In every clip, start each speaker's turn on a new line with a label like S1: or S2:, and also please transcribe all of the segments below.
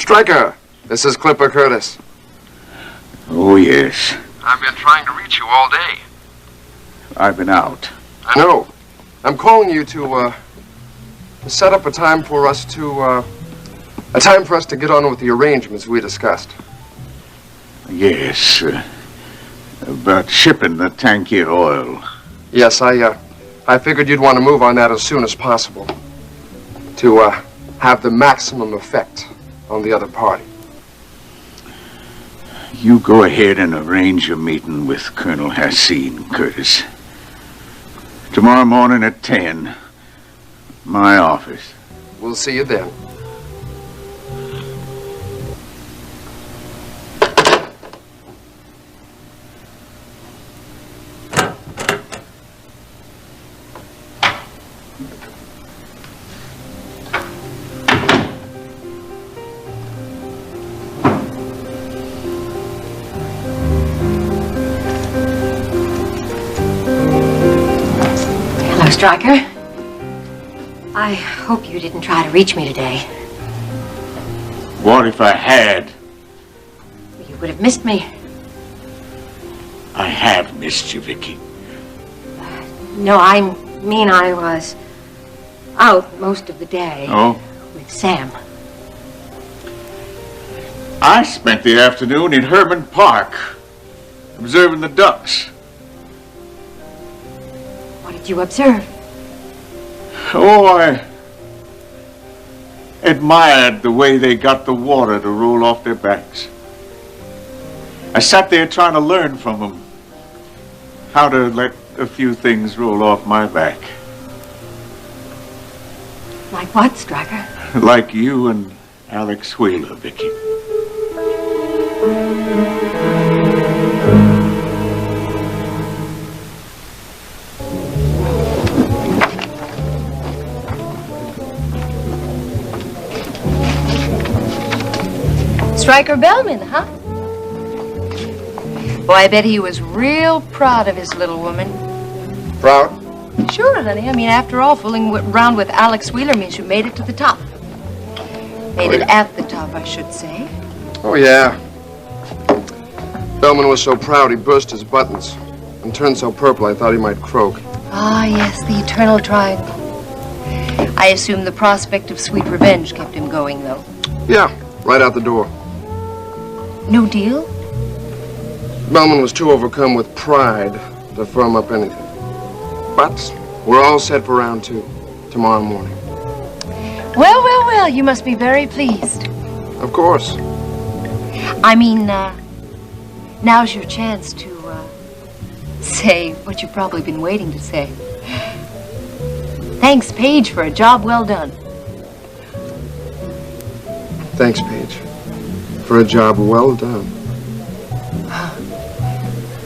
S1: Stryker, this is Clipper Curtis.
S2: Oh, yes.
S1: I've been trying to reach you all day.
S2: I've been out.
S1: I know. I'm calling you to set up a time for us to get on with the arrangements we discussed.
S2: Yes, about shipping the tankier oil.
S1: Yes, I figured you'd want to move on that as soon as possible to have the maximum effect on the other party.
S2: You go ahead and arrange a meeting with Colonel Hassin, Curtis. Tomorrow morning at 10, my office.
S1: We'll see you then.
S3: Stryker, I hope you didn't try to reach me today.
S2: What if I had?
S3: You would have missed me.
S2: I have missed you, Vicky.
S3: No, I mean I was out most of the day.
S2: Oh?
S3: With Sam.
S2: I spent the afternoon in Herman Park, observing the ducks.
S3: What did you observe?
S2: Oh, I admired the way they got the water to roll off their backs. I sat there trying to learn from them how to let a few things roll off my back.
S3: Like what, Stryker?
S2: Like you and Alex Wheeler, Vicky.
S3: Stryker Bellman, huh? Boy, I bet he was real proud of his little woman.
S1: Proud?
S3: Sure, honey. I mean, after all, fooling around with Alex Wheeler means you made it to the top. Made it at the top, I should say.
S1: Oh, yeah. Bellman was so proud he burst his buttons and turned so purple I thought he might croak.
S3: Ah, yes, the eternal triangle. I assume the prospect of sweet revenge kept him going, though.
S1: Yeah, right out the door.
S3: No deal?
S1: Bellman was too overcome with pride to firm up anything. But we're all set for round 2 tomorrow morning.
S3: Well, well, well, you must be very pleased.
S1: Of course.
S3: I mean, now's your chance to say what you've probably been waiting to say. Thanks, Paige, for a job well done.
S1: Thanks, Paige, for a job well done.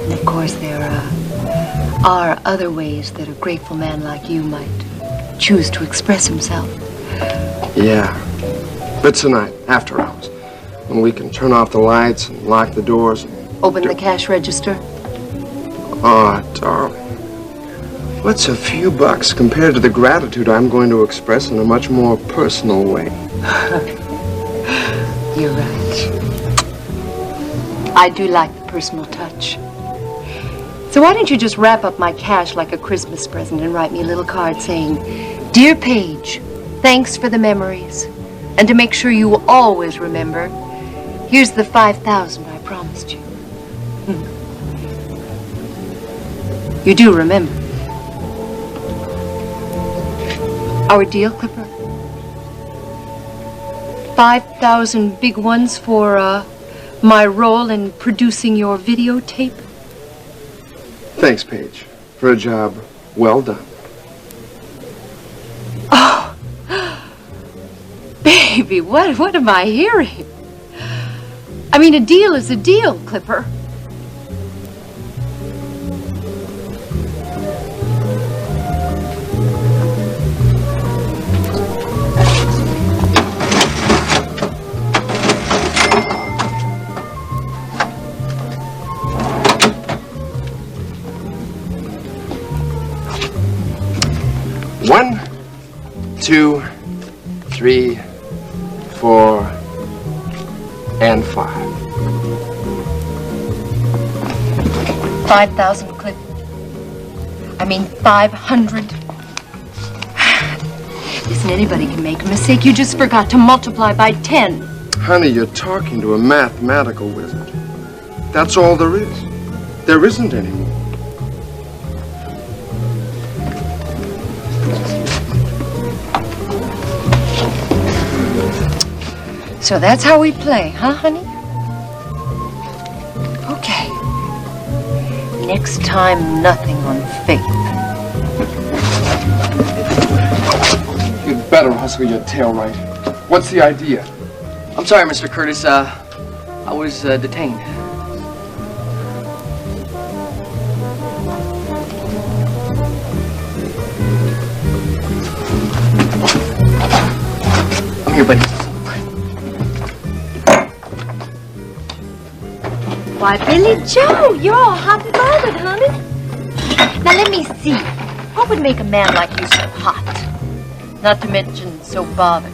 S3: And of course, there are other ways that a grateful man like you might choose to express himself.
S1: Yeah, but tonight, after hours, when we can turn off the lights and lock the doors and
S3: Open the cash register?
S1: Oh, darling. What's a few bucks compared to the gratitude I'm going to express in a much more personal way?
S3: You're right. I do like the personal touch. So why don't you just wrap up my cash like a Christmas present and write me a little card saying, "Dear Paige, thanks for the memories. And to make sure you always remember, here's the $5,000 I promised you." You do remember. Our deal, Clipper? 5,000 big ones for my role in producing your videotape?
S1: Thanks, Paige, for a job well done.
S3: Oh, baby, what am I hearing? I mean, a deal is a deal, Clipper. One, 2, 3, 4,
S1: and 5.
S3: 5,000, Cliff. I mean 500. Listen, anybody can make a mistake. You just forgot to multiply by 10.
S1: Honey, you're talking to a mathematical wizard. That's all there is. There isn't any more.
S3: So that's how we play, huh, honey? Okay. Next time, nothing on faith.
S1: You'd better hustle your tail right. What's the idea?
S4: I'm sorry, Mr. Curtis. I was detained. I'm here, buddy.
S3: Why, Billy Joe, you're all hot and bothered, honey. Now, let me see. What would make a man like you so hot? Not to mention so bothered.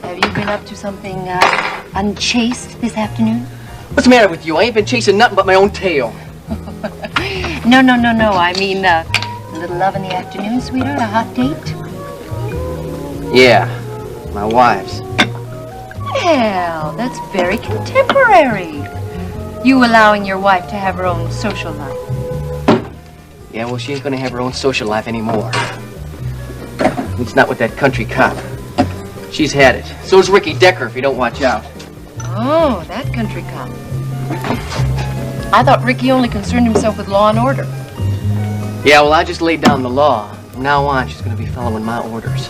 S3: Have you been up to something unchaste this afternoon?
S4: What's the matter with you? I ain't been chasing nothing but my own tail.
S3: No. I mean, a little love in the afternoon, sweetheart? A hot date?
S4: Yeah, my wife's.
S3: Well, that's very contemporary. You allowing your wife to have her own social life.
S4: Yeah, well, she ain't gonna have her own social life anymore. It's not with that country cop. She's had it. So is Ricky Decker if you don't watch out.
S3: Oh, that country cop. I thought Ricky only concerned himself with law and order.
S4: Yeah, well, I just laid down the law. From now on, she's gonna be following my orders.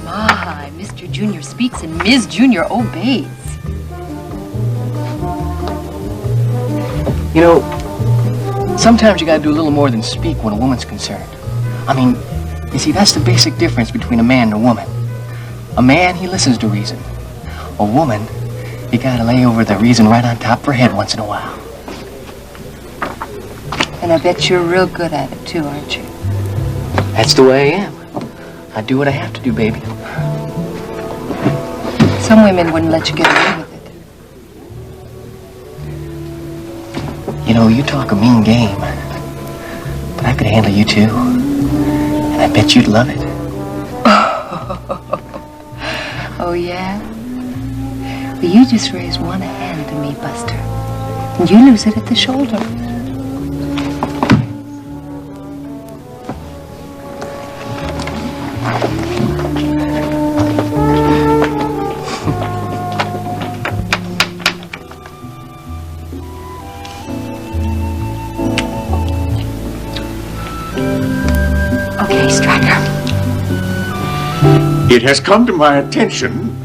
S3: My, Mr. Junior speaks and Ms. Junior obeys.
S4: You know, sometimes you gotta do a little more than speak when a woman's concerned. I mean, you see, that's the basic difference between a man and a woman. A man, he listens to reason. A woman, you gotta lay over the reason right on top of her head once in a while.
S3: And I bet you're real good at it, too, aren't you?
S4: That's the way I am. I do what I have to do, baby.
S3: Some women wouldn't let you get away with it.
S4: You know, you talk a mean game, but I could handle you too. And I bet you'd love it.
S3: Oh, yeah? Well, you just raise one hand to me, Buster, and you lose it at the shoulder. Okay, Striker.
S2: It has come to my attention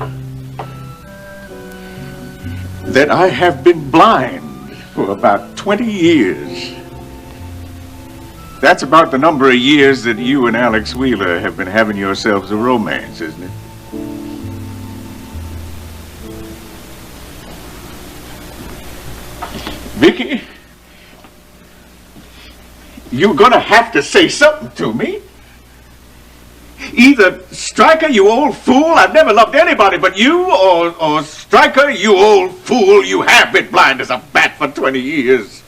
S2: that I have been blind for about 20 years. That's about the number of years that you and Alex Wheeler have been having yourselves a romance, isn't it? Vicky, you're gonna have to say something to me. Either Stryker, you old fool, I've never loved anybody but you, or Stryker, you old fool, you have been blind as a bat for 20 years.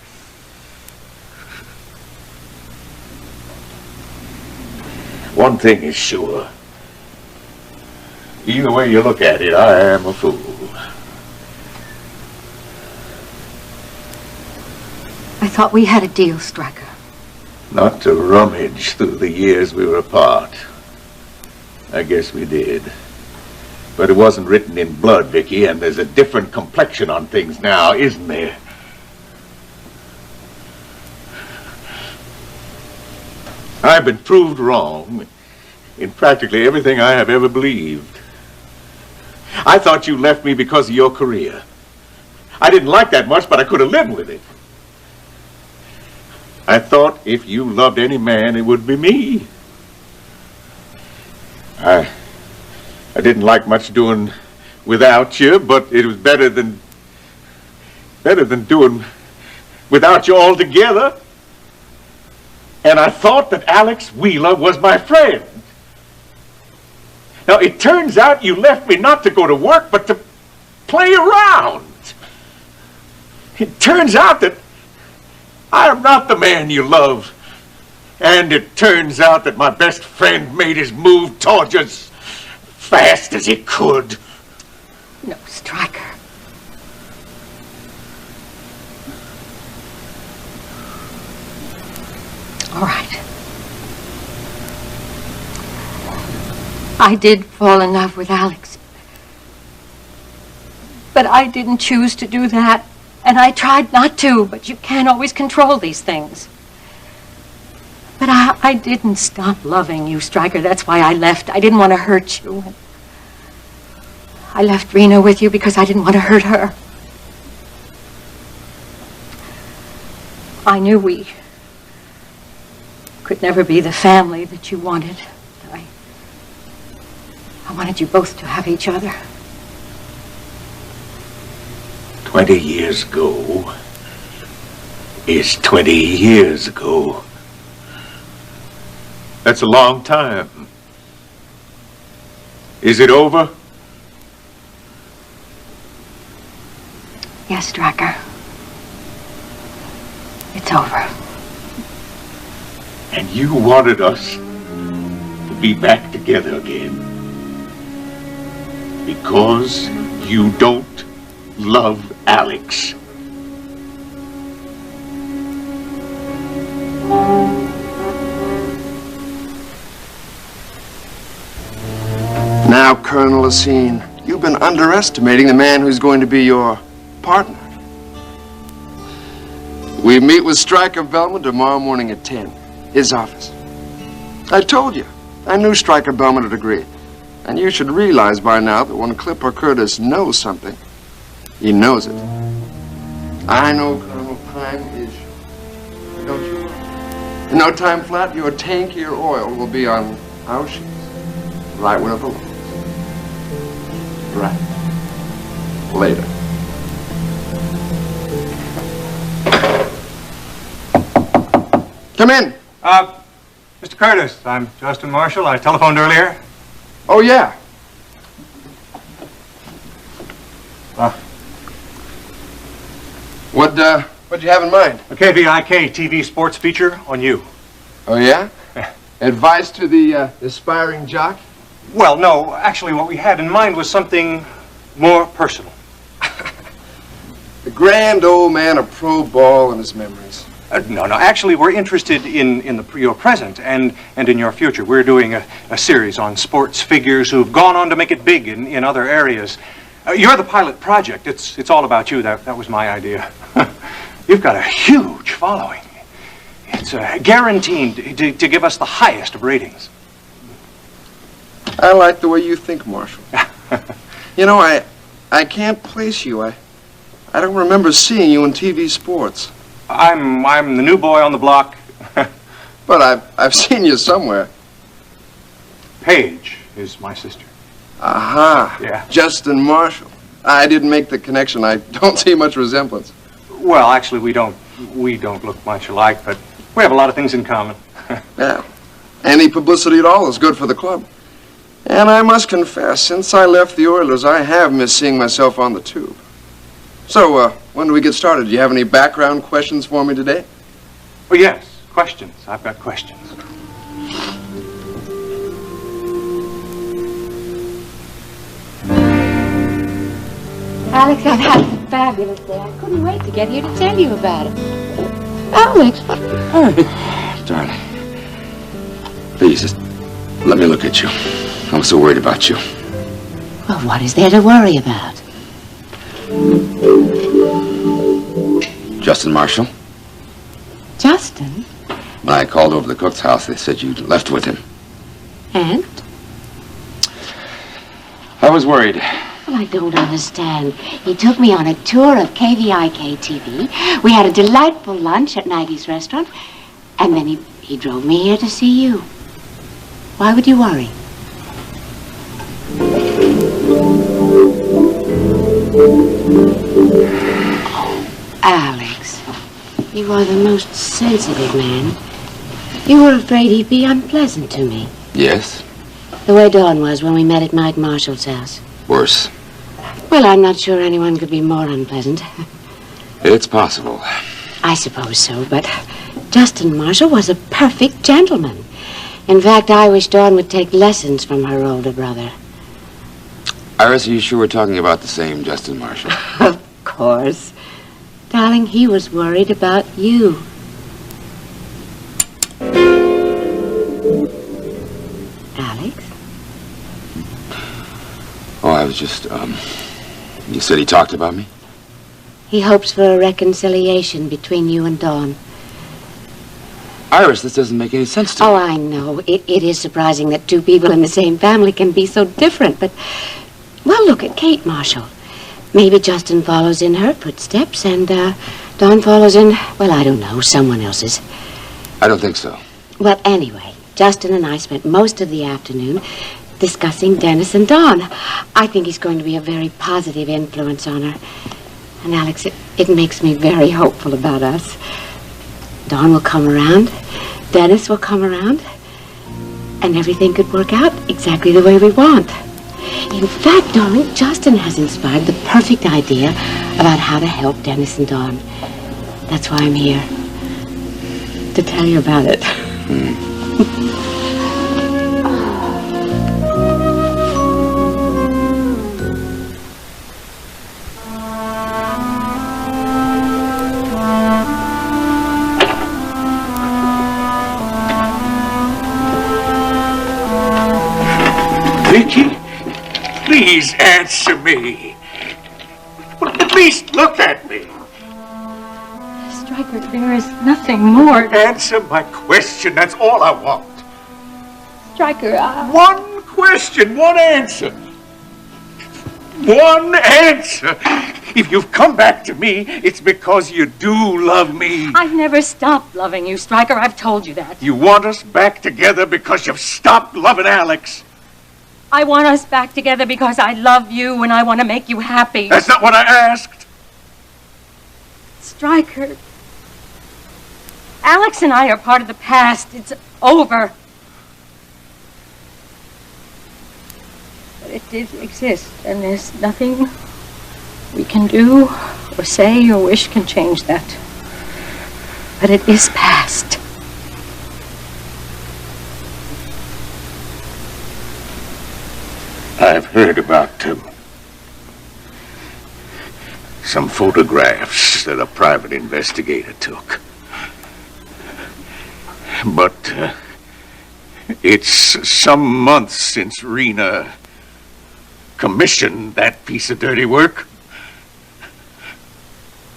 S2: One thing is sure. Either way you look at it, I am a fool.
S3: I thought we had a deal, Striker.
S2: Not to rummage through the years we were apart. I guess we did. But it wasn't written in blood, Vicky, and there's a different complexion on things now, isn't there? I've been proved wrong in practically everything I have ever believed. I thought you left me because of your career. I didn't like that much, but I could have lived with it. I thought if you loved any man, it would be me. I didn't like much doing without you, but it was better than doing without you altogether. And I thought that Alex Wheeler was my friend. Now, it turns out you left me not to go to work, but to play around. It turns out that I am not the man you love. And it turns out that my best friend made his move towards you as fast as he could.
S3: No, Stryker. All right. I did fall in love with Alex. But I didn't choose to do that. And I tried not to, but you can't always control these things. But I didn't stop loving you, Stryker. That's why I left. I didn't want to hurt you. I left Rena with you because I didn't want to hurt her. I knew we could never be the family that you wanted. I wanted you both to have each other.
S2: 20 years ago is 20 years ago. That's a long time. Is it over?
S3: Yes, Stryker. It's over.
S2: And you wanted us to be back together again. Because you don't love Alex.
S1: Now, Colonel Lassine, you've been underestimating the man who's going to be your partner. We meet with Stryker Bellman tomorrow morning at 10. His office. I told you. I knew Stryker Bellman would agree. And you should realize by now that when Clipper Curtis knows something, he knows it. I know, Colonel, time is, don't you? In no time flat, your tank, your oil will be on our ships, right when it belongs. Right. Later. Come in.
S5: Mr. Curtis, I'm Justin Marshall. I telephoned earlier.
S1: Oh, yeah. What'd you have in mind?
S5: A KVIK TV sports feature on you.
S1: Oh, yeah? Advice to the aspiring jock?
S5: Well, no, actually what we had in mind was something more personal.
S1: The grand old man of pro ball and his memories.
S5: No, actually we're interested in your present and in your future. We're doing a series on sports figures who've gone on to make it big in other areas. You're the pilot project. It's all about you. That was my idea. You've got a huge following. It's guaranteed to give us the highest of ratings.
S1: I like the way you think, Marshall. You know, I can't place you. I don't remember seeing you in TV sports.
S5: I'm the new boy on the block.
S1: But I've seen you somewhere.
S5: Paige is my sister.
S1: Aha.
S5: Yeah.
S1: Justin Marshall. I didn't make the connection. I don't see much resemblance.
S5: Well, actually, we don't look much alike, but we have a lot of things in common.
S1: Yeah. Any publicity at all is good for the club. And I must confess, since I left the Oilers, I have missed seeing myself on the tube. So, when do we get started? Do you have any background questions for me today?
S5: Oh, yes, questions. I've got questions.
S3: Alex, I've had a fabulous day. I couldn't wait to get here to tell you about it. Alex.
S6: Darling, please just let me look at you. I was so worried about you.
S7: Well, what is there to worry about?
S6: Justin Marshall.
S7: Justin?
S6: When I called over to the cook's house, they said you'd left with him.
S7: And?
S6: I was worried.
S7: Well, I don't understand. He took me on a tour of KVIK TV. We had a delightful lunch at Maggie's restaurant. And then he drove me here to see you. Why would you worry? Oh, Alex, you are the most sensitive man. You were afraid he'd be unpleasant to me.
S6: Yes?
S7: The way Dawn was when we met at Mike Marshall's house.
S6: Worse.
S7: Well, I'm not sure anyone could be more unpleasant.
S6: It's possible.
S7: I suppose so, but Justin Marshall was a perfect gentleman. In fact, I wish Dawn would take lessons from her older brother.
S6: Iris, are you sure we're talking about the same Justin Marshall?
S7: Of course. Darling, he was worried about you. Alex?
S6: Oh, I was just, you said he talked about me?
S7: He hopes for a reconciliation between you and Dawn.
S6: Iris, this doesn't make any sense to me.
S7: Oh, I know. It is surprising that two people in the same family can be so different, but... Well, look at Kate Marshall. Maybe Justin follows in her footsteps, and Dawn follows in, well, I don't know, someone else's.
S6: I don't think so.
S7: Well, anyway, Justin and I spent most of the afternoon discussing Dennis and Dawn. I think he's going to be a very positive influence on her. And Alex, it makes me very hopeful about us. Dawn will come around, Dennis will come around, and everything could work out exactly the way we want. In fact, darling, Justin has inspired the perfect idea about how to help Dennis and Dawn. That's why I'm here, to tell you about it.
S2: Vicky, please answer me. Well, at least look at me.
S3: Stryker, there is nothing more.
S2: Answer my question. That's all I want.
S3: Stryker,
S2: One question, one answer. One answer. If you've come back to me, it's because you do love me.
S3: I've never stopped loving you, Stryker. I've told you that.
S2: You want us back together because you've stopped loving Alex.
S3: I want us back together because I love you and I want to make you happy.
S2: That's not what I asked.
S3: Stryker, Alex and I are part of the past. It's over. But it did exist, and there's nothing we can do or say or wish can change that. But it is past.
S2: I've heard about some photographs that a private investigator took. But it's some months since Rena commissioned that piece of dirty work.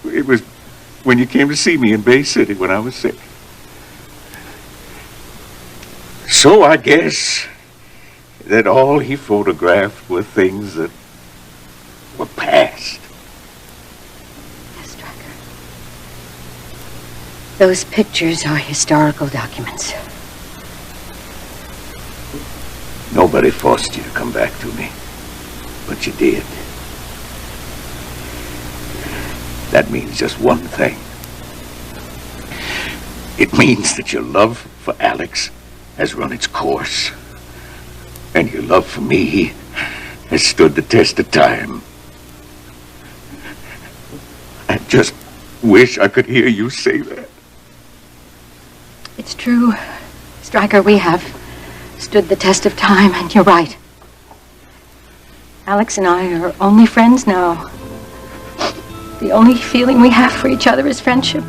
S2: It was when you came to see me in Bay City when I was sick. So I guess that all he photographed were things that were past.
S3: Yes, Stryker. Those pictures are historical documents.
S2: Nobody forced you to come back to me, but you did. That means just one thing. It means that your love for Alex has run its course. And your love for me has stood the test of time. I just wish I could hear you say that.
S3: It's true, Stryker, we have stood the test of time, and you're right. Alex and I are only friends now. The only feeling we have for each other is friendship.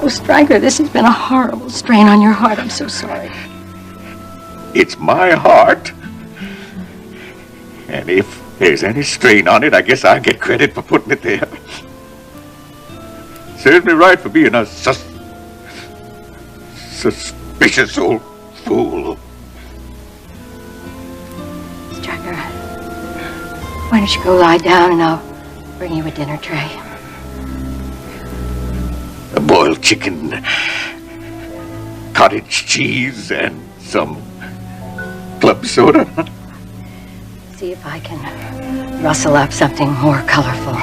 S3: Oh, Stryker, this has been a horrible strain on your heart. I'm so sorry.
S2: It's my heart. And if there's any strain on it, I guess I get credit for putting it there. Serves me right for being a suspicious old fool.
S3: Stryker, why don't you go lie down and I'll bring you a dinner tray.
S2: A boiled chicken, cottage cheese, and some club soda.
S3: See if I can rustle up something more colorful.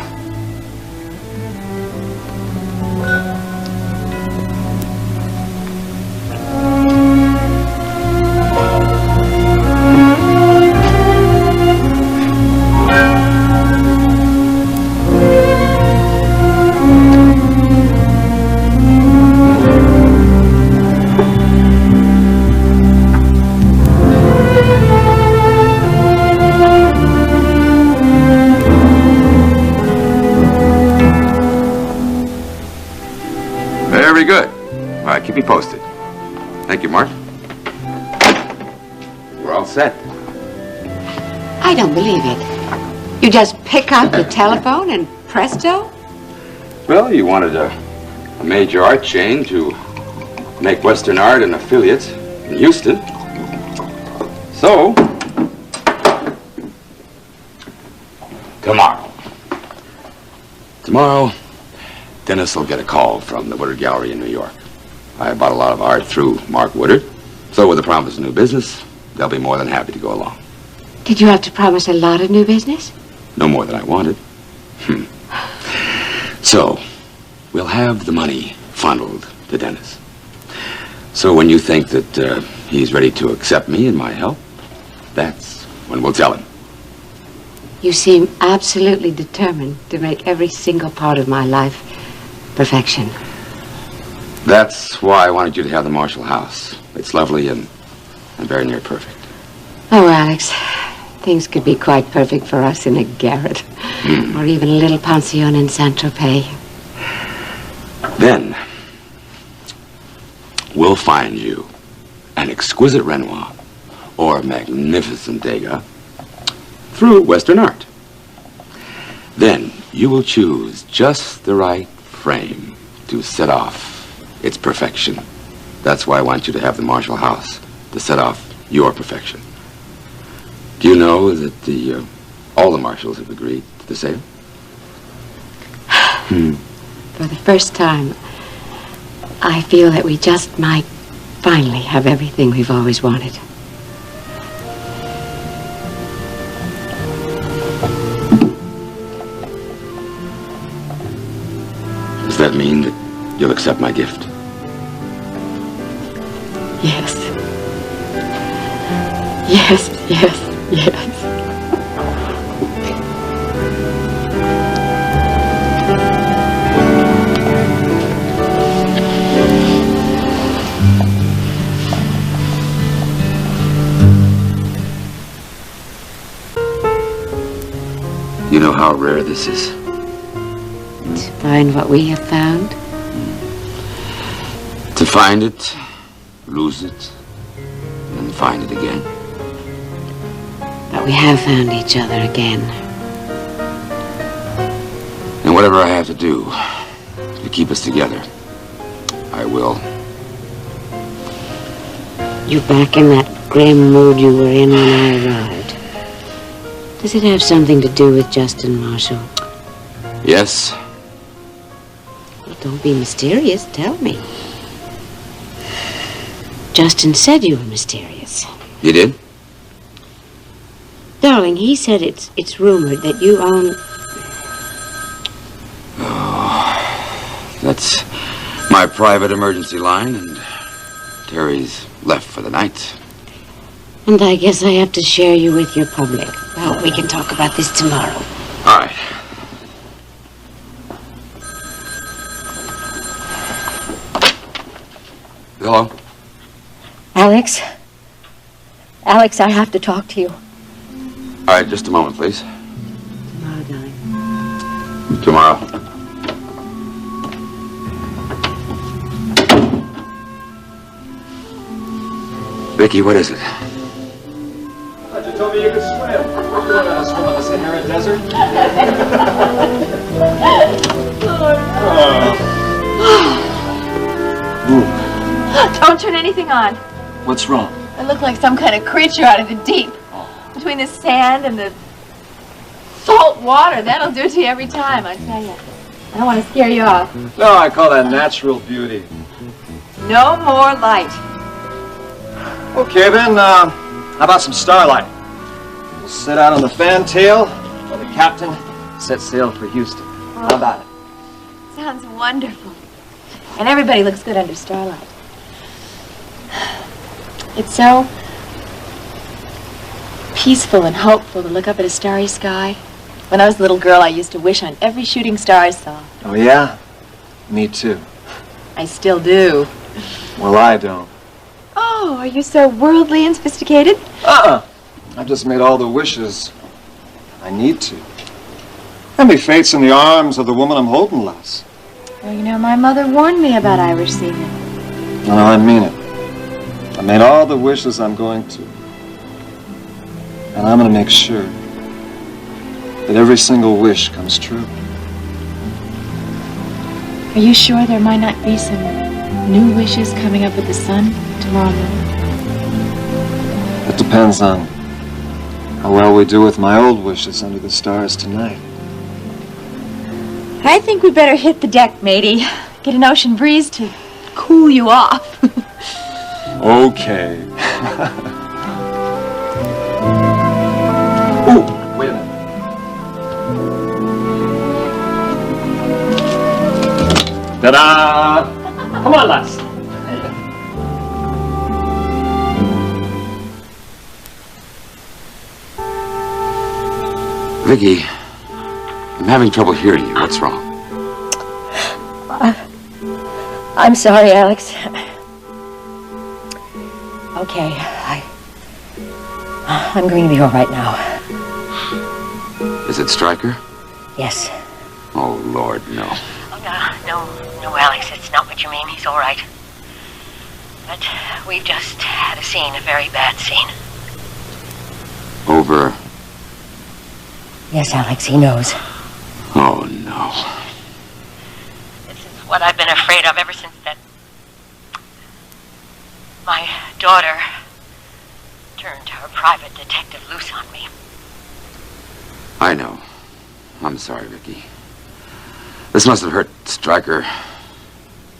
S6: right, keep me posted. Thank you, Mark. We're all set.
S7: I don't believe it. You just pick up the telephone and presto?
S6: Well, you wanted a major art chain to make Western art an affiliate in Houston. So, tomorrow, Dennis will get a call from the Woodard Gallery in New York. I bought a lot of art through Mark Woodard, so with the promise of new business, they'll be more than happy to go along.
S7: Did you have to promise a lot of new business?
S6: No more than I wanted. So, we'll have the money funneled to Dennis. So when you think that he's ready to accept me and my help, that's when we'll tell him.
S7: You seem absolutely determined to make every single part of my life perfection.
S6: That's why I wanted you to have the Marshall house. It's lovely and very near perfect.
S7: Oh, Alex, things could be quite perfect for us in a garret. Or even a little pension in Saint-Tropez.
S6: Then, we'll find you an exquisite Renoir or a magnificent Degas through Western art. Then you will choose just the right frame to set off its perfection. That's why I want you to have the Marshall house, to set off your perfection. Do you know that all the Marshalls have agreed to the sale?
S7: For the first time, I feel that we just might finally have everything we've always wanted.
S6: Does that mean that you'll accept my gift?
S7: Yes. Yes, yes, yes.
S6: You know how rare this is?
S7: To find what we have found?
S6: To find it, lose it, and find it again.
S7: But we have found each other again.
S6: And whatever I have to do to keep us together, I will.
S7: You back in that grim mood you were in when I arrived. Does it have something to do with Justin Marshall?
S6: Yes.
S7: Well, don't be mysterious. Tell me. Justin said you were mysterious.
S6: You did?
S7: Darling, he said it's rumored that you own...
S6: Oh, that's my private emergency line, and Terry's left for the night.
S7: And I guess I have to share you with your public. Well, we can talk about this tomorrow.
S6: All right. Hello?
S3: Alex? Alex, I have to talk to you.
S6: All right, just a moment, please.
S7: Tomorrow, darling.
S6: Tomorrow. Vicky, what is it?
S4: I thought you told me you could swim. You don't know how to swim on the Sahara Desert?
S8: Don't turn anything on.
S4: What's wrong?
S8: I look like some kind of creature out of the deep. Between the sand and the salt water, that'll do it to you every time, I tell you. I don't want to scare you off.
S4: No, I call that natural beauty.
S8: No more light.
S9: Okay, then, how about some starlight? We'll sit out on the fantail while the captain sets sail for Houston. How about it?
S8: Sounds wonderful. And everybody looks good under starlight. It's so peaceful and hopeful to look up at a starry sky. When I was a little girl, I used to wish on every shooting star I saw.
S9: Oh, yeah? Me too.
S8: I still do.
S9: Well, I don't.
S8: Oh, are you so worldly and sophisticated?
S9: I've just made all the wishes I need to. And my fate's in the arms of the woman I'm holding less.
S8: Well, you know, my mother warned me about Irish seamen.
S9: No, I mean it. I made all the wishes I'm going to. And I'm going to make sure that every single wish comes true.
S8: Are you sure there might not be some new wishes coming up with the sun tomorrow morning?
S9: It depends on how well we do with my old wishes under the stars tonight.
S8: I think we better hit the deck, matey. Get an ocean breeze to cool you off.
S9: Okay. Ooh, wait a minute. Ta-da! Come on, lads.
S6: Vicky, I'm having trouble hearing you. What's wrong?
S10: I'm sorry, Alex. Okay, I'm going to be all right now.
S6: Is it Stryker?
S10: Yes.
S6: Oh, Lord, no.
S10: Oh, no, Alex, it's not what you mean. He's all right. But we've just had a scene, a very bad scene.
S6: Over.
S10: Yes, Alex, he knows.
S6: Oh, no.
S10: This is what I've been afraid of ever since that my daughter turned her private detective loose on me.
S6: I know. I'm sorry, Vicky. This must have hurt Stryker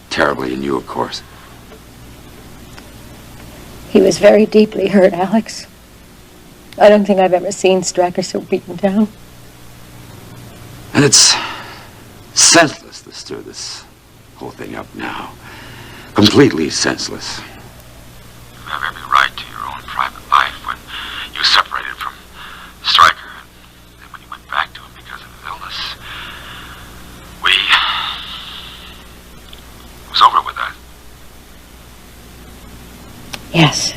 S6: terribly, and you, of course.
S10: He was very deeply hurt, Alex. I don't think I've ever seen Stryker so beaten down.
S6: And it's senseless to stir this whole thing up now. Completely senseless. You have every right to your own private life when you separated from Stryker. And then when you went back to him because of his illness, it was over with that.
S10: Yes.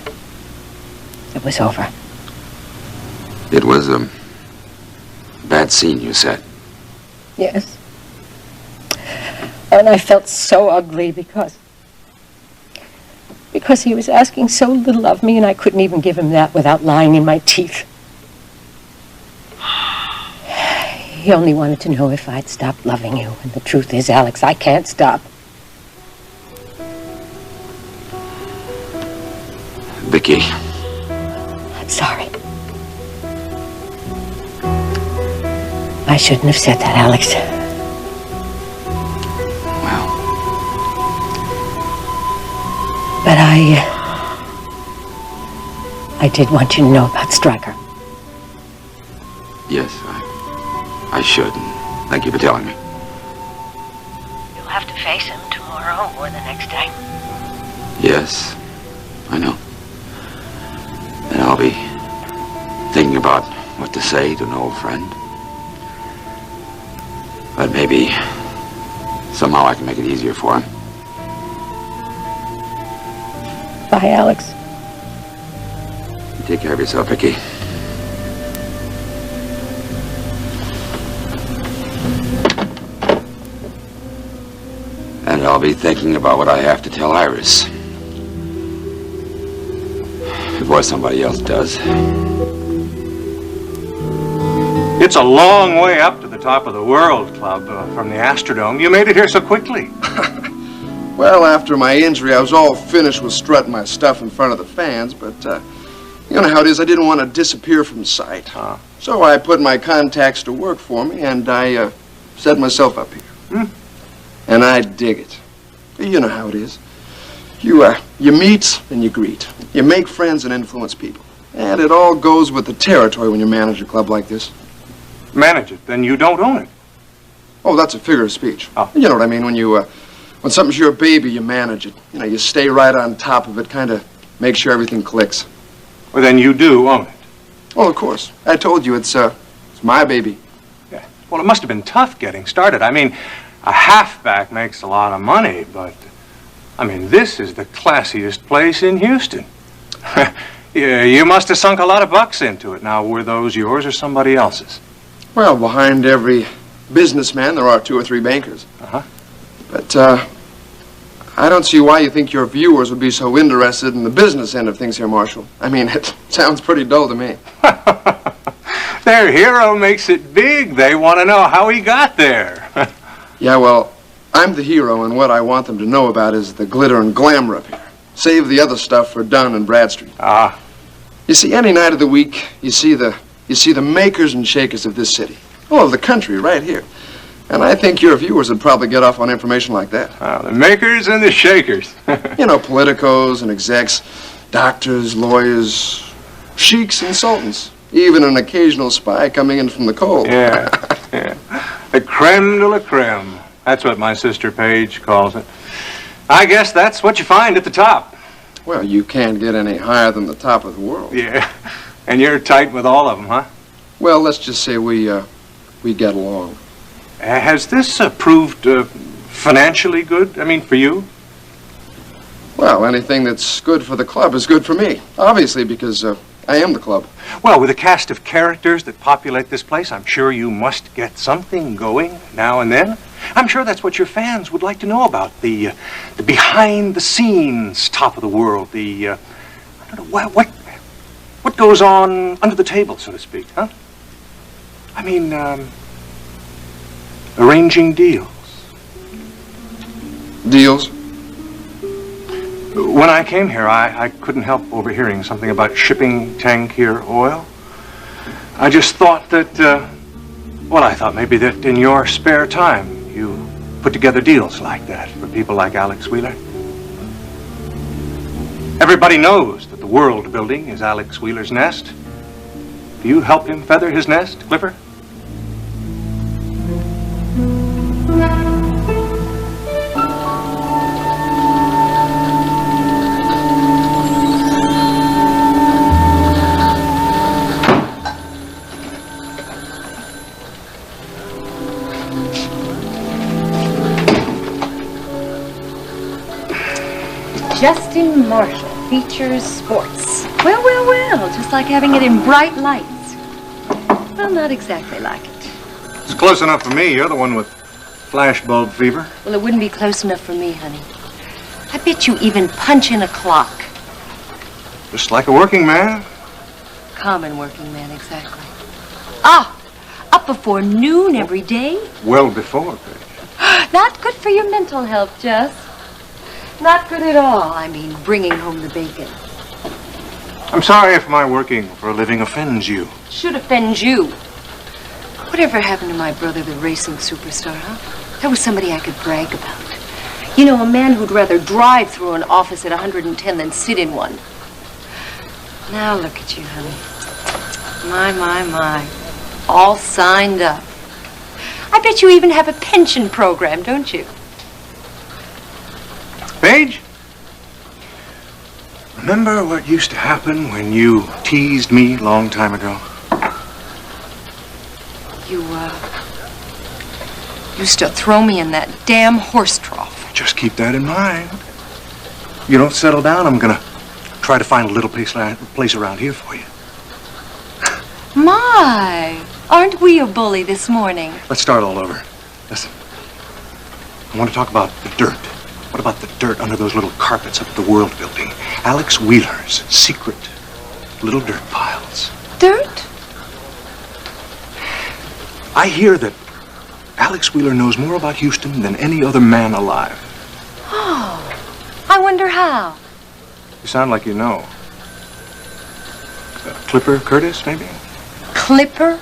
S10: It was over.
S6: It was a bad scene, you said.
S10: Yes. And I felt so ugly because he was asking so little of me, and I couldn't even give him that without lying in my teeth. He only wanted to know if I'd stopped loving you, and the truth is, Alex, I can't stop.
S6: Vicky.
S10: I'm sorry. I shouldn't have said that, Alex.
S6: Well.
S10: But I did want you to know about Stryker.
S6: Yes, I should. Thank you for telling me.
S10: You'll have to face him tomorrow or the next day.
S6: Yes, I know. And I'll be thinking about what to say to an old friend. But maybe somehow I can make it easier for him.
S10: Bye, Alex.
S6: You take care of yourself, Vicky. And I'll be thinking about what I have to tell Iris. Before somebody else does.
S5: It's a long way up to the top of the World Club from the Astrodome. You made it here so quickly.
S1: Well, after my injury, I was all finished with strutting my stuff in front of the fans, but you know how it is, I didn't want to disappear from sight. So I put my contacts to work for me, and I set myself up here. And I dig it. You know how it is. You meet and you greet. You make friends and influence people. And it all goes with the territory when you manage a club like this.
S5: Manage it, then you don't own it.
S1: Oh, that's a figure of speech.
S5: Oh.
S1: You know what I mean? When something's your baby, you manage it. You know, you stay right on top of it, kind of make sure everything clicks.
S5: Well, then you do own it.
S1: Oh, of course. I told you, it's my baby.
S5: Yeah. Well, it must have been tough getting started. I mean, a halfback makes a lot of money, but, I mean, this is the classiest place in Houston. Yeah, you must have sunk a lot of bucks into it. Now, were those yours or somebody else's?
S1: Well, behind every businessman, there are 2 or 3 bankers.
S5: Uh-huh.
S1: But I don't see why you think your viewers would be so interested in the business end of things here, Marshal. I mean, it sounds pretty dull to me.
S5: Their hero makes it big. They want to know how he got there.
S1: Yeah, well, I'm the hero, and what I want them to know about is the glitter and glamour up here. Save the other stuff for Dunn and Bradstreet.
S5: Ah.
S1: You see, any night of the week, you see the makers and shakers of this city. Oh, of the country, right here. And I think your viewers would probably get off on information like that.
S5: The makers and the shakers.
S1: You know, politicos and execs, doctors, lawyers, sheiks and sultans. Even an occasional spy coming in from the cold.
S5: Yeah, yeah. The creme de la creme. That's what my sister Paige calls it. I guess that's what you find at the top.
S1: Well, you can't get any higher than the top of the world.
S5: Yeah, and you're tight with all of them, huh?
S1: Well, let's just say we get along.
S5: Has this proved financially good? I mean, for you?
S1: Well, anything that's good for the club is good for me. Obviously, because I am the club.
S5: Well, with a cast of characters that populate this place, I'm sure you must get something going now and then. I'm sure that's what your fans would like to know about. The behind-the-scenes top of the world. I don't know, what goes on under the table, so to speak, huh? I mean, arranging deals.
S1: Deals?
S5: When I came here, I couldn't help overhearing something about shipping Tangier oil. I just thought that, I thought maybe that in your spare time, you put together deals like that for people like Alex Wheeler. Everybody knows that the world building is Alex Wheeler's nest. Do you help him feather his nest, Clipper?
S3: Justin Marshall features sports. Well, just like having it in bright lights. Well, not exactly like it.
S5: It's close enough for me. You're the one with flashbulb fever.
S3: Well, it wouldn't be close enough for me, honey. I bet you even punch in a clock.
S5: Just like a working man.
S3: Common working man, exactly. Ah, up before noon every day.
S5: Well before, Paige.
S3: Not good for your mental health, Jess. Not good at all. I mean, bringing home the bacon.
S5: I'm sorry if my working for a living offends you.
S3: Should offend you. Whatever happened to my brother, the racing superstar, huh? That was somebody I could brag about. You know, a man who'd rather drive through an office at 110 than sit in one. Now look at you, honey. My. All signed up. I bet you even have a pension program, don't you?
S5: Paige, remember what used to happen when you teased me a long time ago?
S3: You used to throw me in that damn horse trough.
S5: Just keep that in mind. You don't settle down, I'm gonna try to find a little place around here for you.
S3: My, aren't we a bully this morning?
S5: Let's start all over. Listen, I want to talk about the dirt. What about the dirt under those little carpets up at the World Building? Alex Wheeler's secret little dirt piles.
S3: Dirt?
S5: I hear that Alex Wheeler knows more about Houston than any other man alive.
S3: Oh, I wonder how.
S5: You sound like you know. Clipper Curtis, maybe?
S3: Clipper?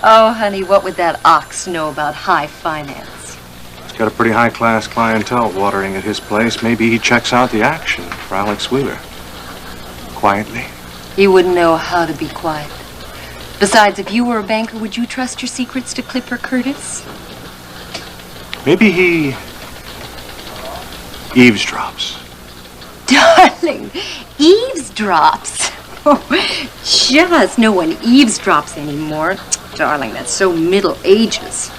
S3: Oh, honey, what would that ox know about high finance?
S5: He's got a pretty high-class clientele watering at his place. Maybe he checks out the action for Alex Wheeler. Quietly.
S3: He wouldn't know how to be quiet. Besides, if you were a banker, would you trust your secrets to Clipper Curtis?
S5: Maybe he eavesdrops.
S3: Darling, eavesdrops? Oh, just no one eavesdrops anymore. Darling, that's so Middle Ages.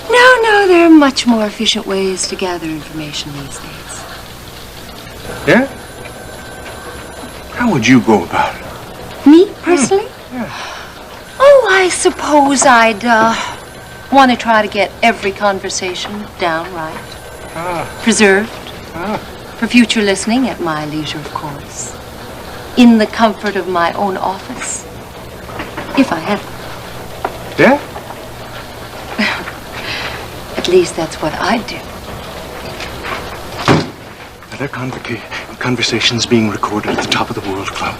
S3: No, there are much more efficient ways to gather information these days.
S5: Yeah? How would you go about it?
S3: Me, personally?
S5: Yeah.
S3: Oh, I suppose I'd Want to try to get every conversation down right. Preserved. For future listening at my leisure, of course. In the comfort of my own office. If I had one.
S5: Yeah?
S3: At least that's what I'd do.
S5: Their conversations being recorded at the top of the World Club.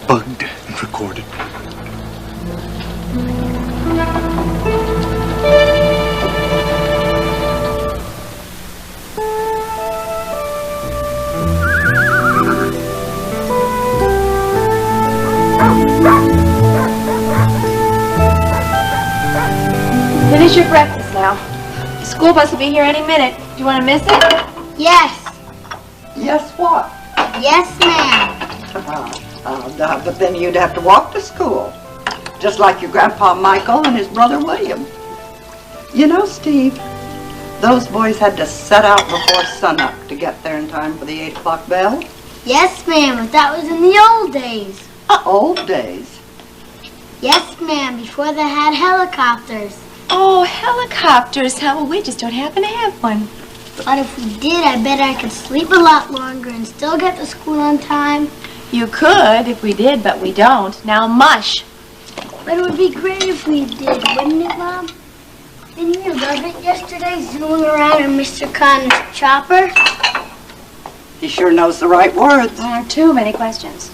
S5: Bugged and recorded.
S8: Finish your breakfast now. The school bus will be here any minute. Do you want to miss it?
S11: Yes.
S12: Yes, what?
S11: Yes, ma'am.
S12: But then you'd have to walk to school, just like your grandpa Michael and his brother William. You know, Steve, those boys had to set out before sunup to get there in time for the 8 o'clock bell.
S11: Yes, ma'am, but that was in the old days.
S12: Old days?
S11: Yes, ma'am, before they had helicopters.
S8: Oh, helicopters. How? Well, we just don't happen to have one.
S11: But if we did, I bet I could sleep a lot longer and still get to school on time.
S8: You could if we did, but we don't. Now, mush.
S11: But it would be great if we did, wouldn't it, Mom? Didn't you love it yesterday, zooming around in Mr. Connor's chopper?
S12: He sure knows the right words.
S8: Too many questions.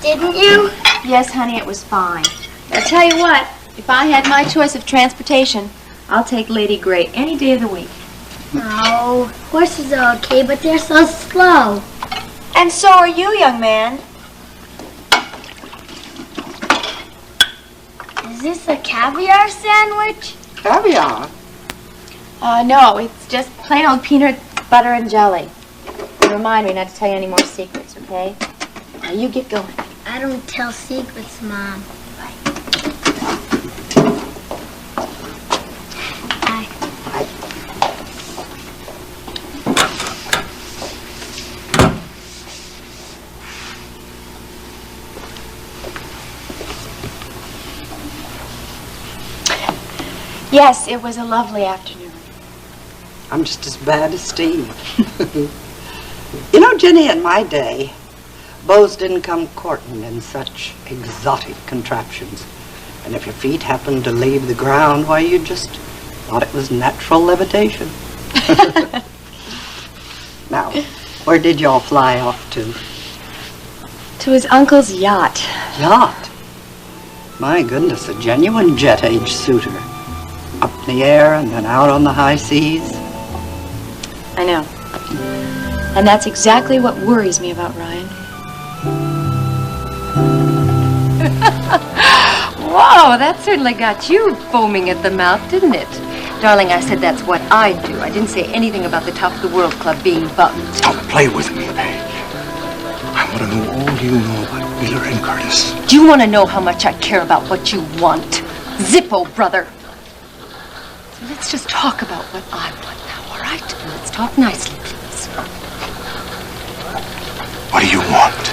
S11: Didn't you?
S8: Yes, honey, it was fine. I'll tell you what, if I had my choice of transportation, I'll take Lady Grey any day of the week.
S11: No, horses are okay, but they're so slow.
S8: And so are you, young man.
S11: Is this a caviar sandwich?
S12: Caviar?
S8: No, it's just plain old peanut butter and jelly. Remind me not to tell you any more secrets, okay? Now you get going.
S11: I don't tell secrets, Mom.
S8: Yes, it was a lovely afternoon.
S12: I'm just as bad as Steve. You know, Jenny, in my day, beaux didn't come courting in such exotic contraptions. And if your feet happened to leave the ground, why, you just thought it was natural levitation. Now, where did y'all fly off to?
S8: To his uncle's yacht.
S12: Yacht? My goodness, a genuine jet-age suitor. Up in the air and then out on the high seas.
S8: I know. And that's exactly what worries me about Ryan.
S3: Whoa, that certainly got you foaming at the mouth, didn't it? Darling, I said that's what I'd do. I didn't say anything about the Top of the World Club being bumped.
S5: Don't play with me, Paige. I want to know all you know about Wheeler and Curtis.
S3: Do you want to know how much I care about what you want? Zippo, brother. So let's just talk about what I want now, all right? And let's talk nicely, please.
S5: What do you want?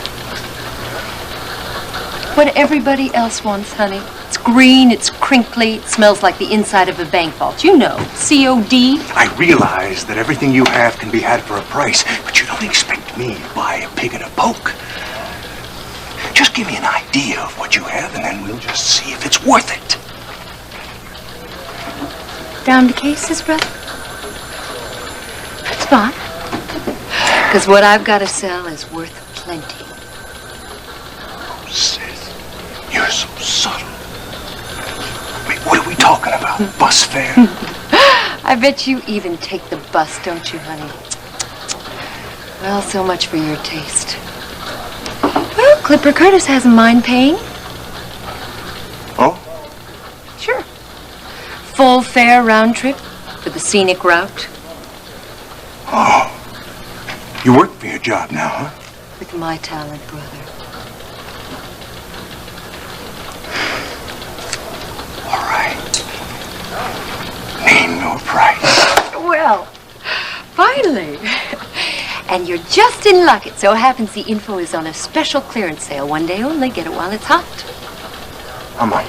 S3: What everybody else wants, honey. It's green, it's crinkly, it smells like the inside of a bank vault. You know, COD.
S5: I realize that everything you have can be had for a price, but you don't expect me to buy a pig in a poke. Just give me an idea of what you have, and then we'll just see if it's worth it.
S3: Down to cases, brother? That's fine. Because what I've got to sell is worth plenty.
S5: Oh, sis, you're so subtle. Wait, what are we talking about? Bus fare?
S3: I bet you even take the bus, don't you, honey? Well, so much for your taste. Well, Clipper Curtis hasn't mind paying.
S5: Oh?
S3: Sure. Full fare round trip for the scenic route.
S5: Oh. You work for your job now, huh?
S3: With my talent, brother.
S5: All right. Name your price.
S3: Well, finally. And you're just in luck. It so happens the info is on a special clearance sale. One day only. Get it while it's hot.
S5: How much?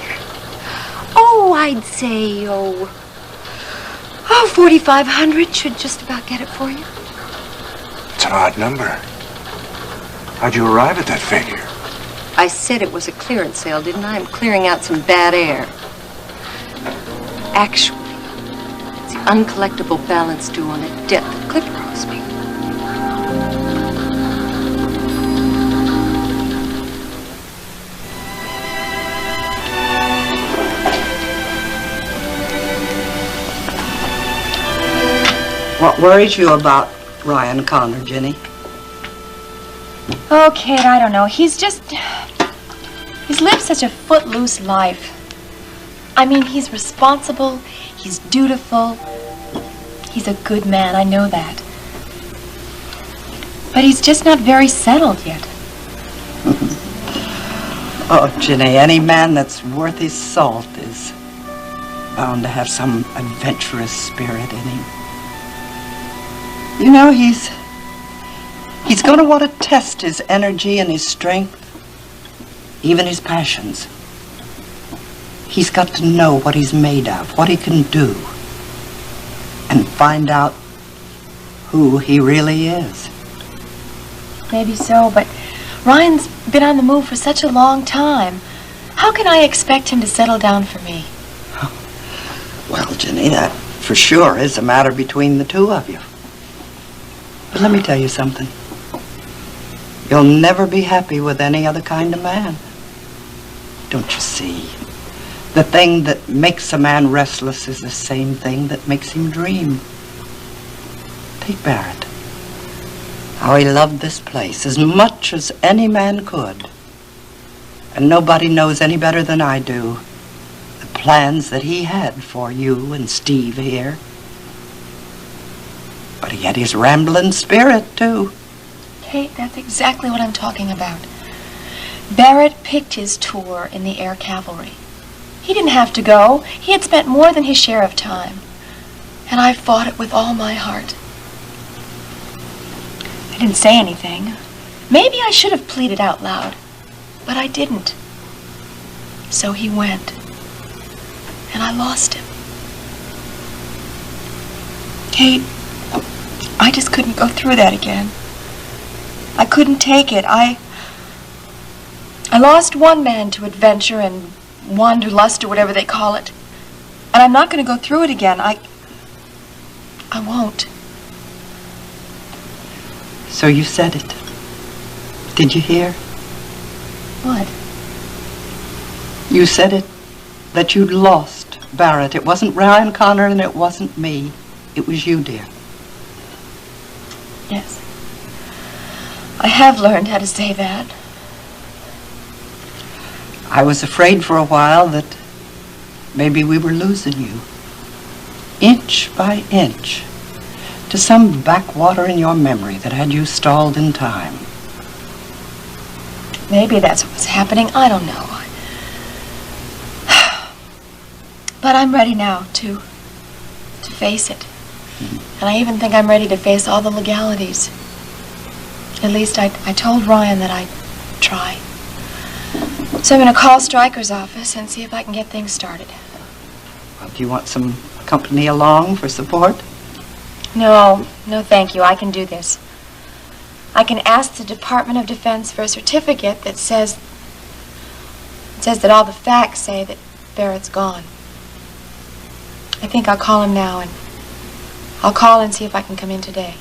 S3: Oh, I'd say, 4,500 should just about get it for you.
S5: It's an odd number. How'd you arrive at that figure?
S3: I said it was a clearance sale, didn't I? I'm clearing out some bad air. Actually, it's the uncollectible balance due on a debt that Cliff owes me.
S12: What worries you about Ryan Connor, Jenny?
S8: Oh, Kate, I don't know. He's lived such a footloose life. I mean, he's responsible, he's dutiful, he's a good man, I know that. But he's just not very settled yet.
S12: Oh, Jenny, any man that's worth his salt is bound to have some adventurous spirit in him. You know, he's going to want to test his energy and his strength, even his passions. He's got to know what he's made of, what he can do, and find out who he really is.
S8: Maybe so, but Ryan's been on the move for such a long time. How can I expect him to settle down for me?
S12: Well, Jenny, that for sure is a matter between the two of you. But let me tell you something. You'll never be happy with any other kind of man. Don't you see? The thing that makes a man restless is the same thing that makes him dream. Take Barrett. How he loved this place as much as any man could. And nobody knows any better than I do the plans that he had for you and Steve here. But he had his rambling spirit, too.
S8: Kate, that's exactly what I'm talking about. Barrett picked his tour in the Air Cavalry. He didn't have to go. He had spent more than his share of time. And I fought it with all my heart. I didn't say anything. Maybe I should have pleaded out loud. But I didn't. So he went. And I lost him. Kate, I just couldn't go through that again. I couldn't take it. I lost one man to adventure and wanderlust or whatever they call it. And I'm not going to go through it again. I won't.
S12: So you said it. Did you hear?
S8: What?
S12: You said it, that you'd lost Barrett. It wasn't Ryan Connor and it wasn't me. It was you, dear.
S8: Yes. I have learned how to say that.
S12: I was afraid for a while that maybe we were losing you, inch by inch, to some backwater in your memory that had you stalled in time.
S8: Maybe that's what was happening. I don't know. But I'm ready now to face it. And I even think I'm ready to face all the legalities. At least I told Ryan that I'd try. So I'm going to call Stryker's office and see if I can get things started.
S12: Well, do you want some company along for support?
S8: No, thank you. I can do this. I can ask the Department of Defense for a certificate that says that all the facts say that Barrett's gone. I think I'll call him now, and I'll call and see if I can come in today.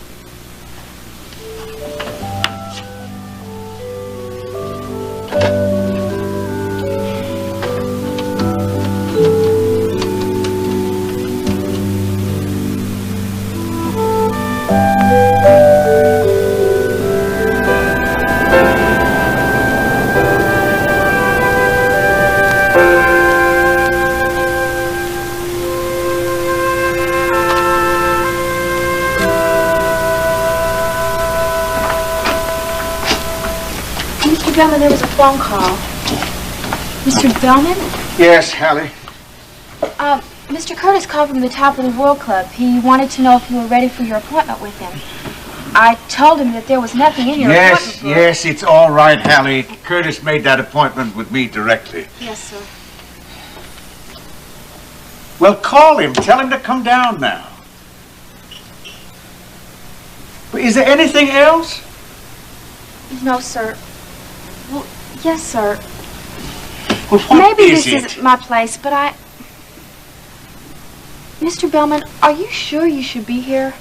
S8: Mr. Bellman, there was a phone call. Mr. Bellman?
S2: Yes, Hallie.
S13: Mr. Curtis called from the top of the World Club. He wanted to know if you were ready for your appointment with him. I told him that there was nothing in your appointment book.
S2: Yes, it's all right, Hallie. Curtis made that appointment with me directly.
S13: Yes, sir.
S2: Well, call him. Tell him to come down now. But is there anything else?
S13: No, sir. Well, yes, sir.
S2: Well, what
S13: Maybe
S2: is
S13: this
S2: it?
S13: isn't my place, but Mr. Bellman, are you sure you should be here?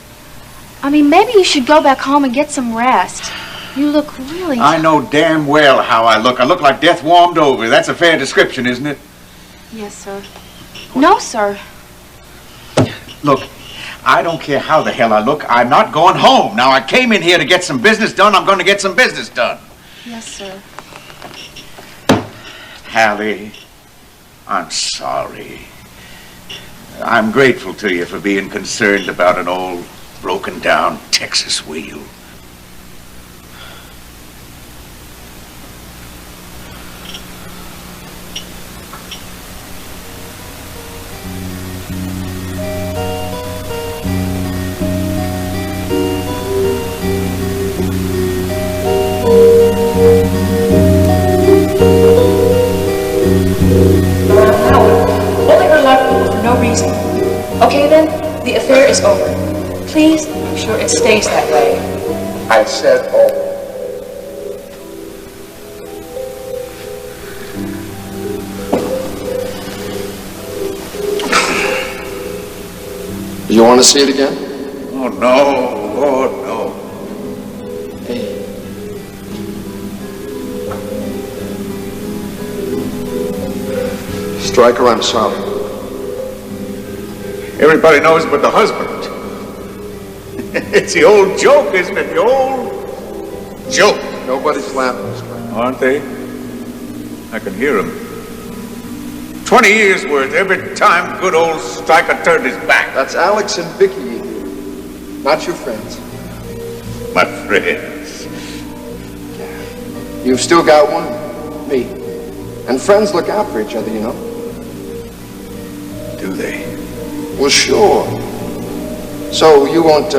S13: I mean, maybe you should go back home and get some rest. You look really...
S2: I know damn well how I look. I look like death warmed over. That's a fair description, isn't it?
S13: Yes, sir. No, sir.
S2: Look, I don't care how the hell I look. I'm not going home. Now, I came in here to get some business done. I'm going to get some business done.
S13: Yes, sir.
S2: Hallie, I'm sorry. I'm grateful to you for being concerned about an old, broken-down Texas wheel.
S8: Holding her left for no reason. Okay then, the affair is over. Please make sure it stays that way.
S1: I said over. You want to see it again?
S2: Oh, no. Oh, no.
S1: Hey. Stryker, I'm sorry.
S2: Everybody knows but the husband. It's the old joke, isn't it? The old joke.
S1: Nobody's laughing, Stryker.
S2: Aren't they? I can hear them. 20 years worth every time good old Stryker turned his back.
S1: That's Alex and Vicky, not your friends.
S2: My friends.
S1: You've still got one, me. And friends look out for each other, you know.
S2: Do they?
S1: Well, sure. So you won't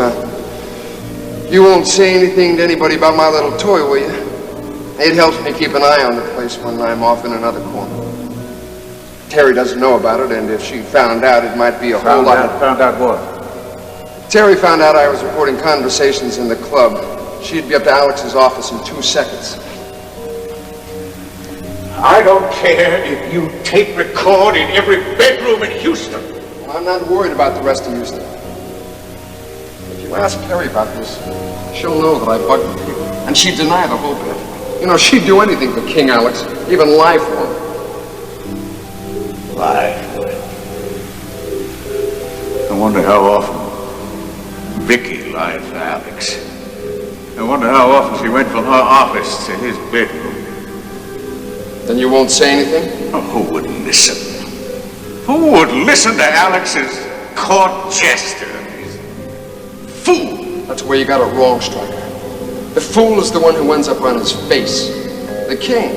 S1: say anything to anybody about my little toy, will you? It helps me keep an eye on the place when I'm off in another corner. Terry doesn't know about it, and if she found out, it might be a whole lot.
S2: Found out what?
S1: Terry found out I was recording conversations in the club. She'd be up to Alex's office in 2 seconds.
S2: I don't care if you tape record in every bedroom in Houston.
S1: Well, I'm not worried about the rest of Houston. If you ask Terry about this, she'll know that I bugged the people. And she'd deny the whole bit. You know, she'd do anything for King Alex, even lie for him.
S2: Lie for him? I wonder how often Vicky lied for Alex. I wonder how often she went from her office to his bedroom.
S1: Then you won't say anything?
S2: Oh, who would listen? Who would listen to Alex's court jester? He's a fool.
S1: That's where you got it wrong, Stryker. The fool is the one who ends up on his face. The king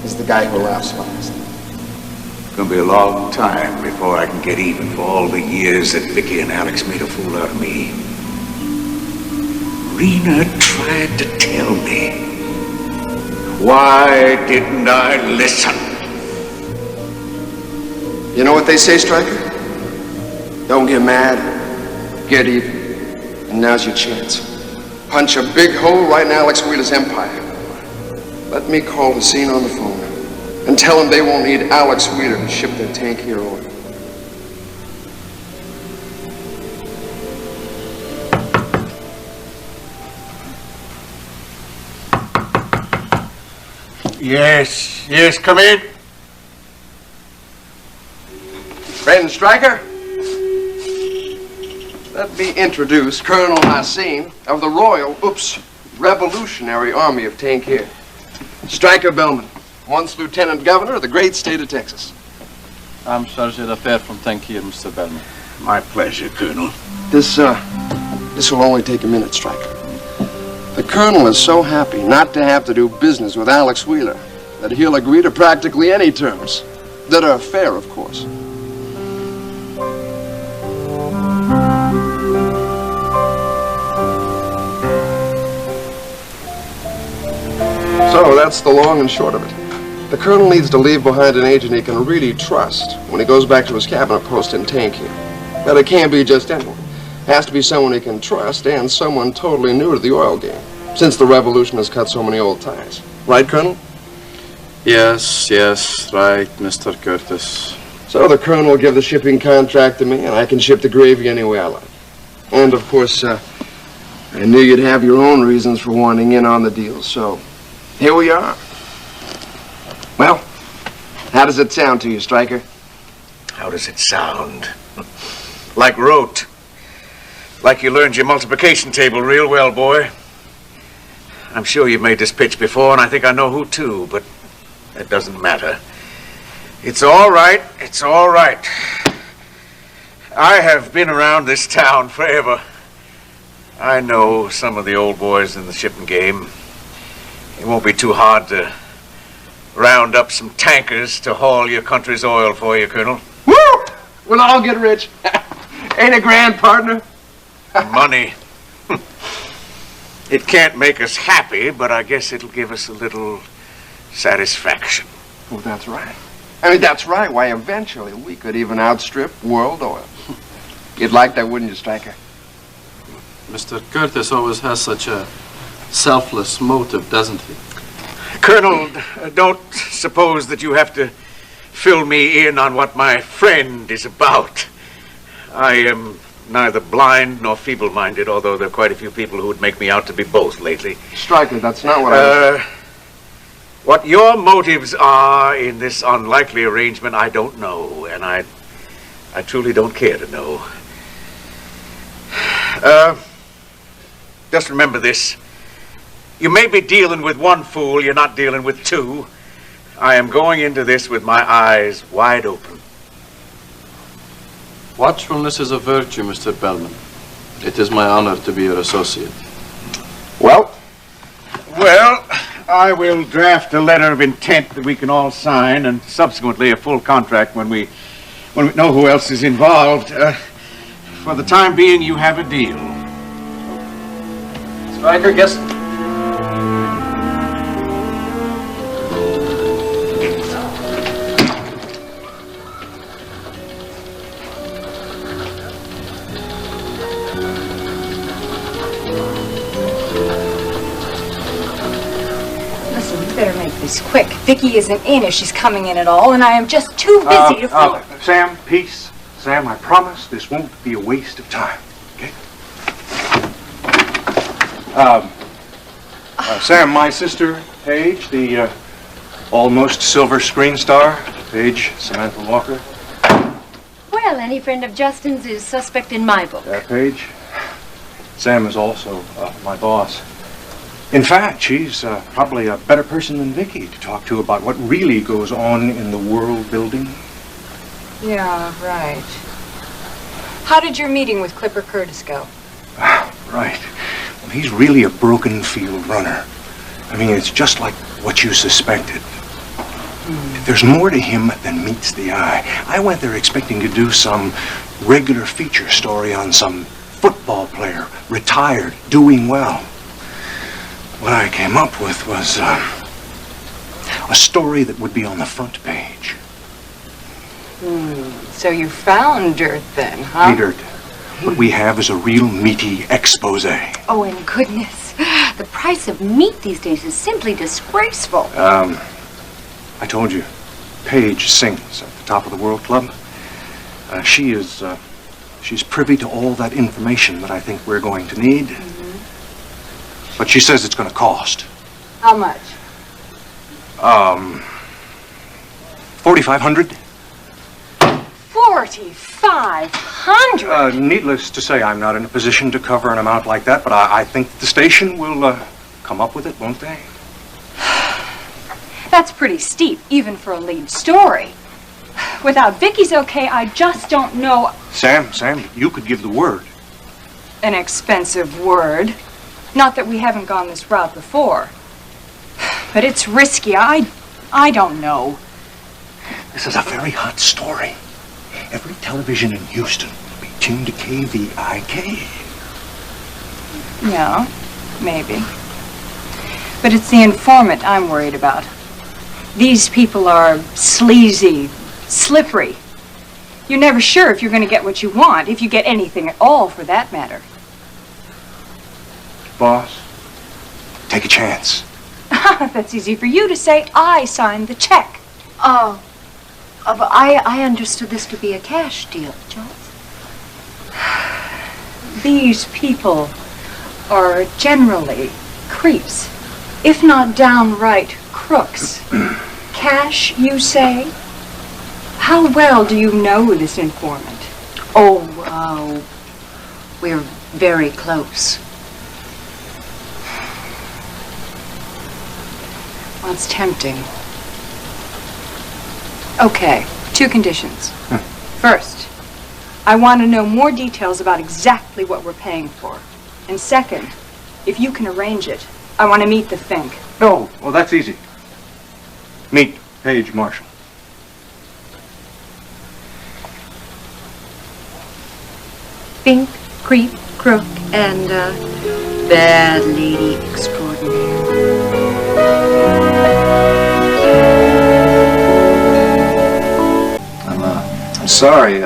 S1: is the guy who laughs last.
S2: It's gonna be a long time before I can get even for all the years that Vicky and Alex made a fool out of me. Rena tried to tell me. Why didn't I listen?
S1: You know what they say, Stryker? Don't get mad, get even. And now's your chance. Punch a big hole right in Alex Wheeler's empire. Let me call the scene on the phone and tell them they won't need Alex Wheeler to ship their tank here oil.
S2: Yes, come in.
S1: Friend Stryker, let me introduce Colonel Hassan of the Royal, Revolutionary Army of Tangier. Stryker Bellman, once Lieutenant Governor of the great state of Texas.
S14: I'm Chargé d'Affaires from Tangier, Mr. Bellman.
S2: My pleasure, Colonel.
S1: This will only take a minute, Stryker. The Colonel is so happy not to have to do business with Alex Wheeler that he'll agree to practically any terms that are fair, of course. So that's the long and short of it. The colonel needs to leave behind an agent he can really trust when he goes back to his cabinet post in Tanky. But it can't be just anyone. It has to be someone he can trust and someone totally new to the oil game, since the revolution has cut so many old ties. Right, Colonel?
S14: Yes, right, Mr. Curtis.
S1: So the colonel will give the shipping contract to me, and I can ship the gravy any way I like. And, of course, I knew you'd have your own reasons for wanting in on the deal, so here we are. Well, how does it sound to you, Stryker?
S2: How does it sound? Like rote. Like you learned your multiplication table real well, boy. I'm sure you've made this pitch before, and I think I know who too, but that doesn't matter. It's all right. It's all right. I have been around this town forever. I know some of the old boys in the shipping game. It won't be too hard to round up some tankers to haul your country's oil for you, Colonel.
S1: Woo! We'll all get rich. Ain't it grand, partner?
S2: Money. It can't make us happy, but I guess it'll give us a little satisfaction.
S1: Well, that's right. I mean, that's right. Why, eventually we could even outstrip world oil. You'd like that, wouldn't you, Stryker?
S14: Mr. Curtis always has such a selfless motive, doesn't he?
S2: Colonel, don't suppose that you have to fill me in on what my friend is about. I am neither blind nor feeble-minded, although there are quite a few people who would make me out to be both lately.
S1: Stryker, that's not what I was...
S2: What your motives are in this unlikely arrangement, I don't know, and I truly don't care to know. Just remember this. You may be dealing with one fool, you're not dealing with two. I am going into this with my eyes wide open.
S14: Watchfulness is a virtue, Mr. Bellman. It is my honor to be your associate.
S2: Well, I will draft a letter of intent that we can all sign, and subsequently a full contract when we know who else is involved. For the time being, you have a deal.
S9: Stryker, guess...
S8: Better make this quick. Vicky isn't in if she's coming in at all, and I am just too busy to...
S5: Sam, peace. Sam, I promise this won't be a waste of time, okay? Sam, my sister, Paige, the almost silver screen star, Paige Samantha Walker.
S3: Well, any friend of Justin's is suspect in my book.
S5: Paige. Sam is also my boss. In fact, she's probably a better person than Vicky to talk to about what really goes on in the world building.
S8: Yeah, right. How did your meeting with Clipper Curtis go?
S5: Right. Well, he's really a broken field runner. I mean, it's just like what you suspected. There's more to him than meets the eye. I went there expecting to do some regular feature story on some football player, retired, doing well. What I came up with was a story that would be on the front page.
S8: So you found dirt then, huh?
S5: Dirt. What we have is a real meaty expose.
S3: Oh, and goodness. The price of meat these days is simply disgraceful.
S5: I told you, Paige sings at the Top of the World Club. She's privy to all that information that I think we're going to need. But she says it's going to cost.
S8: How much?
S5: $4,500.
S8: 4,500?
S5: Needless to say, I'm not in a position to cover an amount like that, but I think the station will come up with it, won't they?
S8: That's pretty steep, even for a lead story. Without Vicky's okay, I just don't know...
S5: Sam, you could give the word.
S8: An expensive word. Not that we haven't gone this route before. But it's risky. I don't know.
S5: This is a very hot story. Every television in Houston will be tuned to KVIK.
S8: Yeah, maybe. But it's the informant I'm worried about.
S15: These people are sleazy, slippery. You're never sure if you're going to get what you want, if you get anything at all, for that matter.
S5: Boss, take a chance.
S15: That's easy for you to say. I signed the check.
S3: Oh, but I understood this to be a cash deal, Charles.
S15: These people are generally creeps, if not downright crooks. Cash, you say? How well do you know this informant?
S3: Oh, we're very close.
S15: Well, it's tempting. Okay, 2 conditions. First, I want to know more details about exactly what we're paying for. And second, if you can arrange it, I want to meet the Fink.
S5: Oh, well, that's easy. Meet Paige Marshall.
S3: Fink, creep, crook, and bad lady extraordinaire.
S9: I'm sorry.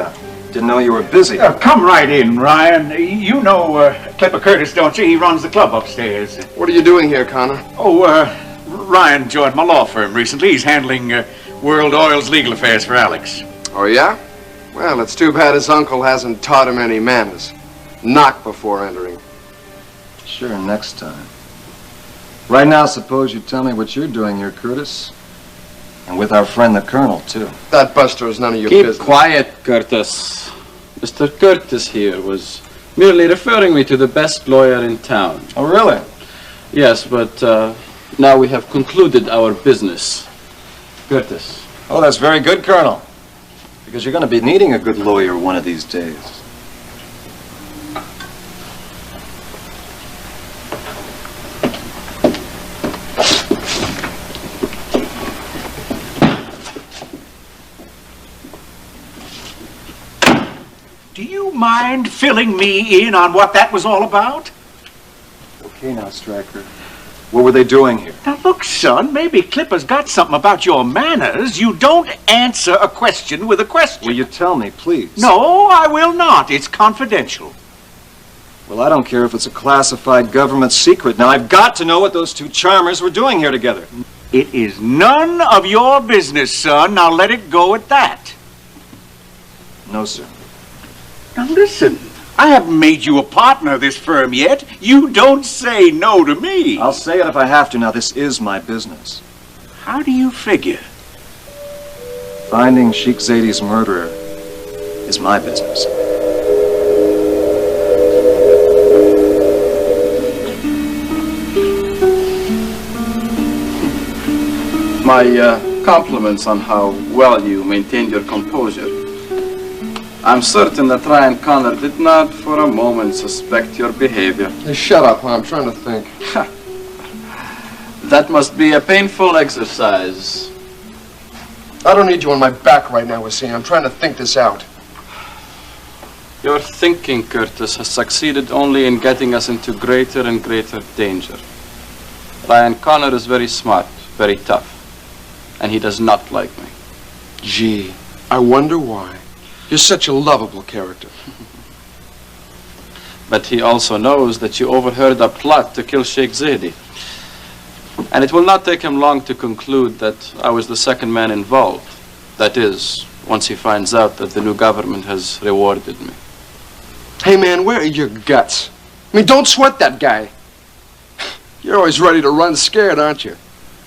S9: Didn't know you were busy.
S2: Come right in, Ryan. You know Clipper Curtis, don't you? He runs the club upstairs.
S1: What are you doing here, Connor?
S2: Oh, Ryan joined my law firm recently. He's handling World Oil's legal affairs for Alex.
S1: Oh, yeah? Well, it's too bad his uncle hasn't taught him any manners. Knock before entering.
S9: Sure, next time. Right now, suppose you tell me what you're doing here, Curtis. And with our friend the Colonel, too.
S1: That buster is none of your
S14: Keep
S1: business.
S14: quiet, Curtis. Mr. Curtis here was merely referring me to the best lawyer in town.
S9: Oh, really?
S14: Yes, but now we have concluded our business. Curtis.
S9: Oh, that's very good, Colonel. Because you're going to be needing a good lawyer one of these days.
S2: Do you mind filling me in on what that was all about?
S9: Okay now, Stryker. What were they doing here?
S2: Now look, son, maybe Clipper's got something about your manners. You don't answer a question with a question.
S9: Will you tell me, please?
S2: No, I will not. It's confidential.
S9: Well, I don't care if it's a classified government secret. Now, I've got to know what those 2 charmers were doing here together.
S2: It is none of your business, son. Now let it go at that.
S9: No, sir.
S2: Now listen, I haven't made you a partner of this firm yet. You don't say no to me.
S9: I'll say it if I have to. Now, this is my business.
S2: How do you figure?
S9: Finding Sheikh Zadi's murderer is my business.
S14: My compliments on how well you maintained your composure. I'm certain that Ryan Connor did not for a moment suspect your behavior.
S1: Hey, shut up, I'm trying to think.
S14: That must be a painful exercise.
S1: I don't need you on my back right now, Wasim. I'm trying to think this out.
S14: Your thinking, Curtis, has succeeded only in getting us into greater and greater danger. Ryan Connor is very smart, very tough, and he does not like me.
S1: Gee, I wonder why. You're such a lovable character.
S14: But he also knows that you overheard a plot to kill Sheikh Zadi. And it will not take him long to conclude that I was the second man involved. That is, once he finds out that the new government has rewarded me.
S1: Hey, man, where are your guts? I mean, don't sweat that guy. You're always ready to run scared, aren't you?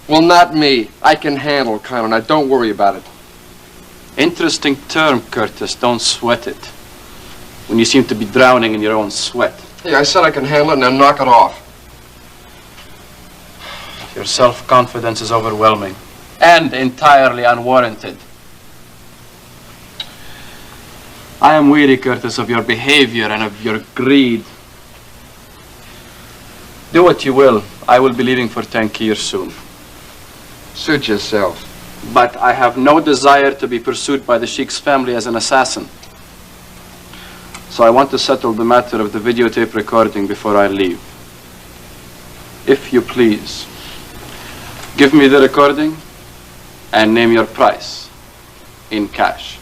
S1: Well, not me. I can handle Connor. Now, don't worry about it.
S14: Interesting term, Curtis. Don't sweat it. When you seem to be drowning in your own sweat.
S1: Hey, I said I can handle it, now knock it off.
S14: Your self-confidence is overwhelming and entirely unwarranted. I am weary, Curtis, of your behavior and of your greed. Do what you will. I will be leaving for Tankir soon.
S1: Suit yourself.
S14: But I have no desire to be pursued by the Sheikh's family as an assassin. So I want to settle the matter of the videotape recording before I leave. If you please, give me the recording and name your price in cash.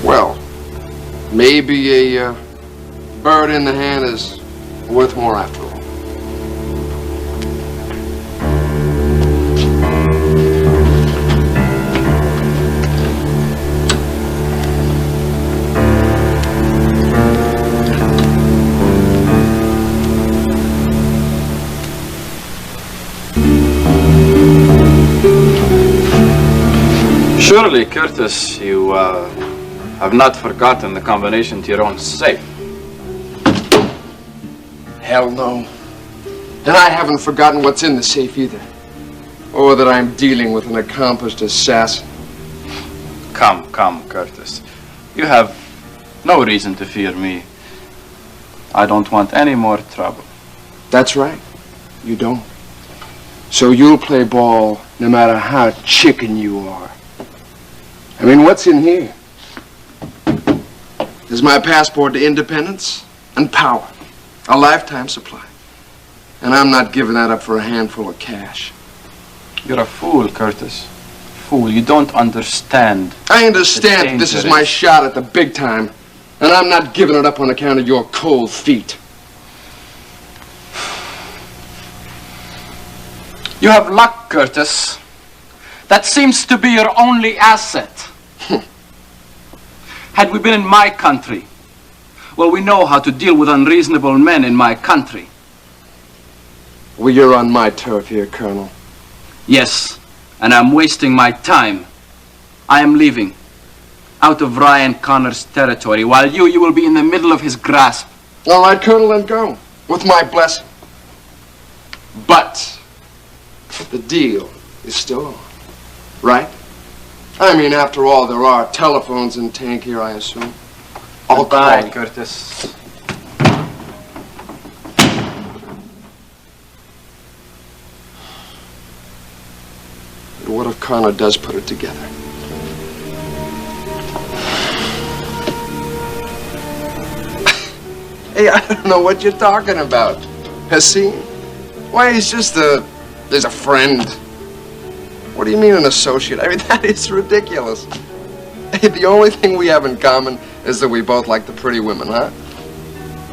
S1: Well, maybe a bird in the hand is worth more after all.
S14: Surely, Curtis, you have not forgotten the combination to your own safe.
S1: Hell no. And I haven't forgotten what's in the safe either. Or that I'm dealing with an accomplished assassin.
S14: Come, Curtis. You have no reason to fear me. I don't want any more trouble.
S1: That's right. You don't. So you'll play ball no matter how chicken you are. I mean, what's in here? There's my passport to independence and power. A lifetime supply. And I'm not giving that up for a handful of cash.
S14: You're a fool, Curtis. Fool. You don't understand.
S1: I understand that this is my shot at the big time. And I'm not giving it up on account of your cold feet.
S14: You have luck, Curtis. That seems to be your only asset. Had we been in my country, well, we know how to deal with unreasonable men in my country.
S1: Well, you're on my turf here, Colonel.
S14: Yes, and I'm wasting my time. I am leaving, out of Ryan Connor's territory, while you will be in the middle of his grasp.
S1: All right, Colonel, then go, with my blessing. But the deal is still on, right? I mean, after all, there are telephones in tank here, I assume. I'll call you.
S14: Curtis.
S1: But what if Connor does put it together? Hey, I don't know what you're talking about. Hasim? Why, he's just there's a friend. What do you mean an associate? I mean, that is ridiculous. Hey, the only thing we have in common is that we both like the pretty women, huh?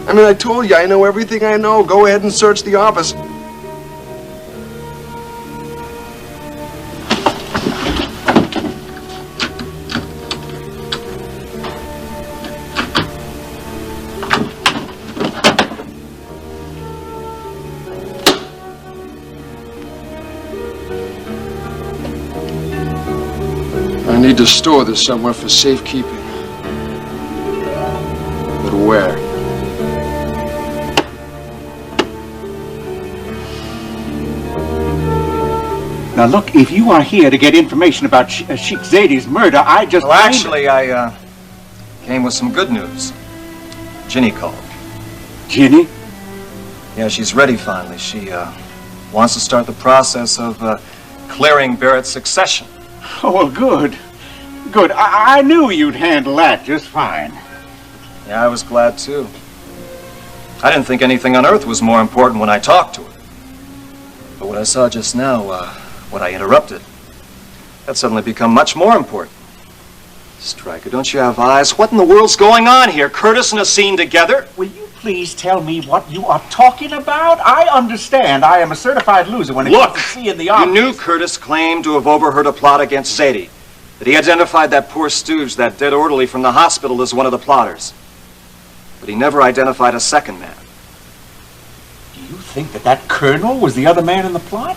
S1: I mean, I told you, I know everything I know. Go ahead and search the office. I need to store this somewhere for safekeeping. But where?
S16: Now look, if you are here to get information about Sheikh Zaidi's murder, I just...
S9: Well, actually, I came with some good news. Ginny called.
S16: Ginny?
S9: Yeah, she's ready finally. She wants to start the process of clearing Barrett's succession.
S16: Oh, well, good. Good. I knew you'd handle that just fine.
S9: Yeah, I was glad too. I didn't think anything on earth was more important when I talked to her. But what I saw just now, when I interrupted, that suddenly become much more important. Stryker, don't you have eyes? What in the world's going on here? Curtis and Hasim together?
S16: Will you please tell me what you are talking about? I understand. I am a certified loser when it comes to seeing the obvious.
S9: You knew Curtis claimed to have overheard a plot against Zaidi. That he identified that poor stooge, that dead orderly from the hospital, as one of the plotters. But he never identified a second man.
S16: Do you think that colonel was the other man in the plot?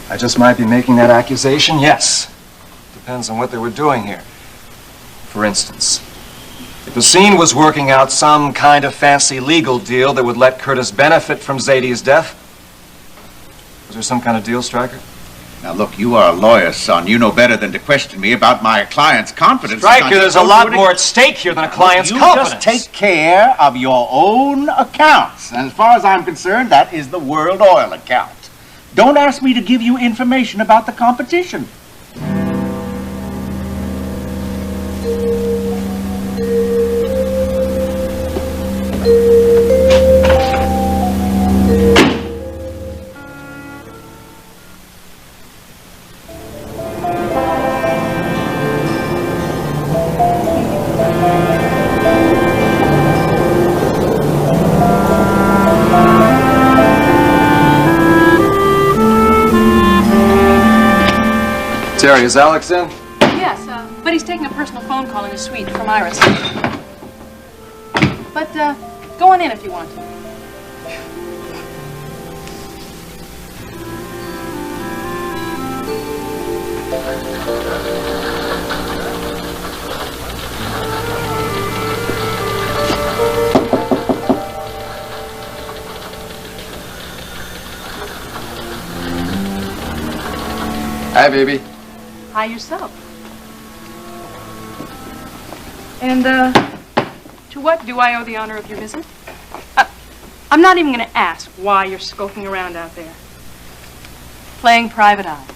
S9: I just might be making that accusation, yes. Depends on what they were doing here. For instance, if Hasim was working out some kind of fancy legal deal that would let Curtis benefit from Zaidi's death, was there some kind of deal, Stryker?
S16: Now look, you are a lawyer, son. You know better than to question me about my client's confidence.
S9: Stryker, there's a lot more at stake here than a client's confidence.
S16: You just take care of your own accounts. And as far as I'm concerned, that is the World Oil account. Don't ask me to give you information about the competition.
S9: Terry, is Alex in?
S15: Yes, but he's taking a personal phone call in his suite from Iris. But go on in if you want to.
S1: Hi, baby.
S15: Hi yourself. And, to what do I owe the honor of your visit? I'm not even going to ask why you're skulking around out there. Playing private eye.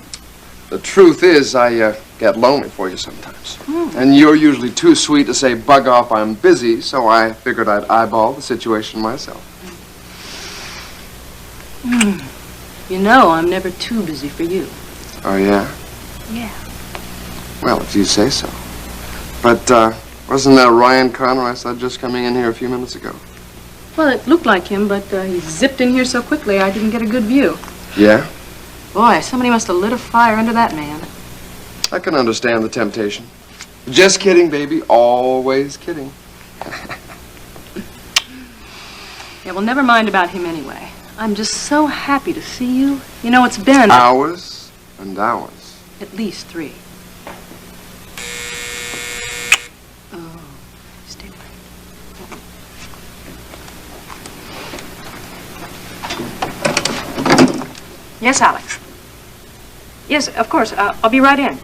S1: The truth is, I get lonely for you sometimes. And you're usually too sweet to say, bug off, I'm busy, so I figured I'd eyeball the situation myself.
S15: You know, I'm never too busy for you.
S1: Oh, yeah?
S15: Yeah.
S1: Well, if you say so. But, wasn't that Ryan Connor I saw just coming in here a few minutes ago?
S15: Well, it looked like him, but he zipped in here so quickly I didn't get a good view.
S1: Yeah?
S15: Boy, somebody must have lit a fire under that man.
S1: I can understand the temptation. Just kidding, baby. Always kidding.
S15: Yeah, well, never mind about him anyway. I'm just so happy to see you. You know, it's been...
S1: Hours and hours.
S15: At least 3. Oh, stay there. Yes, Alex. Yes, of course. I'll be right in.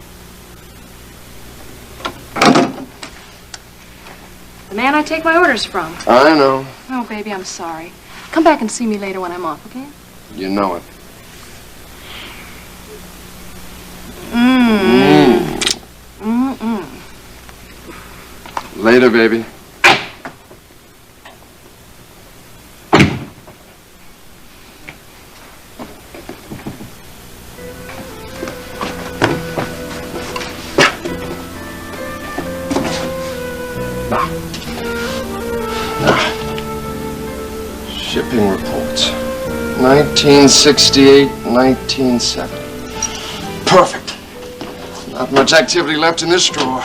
S15: The man I take my orders from.
S1: I know.
S15: Oh, baby, I'm sorry. Come back and see me later when I'm off, okay?
S1: You know it. Later, baby. Shipping reports. 1968, 1970. Perfect. Not much activity left in this drawer.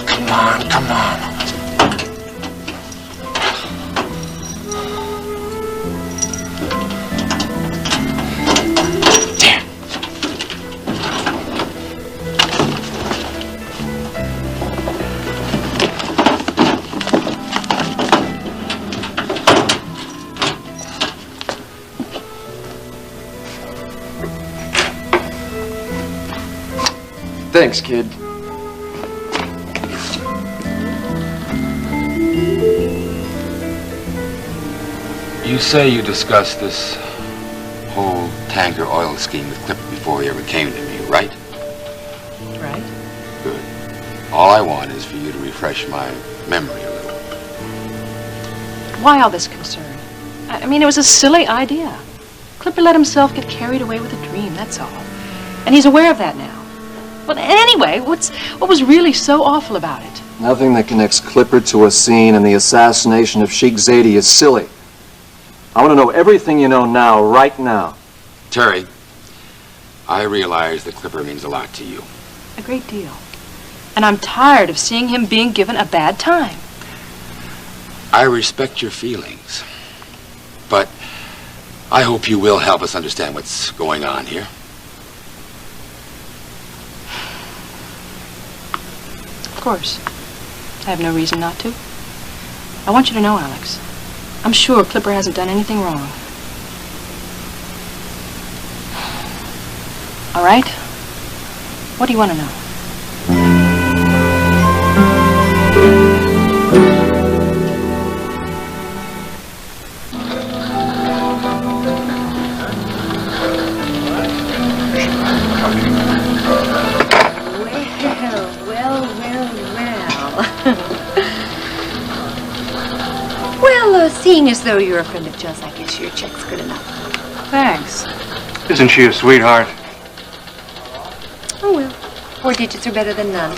S1: Come on, come on. Thanks, kid.
S6: You say you discussed this whole tanker oil scheme with Clipper before he ever came to me, right?
S15: Right.
S6: Good. All I want is for you to refresh my memory a little.
S15: Why all this concern? I mean, it was a silly idea. Clipper let himself get carried away with a dream, that's all. And he's aware of that now. But anyway, what was really so awful about it?
S9: Nothing that connects Clipper to a scene and the assassination of Sheikh Zaidi is silly. I want to know everything you know now, right now.
S6: Terry, I realize that Clipper means a lot to you.
S15: A great deal. And I'm tired of seeing him being given a bad time.
S6: I respect your feelings, but I hope you will help us understand what's going on here.
S15: Of course. I have no reason not to. I want you to know, Alex, I'm sure Clipper hasn't done anything wrong. All right? What do you want to know?
S3: Well, seeing as though you're a friend of Joe's, I guess your check's good enough.
S15: Thanks.
S5: Isn't she a sweetheart?
S3: Oh, well, 4 digits are better than none.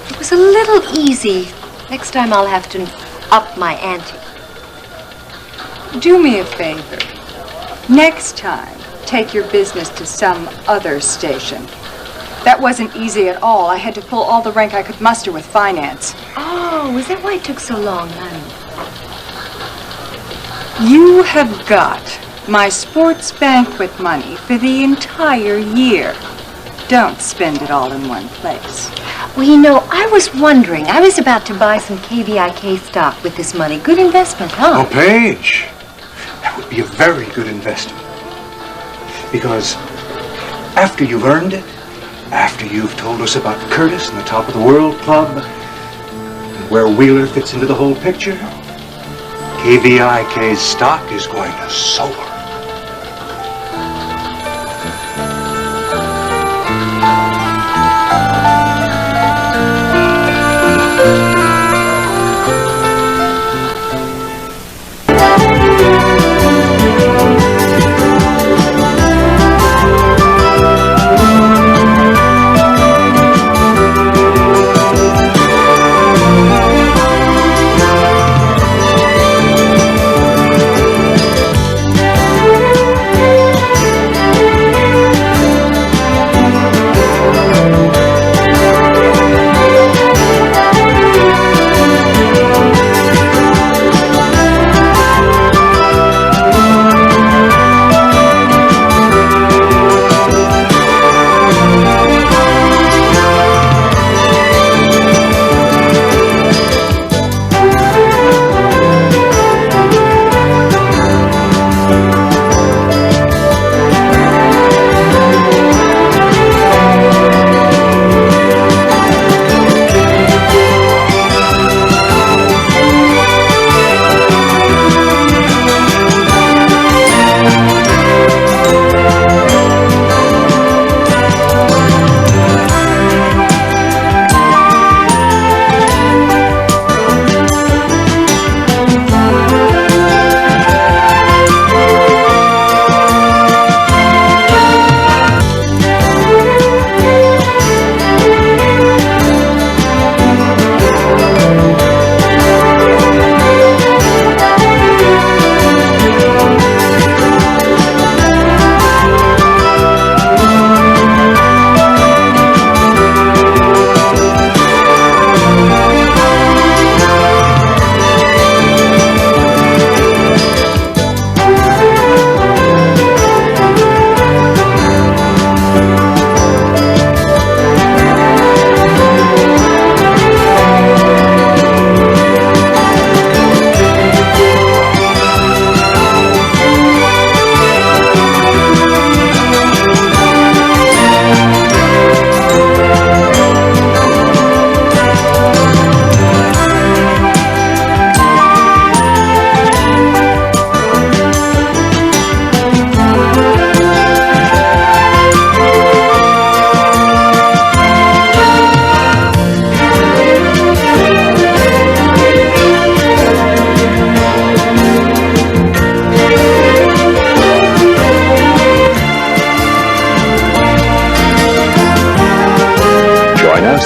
S3: It was a little easy. Next time I'll have to up my ante.
S15: Do me a favor. Next time, take your business to some other station. That wasn't easy at all. I had to pull all the rank I could muster with finance.
S3: Oh, is that why it took so long, honey?
S15: You have got my sports banquet money for the entire year. Don't spend it all in one place.
S3: Well, you know, I was wondering. I was about to buy some KVIK stock with this money. Good investment, huh?
S5: Oh, Paige, that would be a very good investment. Because after you've earned it, after you've told us about Curtis and the Top of the World Club, and where Wheeler fits into the whole picture, KVIK's stock is going to soar.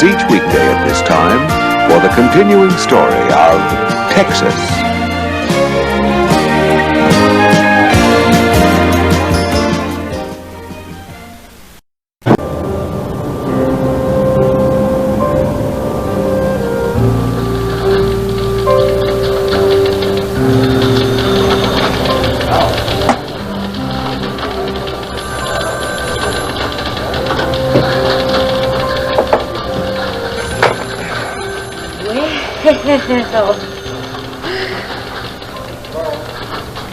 S17: Each weekday at this time for the continuing story of Texas.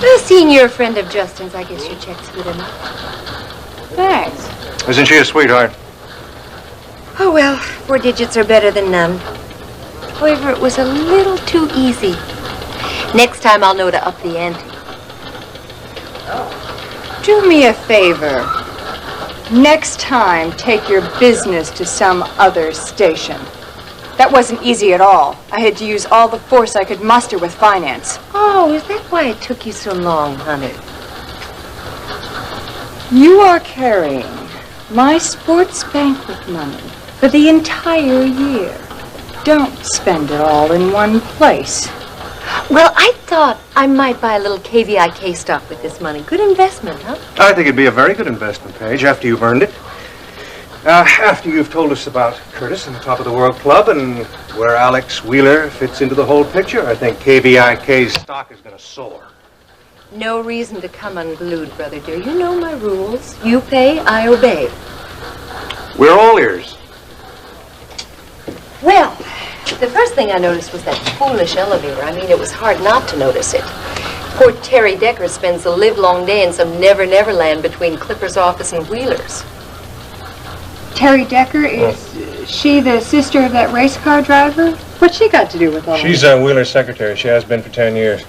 S3: Well, seeing you're a friend of Justin's, I guess your check's good enough. Thanks.
S5: Isn't she a sweetheart?
S3: Oh, well, 4 digits are better than none. However, it was a little too easy. Next time I'll know to up the ante.
S15: Do me a favor. Next time, take your business to some other station. That wasn't easy at all. I had to use all the force I could muster with finance.
S3: Oh, is that why it took you so long, honey?
S15: You are carrying my sports banquet money for the entire year. Don't spend it all in one place.
S3: Well, I thought I might buy a little KVIK stock with this money. Good investment, huh?
S5: I think it'd be a very good investment, Paige, after you've earned it. After you've told us about Curtis and the Top of the World Club and where Alex Wheeler fits into the whole picture, I think KVIK's stock is going to soar.
S3: No reason to come unglued, brother dear. You know my rules. You pay, I obey.
S5: We're all ears.
S3: Well, the first thing I noticed was that foolish elevator. I mean, it was hard not to notice it. Poor Terry Decker spends the livelong day in some never-never land between Clipper's office and Wheeler's.
S15: Terry Decker, is she the sister of that race car driver? What's she got to do with all
S5: She's
S15: this?
S5: Wheeler's secretary. She has been for 10 years.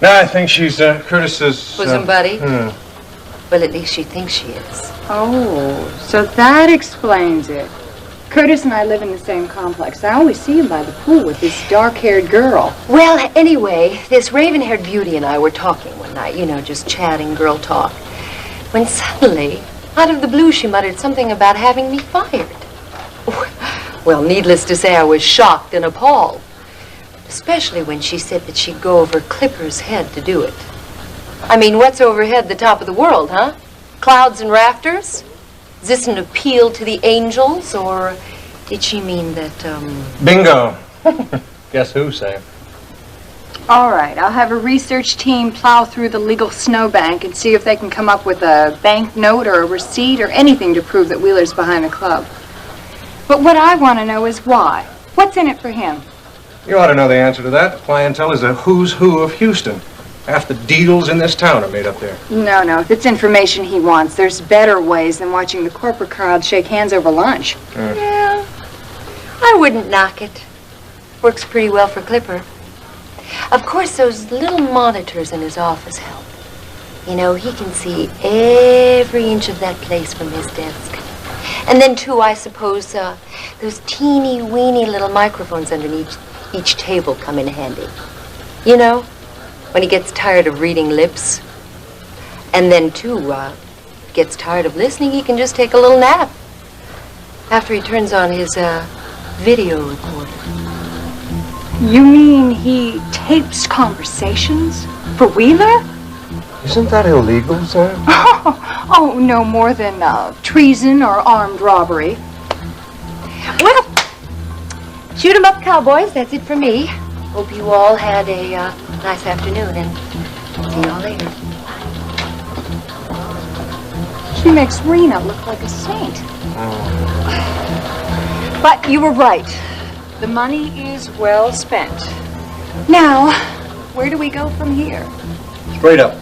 S5: Now I think she's Curtis's...
S3: Bosom buddy? Well, at least she thinks she is.
S15: Oh, so that explains it. Curtis and I live in the same complex. I always see him by the pool with this dark-haired girl.
S3: Well, anyway, this raven-haired beauty and I were talking one night, you know, just chatting, girl talk, when suddenly, out of the blue, she muttered something about having me fired. Well, needless to say, I was shocked and appalled, especially when she said that she'd go over Clipper's head to do it. I mean, what's overhead the top of the world, huh? Clouds and rafters? Is this an appeal to the angels, or did she mean that,
S5: Bingo. Guess who, Sam?
S15: All right, I'll have a research team plow through the legal snowbank and see if they can come up with a bank note or a receipt or anything to prove that Wheeler's behind the club. But what I want to know is why. What's in it for him?
S5: You ought to know the answer to that. The clientele is a who's who of Houston. Half the deals in this town are made up there.
S15: No, if it's information he wants, there's better ways than watching the corporate crowd shake hands over lunch.
S3: Yeah, I wouldn't knock it. Works pretty well for Clipper. Of course, those little monitors in his office help. You know, he can see every inch of that place from his desk. And then, too, I suppose those teeny-weeny little microphones underneath each table come in handy. You know, when he gets tired of reading lips. And then, too, gets tired of listening, he can just take a little nap after he turns on his video recorder.
S15: You mean he tapes conversations for Wheeler?
S5: Isn't that illegal, Sam?
S15: Oh, no more than treason or armed robbery.
S3: Well, shoot 'em up, cowboys. That's it for me. Hope you all had a nice afternoon, and see y'all later.
S15: She makes Rena look like a saint. But you were right. The money is well spent. Now, where do we go from here?
S5: Straight up.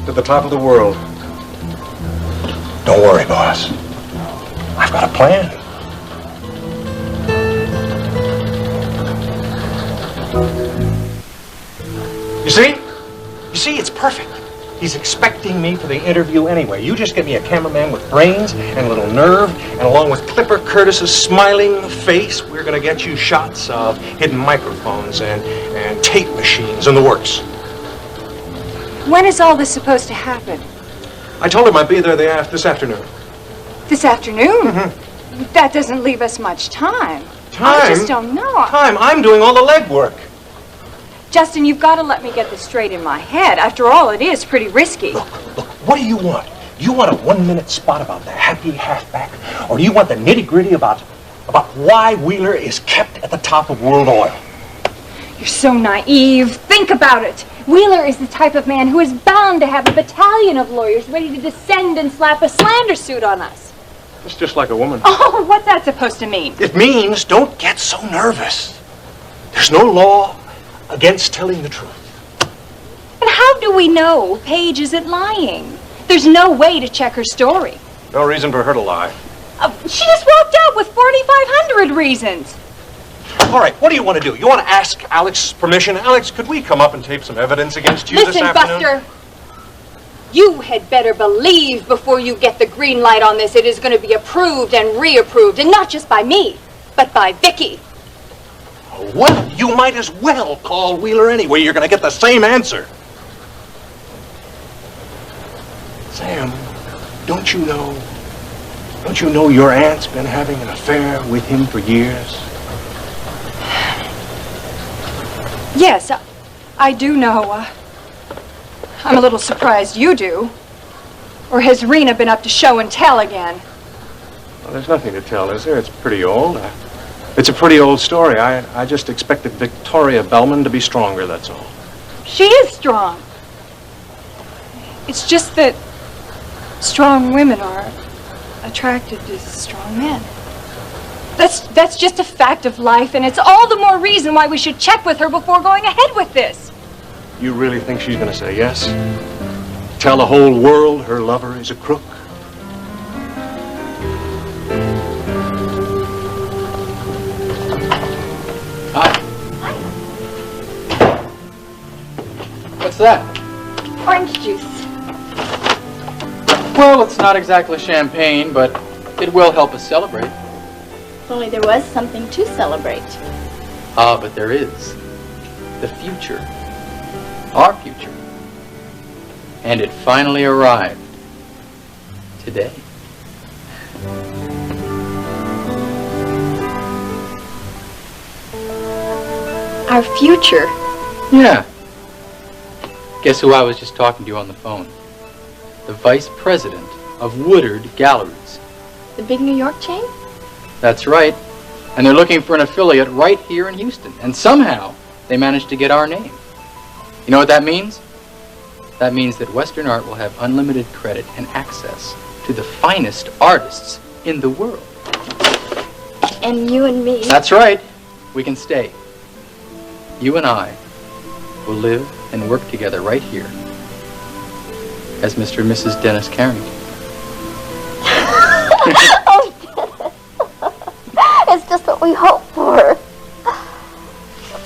S5: To the top of the world. Don't worry, boss. I've got a plan. You see, it's perfect. He's expecting me for the interview anyway. You just get me a cameraman with brains and a little nerve, and along with Clipper Curtis's smiling face, we're going to get you shots of hidden microphones and tape machines and the works.
S15: When is all this supposed to happen?
S5: I told him I'd be there this afternoon.
S15: This afternoon? Mm-hmm. That doesn't leave us much time.
S5: Time?
S15: I just don't know.
S5: Time? I'm doing all the legwork.
S15: Justin, you've got to let me get this straight in my head. After all, it is pretty risky.
S5: Look, what do you want? You want a 1-minute spot about the happy halfback? Or do you want the nitty-gritty about why Wheeler is kept at the top of World Oil?
S15: You're so naive. Think about it. Wheeler is the type of man who is bound to have a battalion of lawyers ready to descend and slap a slander suit on us.
S5: It's just like a woman.
S15: Oh, what's that supposed to mean?
S5: It means don't get so nervous. There's no law against telling the truth.
S15: And how do we know Paige isn't lying? There's no way to check her story.
S5: No reason for her to lie.
S15: She just walked out with 4,500 reasons.
S5: All right, what do you want to do? You want to ask Alex permission? Alex, could we come up and tape some evidence against you this afternoon?
S15: Listen, Buster. You had better believe before you get the green light on this, it is going to be approved and reapproved, and not just by me, but by Vicky.
S5: Well, you might as well call Wheeler anyway. You're going to get the same answer. Sam, don't you know your aunt's been having an affair with him for years?
S15: Yes, I do know. I'm a little surprised you do. Or has Rena been up to show and tell again?
S5: Well, there's nothing to tell, is there? It's pretty old. It's a pretty old story. I just expected Victoria Bellman to be stronger, that's all.
S15: She is strong. It's just that strong women are attracted to strong men. That's just a fact of life, and it's all the more reason why we should check with her before going ahead with this.
S5: You really think she's going to say yes? Tell the whole world her lover is a crook?
S4: Hi. What's that?
S13: Orange juice.
S4: Well, it's not exactly champagne, but it will help us celebrate.
S13: If only there was something to celebrate.
S4: Ah, but there is. The future. Our future. And it finally arrived. Today.
S13: Our future?
S4: Yeah. Guess who I was just talking to on the phone? The vice president of Woodard Galleries.
S13: The big New York chain?
S4: That's right. And they're looking for an affiliate right here in Houston. And somehow they managed to get our name. You know what that means? That means that Western Art will have unlimited credit and access to the finest artists in the world.
S13: And you and me?
S4: That's right. We can stay. You and I will live and work together right here as Mr. and Mrs. Dennis Carrington.
S13: It's just what we hoped for.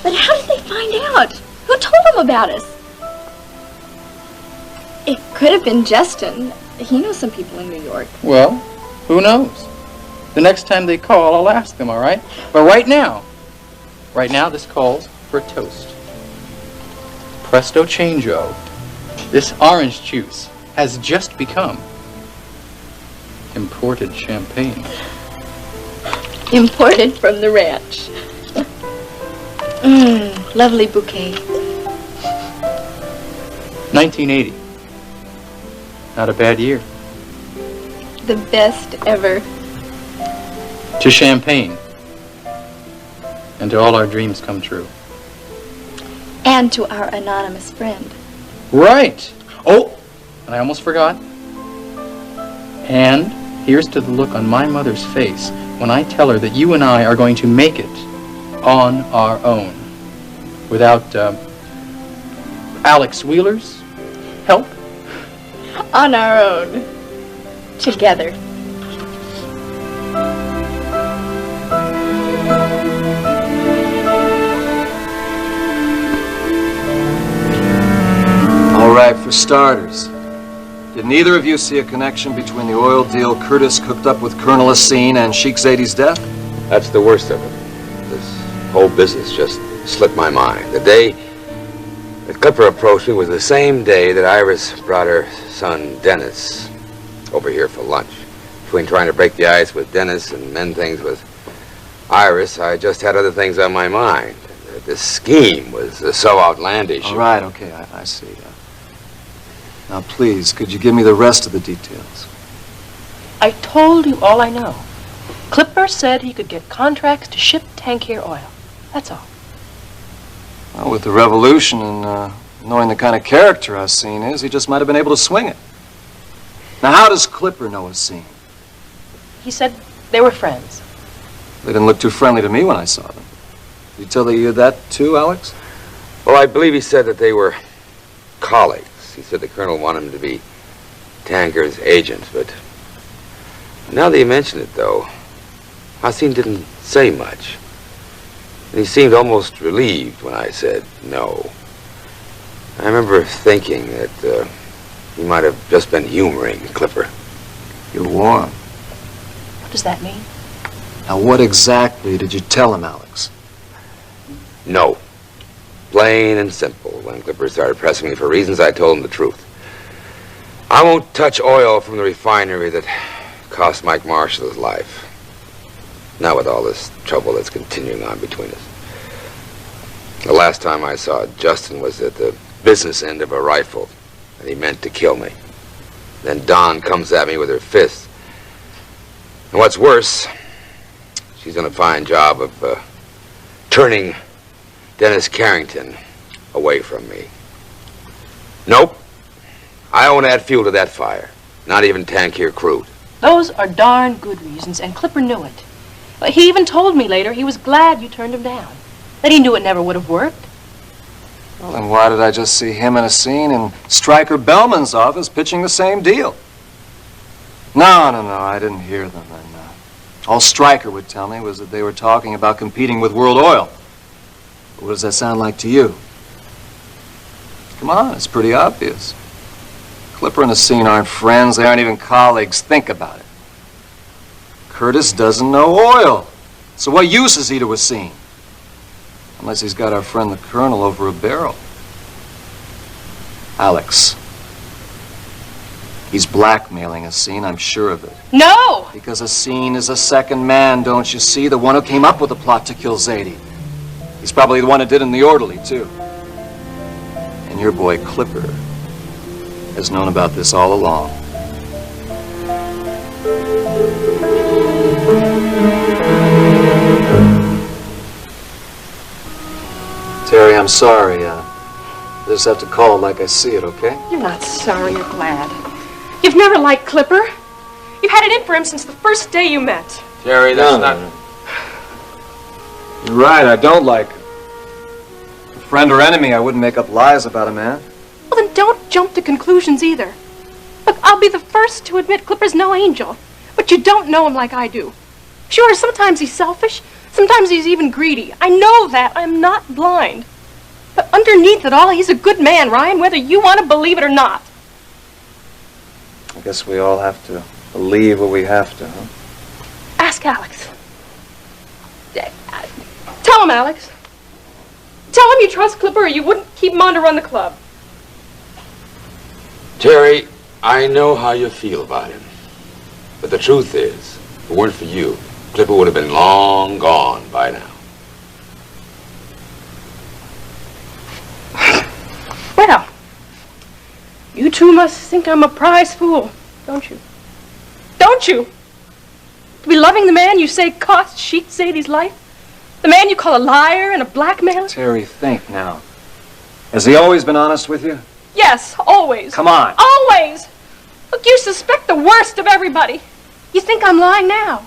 S13: But how did they find out? Who told them about us? It could have been Justin. He knows some people in New York.
S4: Well, who knows? The next time they call, I'll ask them, all right? But right now, this calls for a toast. Presto changeo. This orange juice has just become imported champagne.
S13: Imported from the ranch. Lovely bouquet.
S4: 1980. Not a bad year.
S13: The best ever.
S4: To champagne. And to all our dreams come true.
S13: And to our anonymous friend.
S4: Right. Oh, and I almost forgot. And here's to the look on my mother's face when I tell her that you and I are going to make it on our own. Without Alex Wheeler's help.
S13: On our own. Together.
S9: All right, for starters, did neither of you see a connection between the oil deal Curtis cooked up with Colonel Asin and Sheikh Zaidi's death?
S6: That's the worst of it. This whole business just slipped my mind. The day that Clipper approached me was the same day that Iris brought her son, Dennis, over here for lunch. Between trying to break the ice with Dennis and mend things with Iris, I just had other things on my mind. This scheme was so outlandish.
S9: All right, okay, I see. Now, please, could you give me the rest of the details?
S18: I told you all I know. Clipper said he could get contracts to ship Tankier oil. That's all.
S9: Well, with the revolution and knowing the kind of character Asin is, he just might have been able to swing it. Now, how does Clipper know Asin?
S18: He said they were friends.
S9: They didn't look too friendly to me when I saw them. Did you tell you that too, Alex?
S6: Well, I believe he said that they were colleagues. He said the colonel wanted him to be Tanker's agent, but now that you mention it, though, Asin didn't say much. And he seemed almost relieved when I said no. I remember thinking that he might have just been humoring Clipper.
S9: You're warm.
S18: What does that mean?
S9: Now, what exactly did you tell him, Alex?
S6: No. Plain and simple. When Clipper started pressing me for reasons, I told him the truth. I won't touch oil from the refinery that cost Mike Marshall his life. Not with all this trouble that's continuing on between us. The last time I saw Justin was at the business end of a rifle, and he meant to kill me. Then Dawn comes at me with her fist. And what's worse, she's done a fine job of turning Dennis Carrington away from me. Nope. I won't add fuel to that fire. Not even Tankier crude.
S18: Those are darn good reasons, and Clipper knew it. He even told me later he was glad you turned him down. That he knew it never would have worked.
S9: Well, then why did I just see him in a scene in Stryker Bellman's office pitching the same deal? No, I didn't hear them. And all Stryker would tell me was that they were talking about competing with World Oil. But what does that sound like to you? Come on, it's pretty obvious. Clipper and Hassine aren't friends. They aren't even colleagues. Think about it. Curtis doesn't know oil. So what use is he to Hassine? Unless he's got our friend the Colonel over a barrel. Alex. He's blackmailing Hassine, I'm sure of it.
S18: No!
S9: Because Hassine is a second man, don't you see? The one who came up with the plot to kill Zadie. He's probably the one who did in the orderly, too. And your boy Clipper has known about this all along. Terry, I'm sorry. I just have to call it like I see it, okay?
S18: You're not sorry, you're glad. You've never liked Clipper. You've had it in for him since the first day you met.
S6: Terry, that's not...
S9: You're right, I don't like him. Friend or enemy, I wouldn't make up lies about a man.
S18: Well, then don't jump to conclusions either. Look, I'll be the first to admit Clipper's no angel, but you don't know him like I do. Sure, sometimes he's selfish, sometimes he's even greedy. I know that. I'm not blind. But underneath it all, he's a good man, Ryan, whether you want to believe it or not.
S9: I guess we all have to believe what we have to, huh?
S18: Ask Alex. Tell him, Alex. Tell him you trust Clipper or you wouldn't keep him on to run the club.
S6: Terry, I know how you feel about him. But the truth is, if it weren't for you, Clipper would have been long gone by now.
S18: Well, you two must think I'm a prize fool, don't you? Don't you? To be loving the man you say cost Sheik Zadie's life? The man you call a liar and a blackmailer?
S9: Terry, think now. Has he always been honest with you?
S18: Yes, always.
S9: Come on.
S18: Always! Look, you suspect the worst of everybody. You think I'm lying now?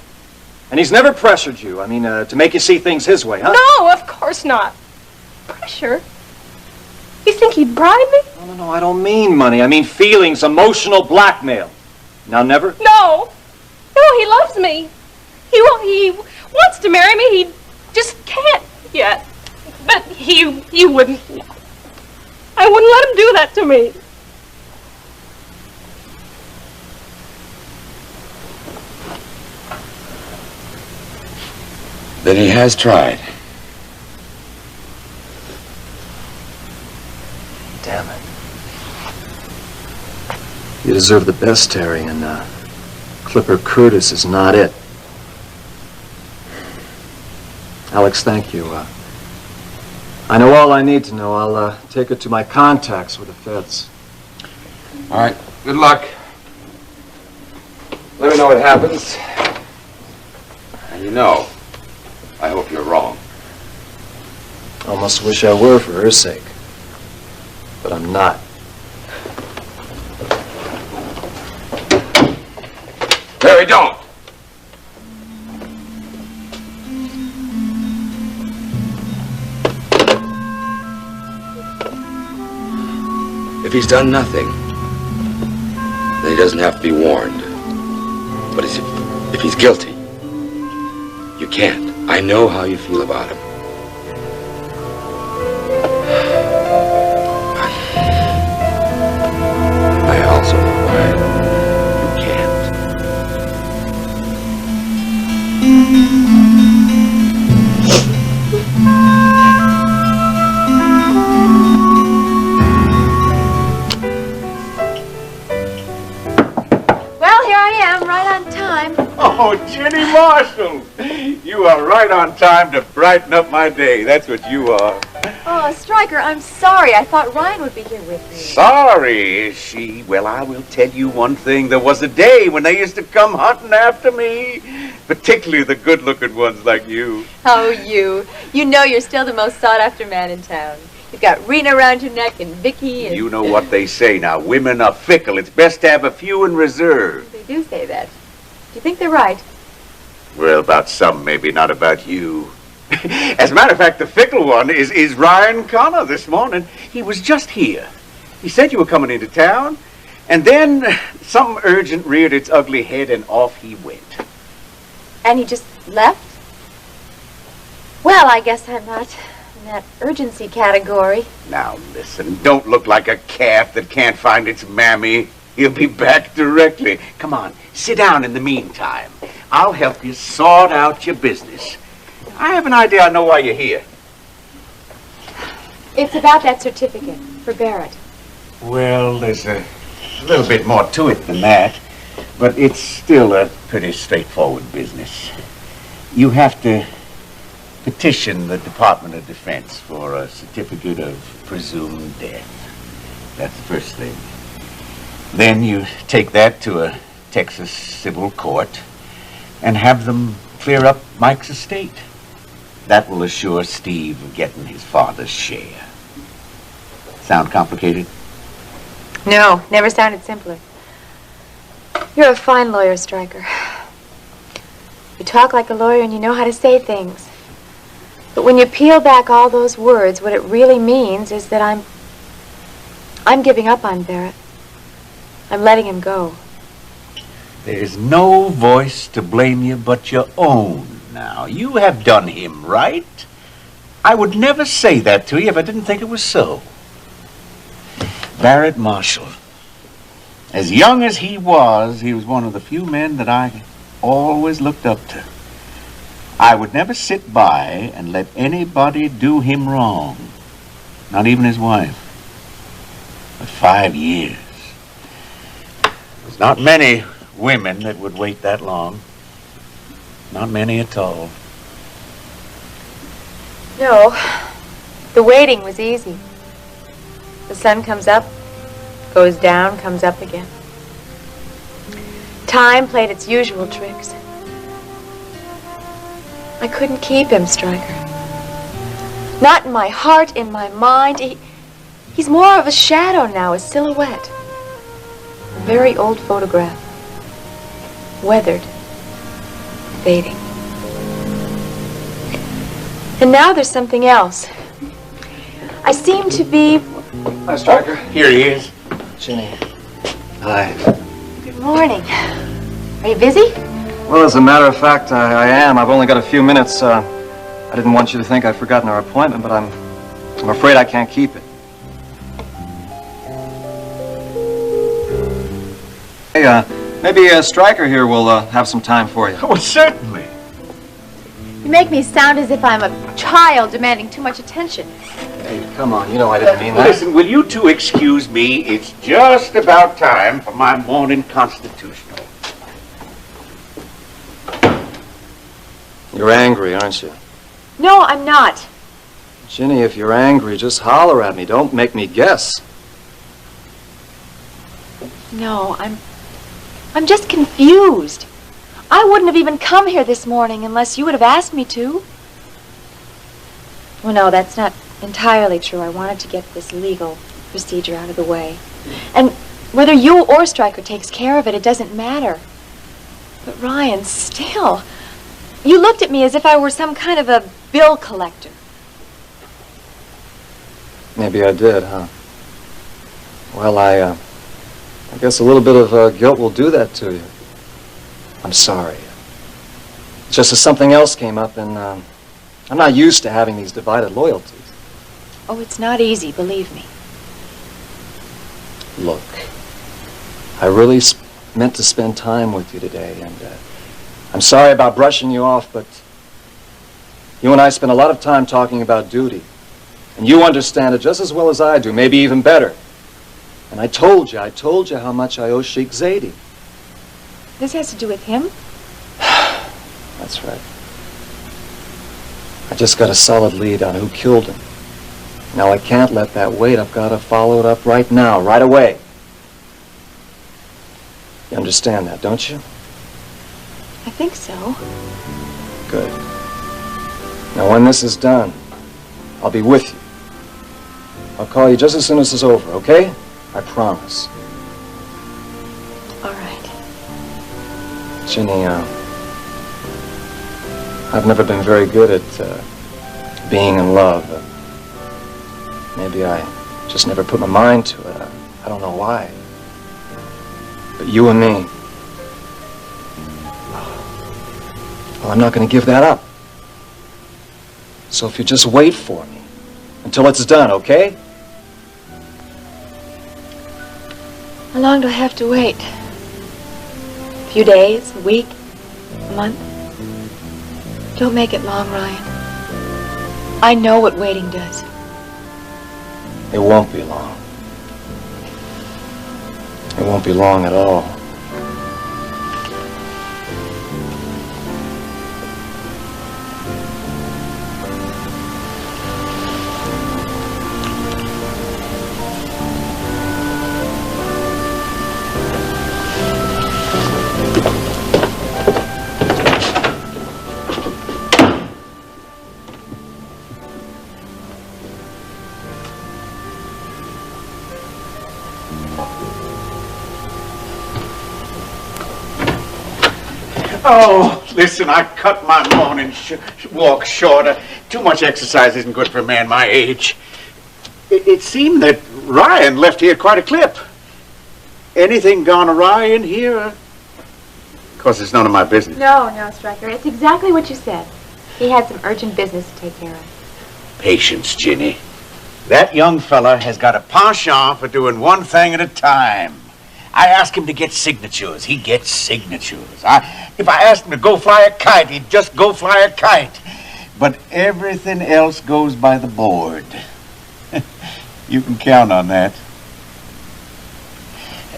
S9: And he's never pressured you, to make you see things his way, huh?
S18: No, of course not. Pressure? You think he'd bribe me?
S9: No, I don't mean money. I mean feelings, emotional blackmail. Now, never?
S18: No. No, he loves me. He wants to marry me. He just can't yet. But he wouldn't. I wouldn't let him do that to me.
S6: Then he has tried.
S9: Damn it. You deserve the best, Terry, and Clipper Curtis is not it. Alex, thank you. I know all I need to know. I'll take it to my contacts with the feds.
S6: All right. Good luck. Let me know what happens. And you know, I hope you're wrong.
S9: Almost wish I were for her sake. But I'm not.
S6: Terry, don't! If he's done nothing, then he doesn't have to be warned. But if he's guilty, you can't. I know how you feel about him. I also know why you can't.
S13: Well, here I am, right on time.
S16: Oh, Jenny Marshall, you You are right on time to brighten up my day. That's what you are.
S8: Oh, Stryker, I'm sorry. I thought Ryan would be here with me.
S16: Sorry, is she? Well, I will tell you one thing. There was a day when they used to come hunting after me. Particularly the good-looking ones like you.
S8: Oh, you. You know you're still the most sought-after man in town. You've got Rena around your neck and Vicky and...
S16: You know what they say now. Women are fickle. It's best to have a few in reserve.
S8: They do say that. Do you think they're right?
S16: Well, about some, maybe not about you. As a matter of fact, the fickle one is Ryan Connor this morning. He was just here. He said you were coming into town, and then something urgent reared its ugly head, and off he went.
S8: And he just left? Well, I guess I'm not in that urgency category.
S16: Now, listen, don't look like a calf that can't find its mammy. He'll be back directly. Come on, sit down in the meantime. I'll help you sort out your business. I have an idea I know why you're here.
S8: It's about that certificate for Barrett.
S16: Well, there's a little bit more to it than that, but it's still a pretty straightforward business. You have to petition the Department of Defense for a certificate of presumed death. That's the first thing. Then you take that to a Texas civil court and have them clear up Mike's estate. That will assure Steve of getting his father's share. Sound complicated?
S8: No, never sounded simpler. You're a fine lawyer, Stryker. You talk like a lawyer and you know how to say things. But when you peel back all those words, what it really means is that I'm giving up on Barrett. I'm letting him go.
S16: There's no voice to blame you but your own now. You have done him right. I would never say that to you if I didn't think it was so. Barrett Marshall. As young as he was one of the few men that I always looked up to. I would never sit by and let anybody do him wrong. Not even his wife. For 5 years. There's not many women that would wait that long. Not many at all.
S8: No, the waiting was easy. The sun comes up, goes down, comes up again. Time played its usual tricks. I couldn't keep him, Stryker. Not in my heart, in my mind. He's more of a shadow now, a silhouette. A very old photograph. Weathered. Fading. And now there's something else. I seem to be...
S2: Hi, Stryker. Here he is.
S14: Ginny.
S2: Hi.
S8: Good morning. Are you busy?
S9: Well, as a matter of fact, I am. I've only got a few minutes. I didn't want you to think I'd forgotten our appointment, but I'm afraid I can't keep it. Hey, maybe Stryker here will have some time for you.
S16: Oh, certainly.
S8: You make me sound as if I'm a child demanding too much attention.
S9: Hey, come on. You know I didn't mean that.
S16: Listen, will you two excuse me? It's just about time for my morning constitutional.
S9: You're angry, aren't you?
S8: No, I'm not.
S9: Ginny, if you're angry, just holler at me. Don't make me guess.
S8: No, I'm just confused. I wouldn't have even come here this morning unless you would have asked me to. Well, no, that's not entirely true. I wanted to get this legal procedure out of the way. And whether you or Stryker takes care of it, it doesn't matter. But Ryan, still, you looked at me as if I were some kind of a bill collector.
S9: Maybe I did, huh? Well, I guess a little bit of guilt will do that to you. I'm sorry. Just as something else came up, and I'm not used to having these divided loyalties.
S8: Oh, it's not easy, believe me.
S9: Look, I really meant to spend time with you today, and I'm sorry about brushing you off, but you and I spent a lot of time talking about duty, and you understand it just as well as I do, maybe even better. And I told you how much I owe Sheikh Zaidi.
S8: This has to do with him?
S9: That's right. I just got a solid lead on who killed him. Now I can't let that wait. I've got to follow it up right now, right away. You understand that, don't you?
S8: I think so.
S9: Good. Now when this is done, I'll be with you. I'll call you just as soon as it's over, okay? I promise.
S8: All right.
S9: Ginny, I've never been very good at being in love. Maybe I just never put my mind to it. I don't know why. But you and me, well, I'm not going to give that up. So if you just wait for me until it's done, okay?
S8: How long do I have to wait? A few days, a week, a month? Don't make it long, Ryan. I know what waiting does.
S9: It won't be long. It won't be long at all.
S16: Oh, listen, I cut my morning walk shorter. Too much exercise isn't good for a man my age. It seemed that Ryan left here quite a clip. Anything gone awry in here? Of course, it's none of my business.
S13: No, Stryker. It's exactly what you said. He had some urgent business to take care of.
S16: Patience, Ginny. That young fella has got a penchant for doing one thing at a time. I ask him to get signatures. He gets signatures. If I asked him to go fly a kite, he'd just go fly a kite. But everything else goes by the board. You can count on that.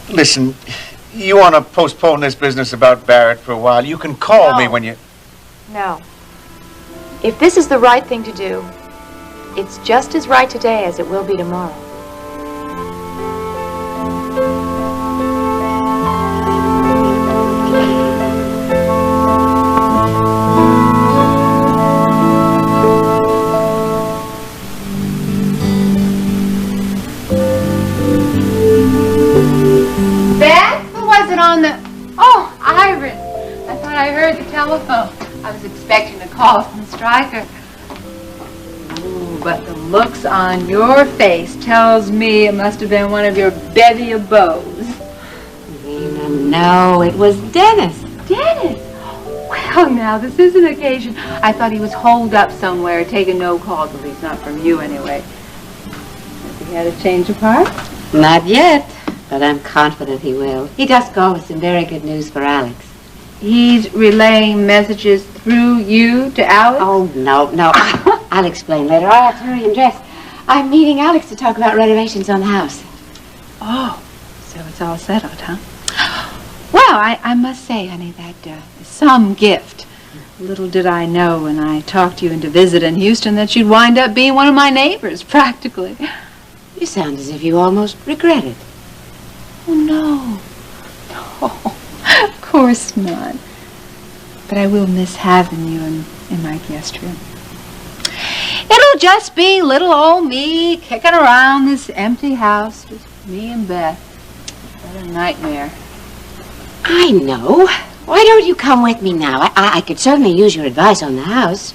S16: Listen, you want to postpone this business about Barrett for a while? You can call me when you...
S13: No. If this is the right thing to do, it's just as right today as it will be tomorrow.
S19: On the... Oh, Iris. I thought I heard the telephone. I was expecting a call from Stryker. Ooh, but the looks on your face tells me it must have been one of your bevy of beaux.
S7: No, it was Dennis.
S19: Dennis? Well, now, this is an occasion. I thought he was holed up somewhere, taking no calls, at least not from you anyway. Has he had a change of heart?
S7: Not yet. But I'm confident he will. He does call with some very good news for Alex.
S19: He's relaying messages through you to Alex?
S7: Oh, no. I'll explain later. I have to hurry and dress. I'm meeting Alex to talk about renovations on the house.
S19: Oh, so it's all settled, huh? Well, I must say, honey, that is some gift. Little did I know when I talked you into visiting Houston that you'd wind up being one of my neighbors, practically.
S7: You sound as if you almost regret it.
S19: Oh, no. Of course not. But I will miss having you in my guest room. It'll just be little old me kicking around this empty house. Just me and Beth. What a nightmare.
S7: I know. Why don't you come with me now? I could certainly use your advice on the house.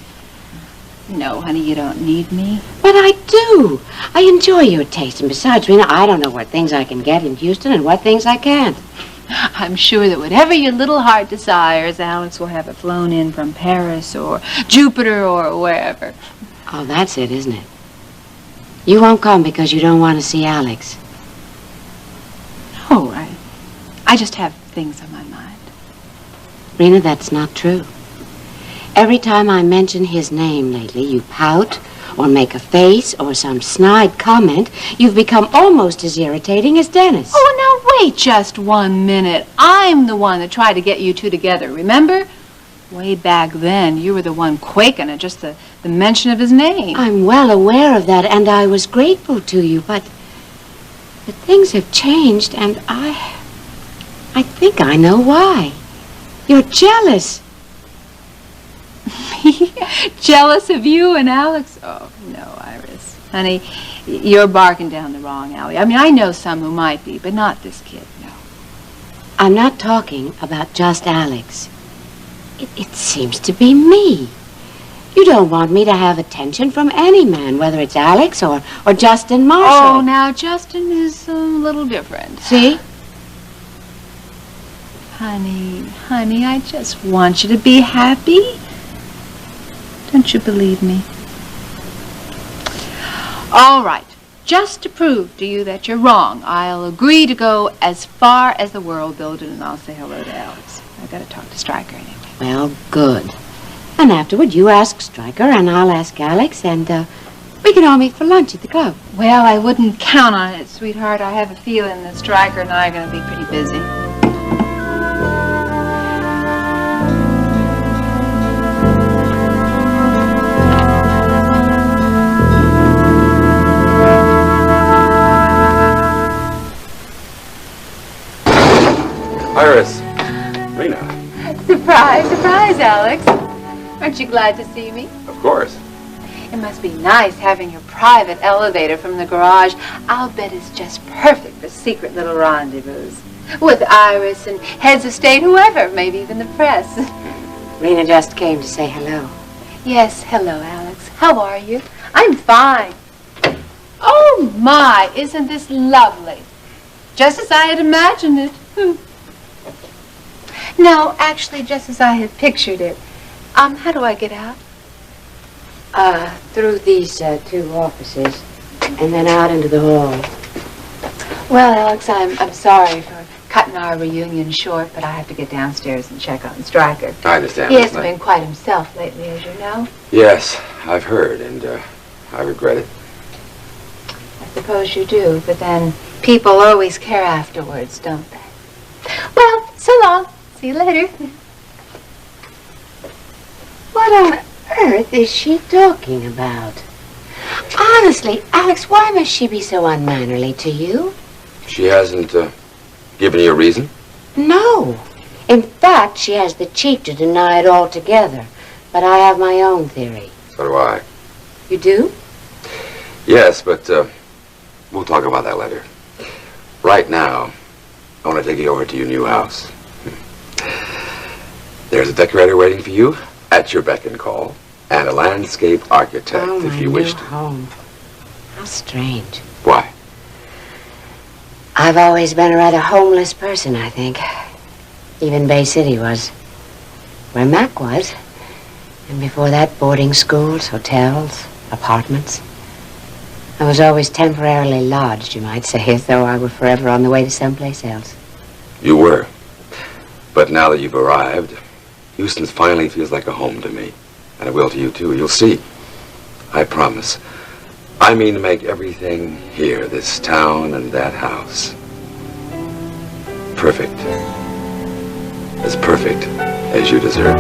S19: No, honey, you don't need me.
S7: But I do. I enjoy your taste. And besides, Rena, I don't know what things I can get in Houston and what things I can't.
S19: I'm sure that whatever your little heart desires, Alex will have it flown in from Paris or Jupiter or wherever.
S7: Oh, that's it, isn't it? You won't come because you don't want to see Alex.
S19: Oh, I just have things on my mind.
S7: Rena, that's not true. Every time I mention his name lately, you pout or make a face or some snide comment. You've become almost as irritating as Dennis.
S19: Oh, now wait just 1 minute. I'm the one that tried to get you two together, remember? Way back then, you were the one quaking at just the mention of his name.
S7: I'm well aware of that, and I was grateful to you, but things have changed, and I think I know why. You're jealous.
S19: Jealous of you and Alex? Oh, no, Iris. Honey, you're barking down the wrong alley. I mean, I know some who might be, but not this kid, no.
S7: I'm not talking about just Alex. It seems to be me. You don't want me to have attention from any man, whether it's Alex or Justin Marshall.
S19: Oh, now Justin is a little different.
S7: See?
S19: Honey, I just want you to be happy. Don't you believe me? All right. Just to prove to you that you're wrong, I'll agree to go as far as the world building, and I'll say hello to Alex. I've got to talk to Stryker anyway.
S7: Well, good. And afterward, you ask Stryker, and I'll ask Alex, and we can all meet for lunch at the club.
S19: Well, I wouldn't count on it, sweetheart. I have a feeling that Stryker and I are going to be pretty busy.
S6: Iris. Rena.
S19: Surprise, Alex. Aren't you glad to see me?
S6: Of course.
S19: It must be nice having your private elevator from the garage. I'll bet it's just perfect for secret little rendezvous. With Iris and heads of state, whoever, maybe even the press.
S7: Rena just came to say hello.
S19: Yes, hello, Alex. How are you? I'm fine. Oh, my, isn't this lovely? Just as I had imagined it. No, actually, just as I had pictured it. How do I get out?
S7: Through these two offices, and then out into the hall.
S19: Well, Alex, I'm sorry for cutting our reunion short, but I have to get downstairs and check on Stryker.
S6: I understand.
S19: He hasn't been quite himself lately, as you know.
S6: Yes, I've heard, and I regret it.
S19: I suppose you do, but then people always care afterwards, don't they? Well, so long. See you later.
S7: What on earth is she talking about? Honestly, Alex, why must she be so unmannerly to you?
S6: She hasn't given you a reason?
S7: No. In fact, she has the cheek to deny it altogether. But I have my own theory.
S6: So do I.
S7: You do?
S6: Yes, but we'll talk about that later. Right now, I want to take you over to your new house. There's a decorator waiting for you at your beck and call, and a landscape architect if you wish to.
S7: Home. How strange.
S6: Why?
S7: I've always been a rather homeless person, I think. Even Bay City was. Where Mac was. And before that, boarding schools, hotels, apartments. I was always temporarily lodged, you might say, as though I were forever on the way to someplace else.
S6: You were. But now that you've arrived, Houston finally feels like a home to me. And it will to you, too. You'll see. I promise. I mean to make everything here, this town and that house, perfect. As perfect as you deserve.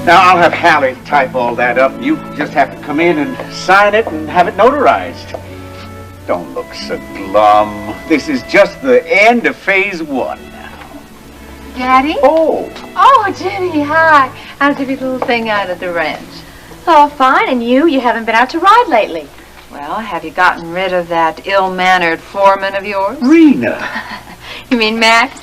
S16: Now, I'll have Hallie type all that up. You just have to come in and sign it and have it notarized. Don't look so glum. This is just the end of phase 1 now.
S19: Daddy?
S16: Oh.
S19: Oh, Jenny, hi. How's every little thing out at the ranch?
S8: Oh, fine. And you? You haven't been out to ride lately.
S19: Well, have you gotten rid of that ill-mannered foreman of yours?
S16: Rena.
S8: You mean Max?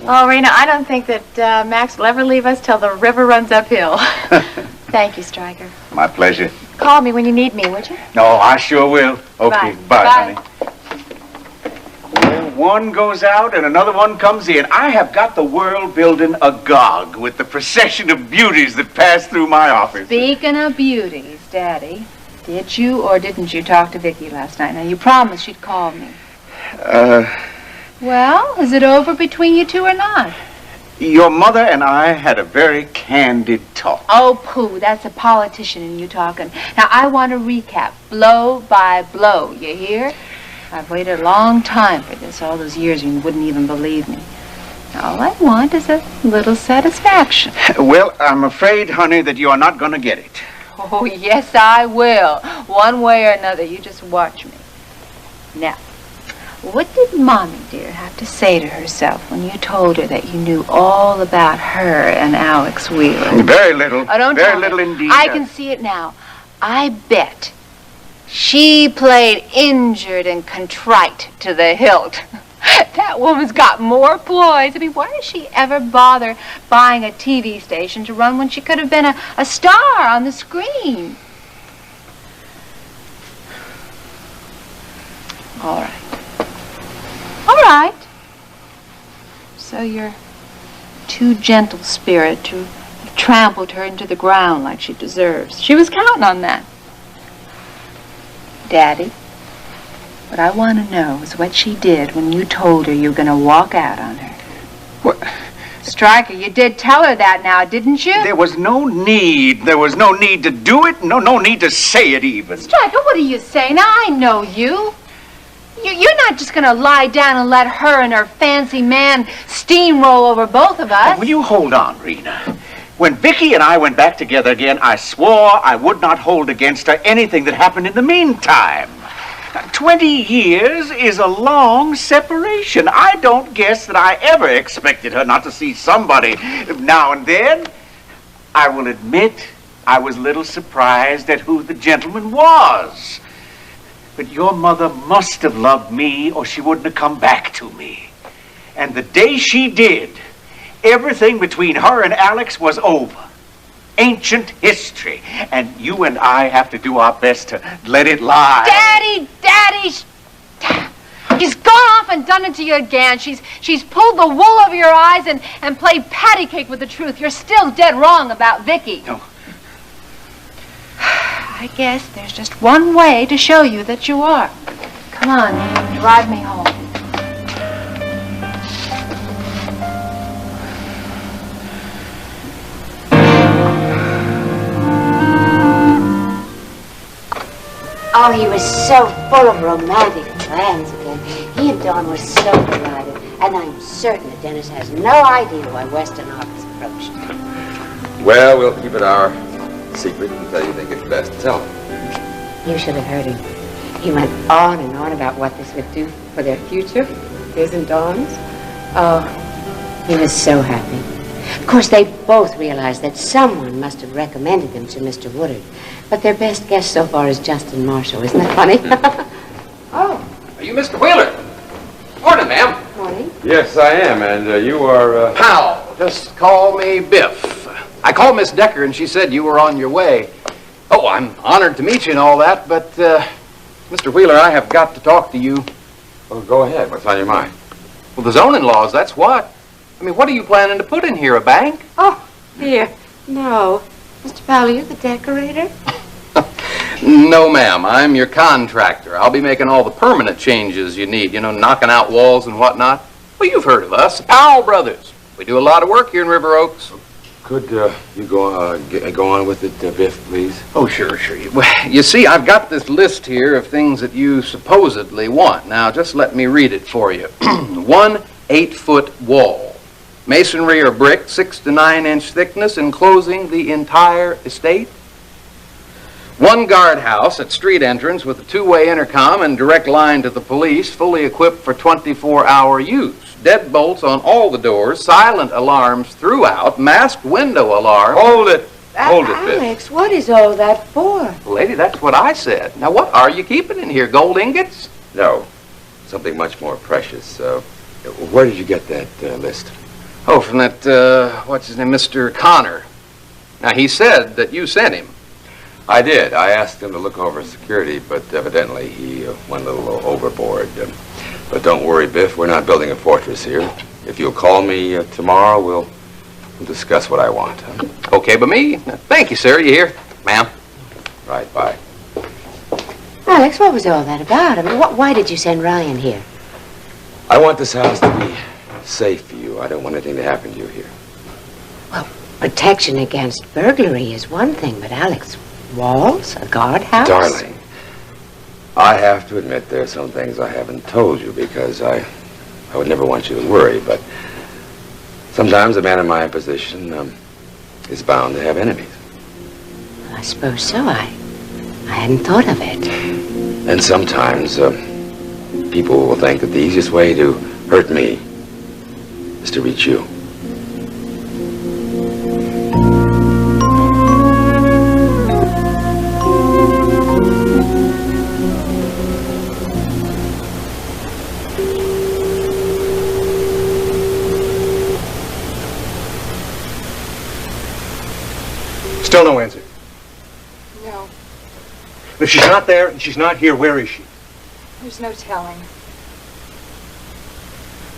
S8: Oh, Rena, I don't think that Max will ever leave us till the river runs uphill. Thank you, Stryker.
S16: My pleasure.
S8: Call me when you need me, would you?
S16: No, I sure will. Okay, bye, honey. Well, one goes out and another one comes in. I have got the world building agog with the procession of beauties that pass through my office.
S19: Speaking of beauties, Daddy, did you or didn't you talk to Vicky last night? Now, you promised she'd call me. Well, is it over between you two or not?
S16: Your mother and I had a very candid talk.
S19: Oh, pooh, that's a politician in you talking. Now, I want to recap, blow by blow, you hear? I've waited a long time for this, all those years, and you wouldn't even believe me. All I want is a little satisfaction.
S16: Well, I'm afraid, honey, that you are not going to get it.
S19: Oh, yes, I will. One way or another, you just watch me. Now, what did Mommy, dear, have to say to herself when you told her that you knew all about her and Alex Wheeler?
S16: Very little.
S19: Oh, don't
S16: Very
S19: tell me.
S16: little indeed.
S19: I can see it now. I bet she played injured and contrite to the hilt. That woman's got more ploys. I mean, why does she ever bother buying a TV station to run when she could have been a star on the screen? All right. All right. So you're too gentle spirit to have trampled her into the ground like she deserves. She was counting on that. Daddy, what I want to know is what she did when you told her you were going to walk out on her.
S16: What?
S19: Stryker, you did tell her that now, didn't you?
S16: There was no need. There was no need to do it. No need to say it even.
S19: Stryker, what are you saying? Now, I know you. You're not just going to lie down and let her and her fancy man steamroll over both of us.
S16: Will you hold on, Rena? When Vicky and I went back together again, I swore I would not hold against her anything that happened in the meantime. 20 years is a long separation. I don't guess that I ever expected her not to see somebody now and then. I will admit I was a little surprised at who the gentleman was. But your mother must have loved me or she wouldn't have come back to me. And the day she did, everything between her and Alex was over. Ancient history. And you and I have to do our best to let it lie.
S19: Daddy, she's gone off and done it to you again. She's pulled the wool over your eyes and played patty cake with the truth. You're still dead wrong about Vicky.
S16: No.
S19: I guess there's just one way to show you that you are. Come on, drive me home.
S7: Oh, he was so full of romantic plans again. He and Dawn were so delighted. And I'm certain that Dennis has no idea why Western Ark has approached him.
S6: Well, we'll keep it our secret until you think it's best to tell him.
S7: You should have heard him. He went on and on about what this would do for their future, his and Dawn's. Oh, he was so happy. Of course, they both realized that someone must have recommended them to Mr. Woodard. But their best guess so far is Justin Marshall. Isn't that funny?
S20: Oh, are you Mr. Wheeler? Morning, ma'am.
S7: Morning.
S6: Yes, I am, and you are,
S20: Powell. Just call me Biff. I called Miss Decker, and she said you were on your way. Oh, I'm honored to meet you and all that, but, Mr. Wheeler, I have got to talk to you.
S6: Well, go ahead. What's on your mind?
S20: Well, the zoning laws, that's what. I mean, what are you planning to put in here, a bank?
S7: Oh, here. No. Mr. Powell, you're the decorator?
S20: No, ma'am. I'm your contractor. I'll be making all the permanent changes you need, you know, knocking out walls and whatnot. Well, you've heard of us, the Powell Brothers. We do a lot of work here in River Oaks.
S6: Could you go on with it, Biff, please?
S20: Oh, sure. Well, you see, I've got this list here of things that you supposedly want. Now, just let me read it for you. 1 8-foot wall. Masonry or brick, 6 to 9 inch thickness, enclosing the entire estate. 1 guardhouse at street entrance with a 2-way intercom and direct line to the police, fully equipped for 24-hour use. Deadbolts on all the doors, silent alarms throughout, masked window alarm.
S6: Hold it, Biff.
S7: Alex, what is all that for?
S20: Lady, that's what I said. Now, what are you keeping in here, gold ingots?
S6: No, something much more precious. Where did you get that list?
S20: Oh, from that, what's his name, Mr. Connor. Now, he said that you sent him.
S6: I did. I asked him to look over security, but evidently he went a little overboard. But don't worry, Biff. We're not building a fortress here. If you'll call me tomorrow, we'll discuss what I want.
S20: Okay, but me? Thank you, sir. You hear? Ma'am.
S6: Right, bye.
S7: Alex, what was all that about? I mean, why did you send Ryan here?
S6: I want this house to be safe for you. I don't want anything to happen to you here.
S7: Protection against burglary is one thing, but Alex, walls? A guardhouse?
S6: Darling, I have to admit there are some things I haven't told you because I would never want you to worry, but sometimes a man in my position is bound to have enemies.
S7: I suppose so. I hadn't thought of it.
S6: And sometimes people will think that the easiest way to hurt me is to reach you.
S5: Still no answer.
S15: No,
S5: If she's not there and she's not here, where is she?
S15: there's no telling.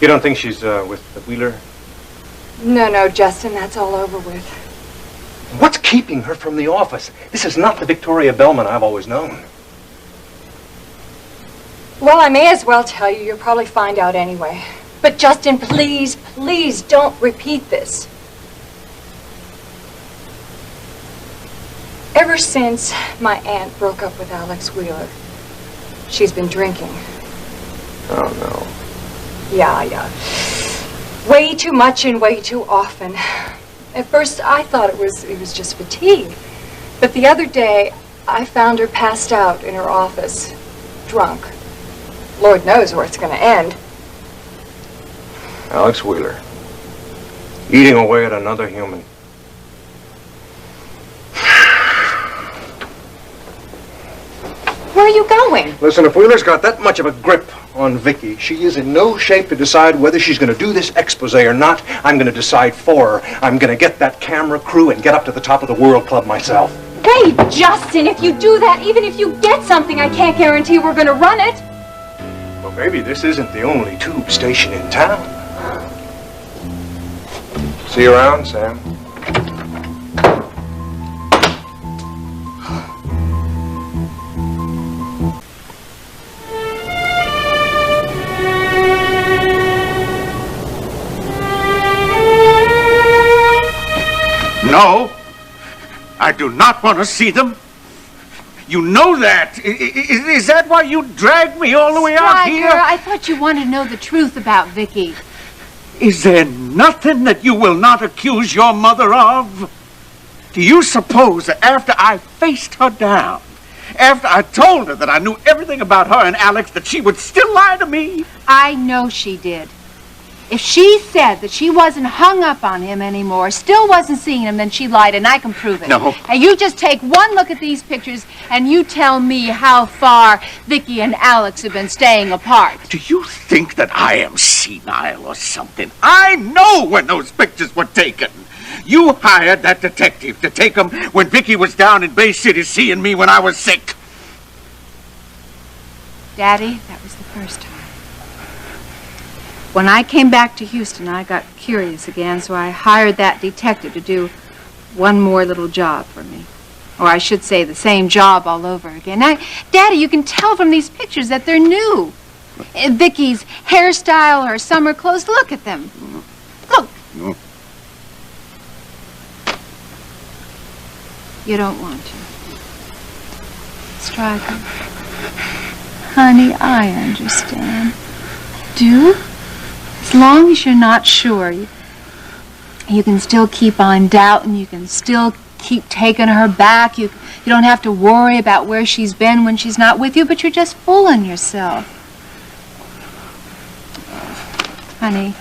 S5: You don't think she's with the Wheeler?
S15: No, Justin, that's all over with.
S5: What's keeping her from the office? This is not the Victoria Bellman I've always known.
S15: Well, I may as well tell you. You'll probably find out anyway. But Justin, please, please don't repeat this. Ever since my aunt broke up with Alex Wheeler, she's been drinking.
S5: Oh, no.
S15: Yeah. Way too much and way too often. At first, I thought it was just fatigue. But the other day, I found her passed out in her office, drunk. Lord knows where it's going to end.
S5: Alex Wheeler. Eating away at another human.
S15: Where are you going?
S5: Listen, if Wheeler's got that much of a grip on Vicky, she is in no shape to decide whether she's going to do this expose or not. I'm going to decide for her. I'm going to get that camera crew and get up to the top of the World Club myself.
S15: Hey, Justin, if you do that, even if you get something, I can't guarantee we're going to run it.
S5: Well, maybe this isn't the only tube station in town. See you around, Sam.
S2: No, I do not want to see them. You know that. Is that why you dragged me all the way out here?
S3: I thought you wanted to know the truth about Vicky.
S2: Is there nothing that you will not accuse your mother of? Do you suppose that after I faced her down, after I told her that I knew everything about her and Alex, that she would still lie to me?
S3: I know she did. If she said that she wasn't hung up on him anymore, still wasn't seeing him, then she lied, and I can prove it.
S2: No.
S3: And you just take one look at these pictures, and you tell me how far Vicky and Alex have been staying apart.
S2: Do you think that I am senile or something? I know when those pictures were taken. You hired that detective to take them when Vicky was down in Bay City seeing me when I was sick.
S3: Daddy, that was the first time. When I came back to Houston, I got curious again, so I hired that detective to do one more little job for me. Or I should say the same job all over again. Now, Daddy, you can tell from these pictures that they're new. Vicky's hairstyle, her summer clothes, look at them. Look. You don't want to. Stryker. Honey, I understand. Do? As long as you're not sure, you can still keep on doubting. You can still keep taking her back. You don't have to worry about where she's been when she's not with you, but you're just fooling yourself. Honey,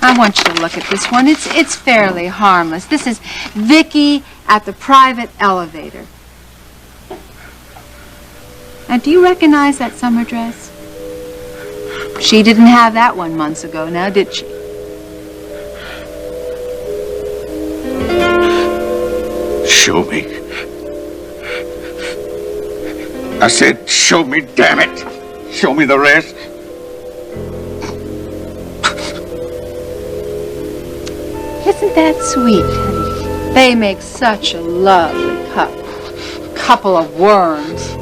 S3: I want you to look at this one. It's fairly harmless. This is Vicky at the private elevator. Now, do you recognize that summer dress? She didn't have that one months ago, now did she?
S2: Show me. I said, show me, damn it. Show me the rest.
S3: Isn't that sweet, honey? They make such a lovely couple. Couple of worms.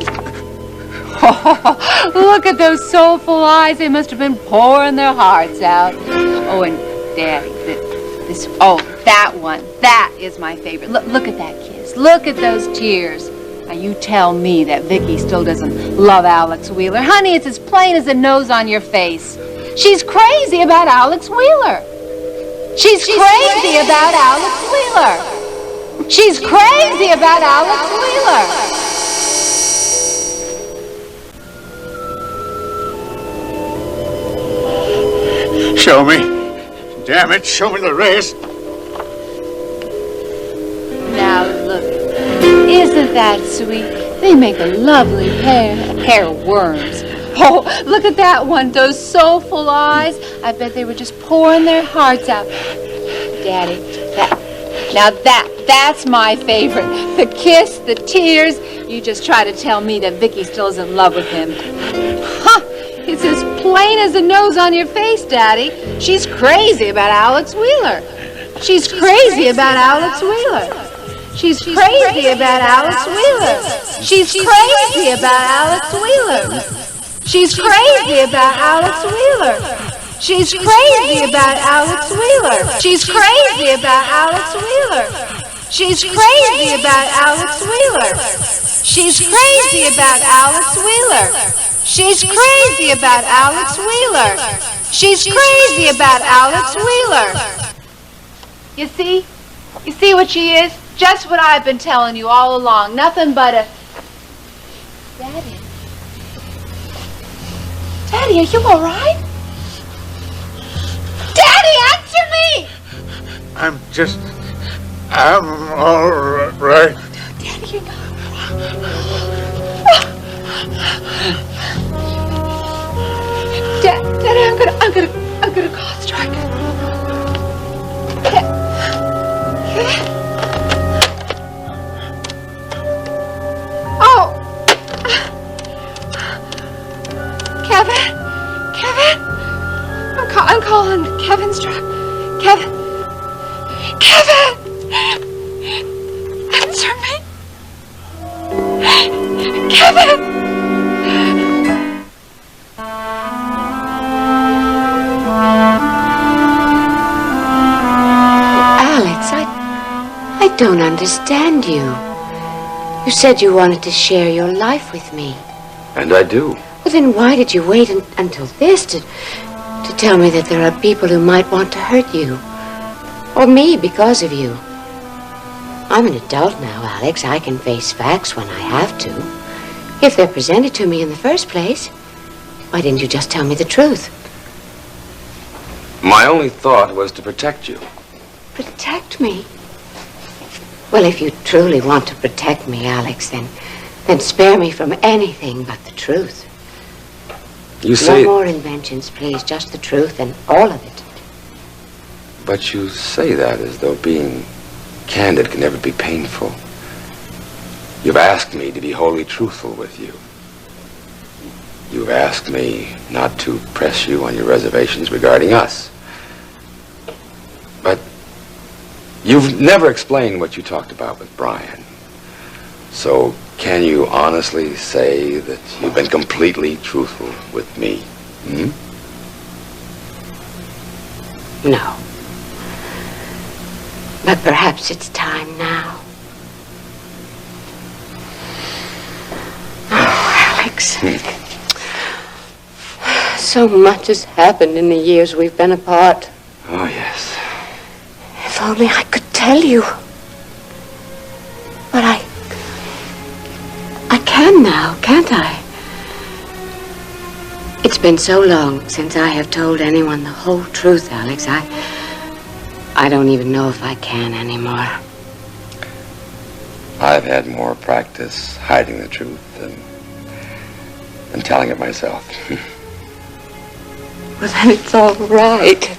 S19: Oh, look at those soulful eyes. They must have been pouring their hearts out. Oh, and Daddy, that one. That is my favorite. Look at that kiss. Look at those tears. Now, you tell me that Vicky still doesn't love Alex Wheeler. Honey, it's as plain as the nose on your face. She's crazy about Alex Wheeler. She's crazy about Alex Wheeler. She's crazy about Alex Wheeler.
S16: Show me. Damn it, show me the rest.
S19: Now look, isn't that sweet? They make a lovely pair of worms. Oh, look at that one, those soulful eyes. I bet they were just pouring their hearts out. Daddy, that's my favorite. The kiss, the tears. You just try to tell me that Vicky still is in love with him. Huh, it's as plain as the nose on your face, Daddy. She's crazy about Alex Wheeler. She's crazy about Alex Wheeler. She's crazy about Alex Wheeler. She's crazy about Alex Wheeler. She's crazy about Alex Wheeler. She's crazy about Alex Wheeler. She's crazy about Alex Wheeler. She's crazy about Alex Wheeler. She's crazy about Alex Wheeler. She's crazy about Alex Wheeler. She's crazy about Alex Wheeler. You see? You see what she is? Just what I've been telling you all along. Nothing but a... Daddy? Daddy, are you all right? Daddy, answer me!
S16: I'm all right.
S19: Daddy, you're not Daddy, I'm gonna call Stryker. Oh! Kevin? I'm calling Kevin's truck. Kevin! Answer me! Kevin!
S7: Alex, I don't understand you. You said you wanted to share your life with me.
S6: And I do.
S7: Well, then why did you wait until this to tell me that there are people who might want to hurt you? Or me because of you? I'm an adult now, Alex. I can face facts when I have to. If they're presented to me in the first place, why didn't you just tell me the truth?
S6: My only thought was to protect you.
S7: Protect me? Well, if you truly want to protect me, Alex, then spare me from anything but the truth.
S6: You say...
S7: No more inventions, please. Just the truth and all of it.
S6: But you say that as though being candid can never be painful. You've asked me to be wholly truthful with you. You've asked me not to press you on your reservations regarding us. But you've never explained what you talked about with Brian. So can you honestly say that you've been completely truthful with me? Hmm?
S7: No. But perhaps it's time now. Oh, Alex. So much has happened in the years we've been apart.
S6: Oh, yes.
S7: If only I could tell you. But I can now, can't I? It's been so long since I have told anyone the whole truth, Alex. I don't even know if I can anymore.
S6: I've had more practice hiding the truth than telling it myself.
S7: Well, then it's all right.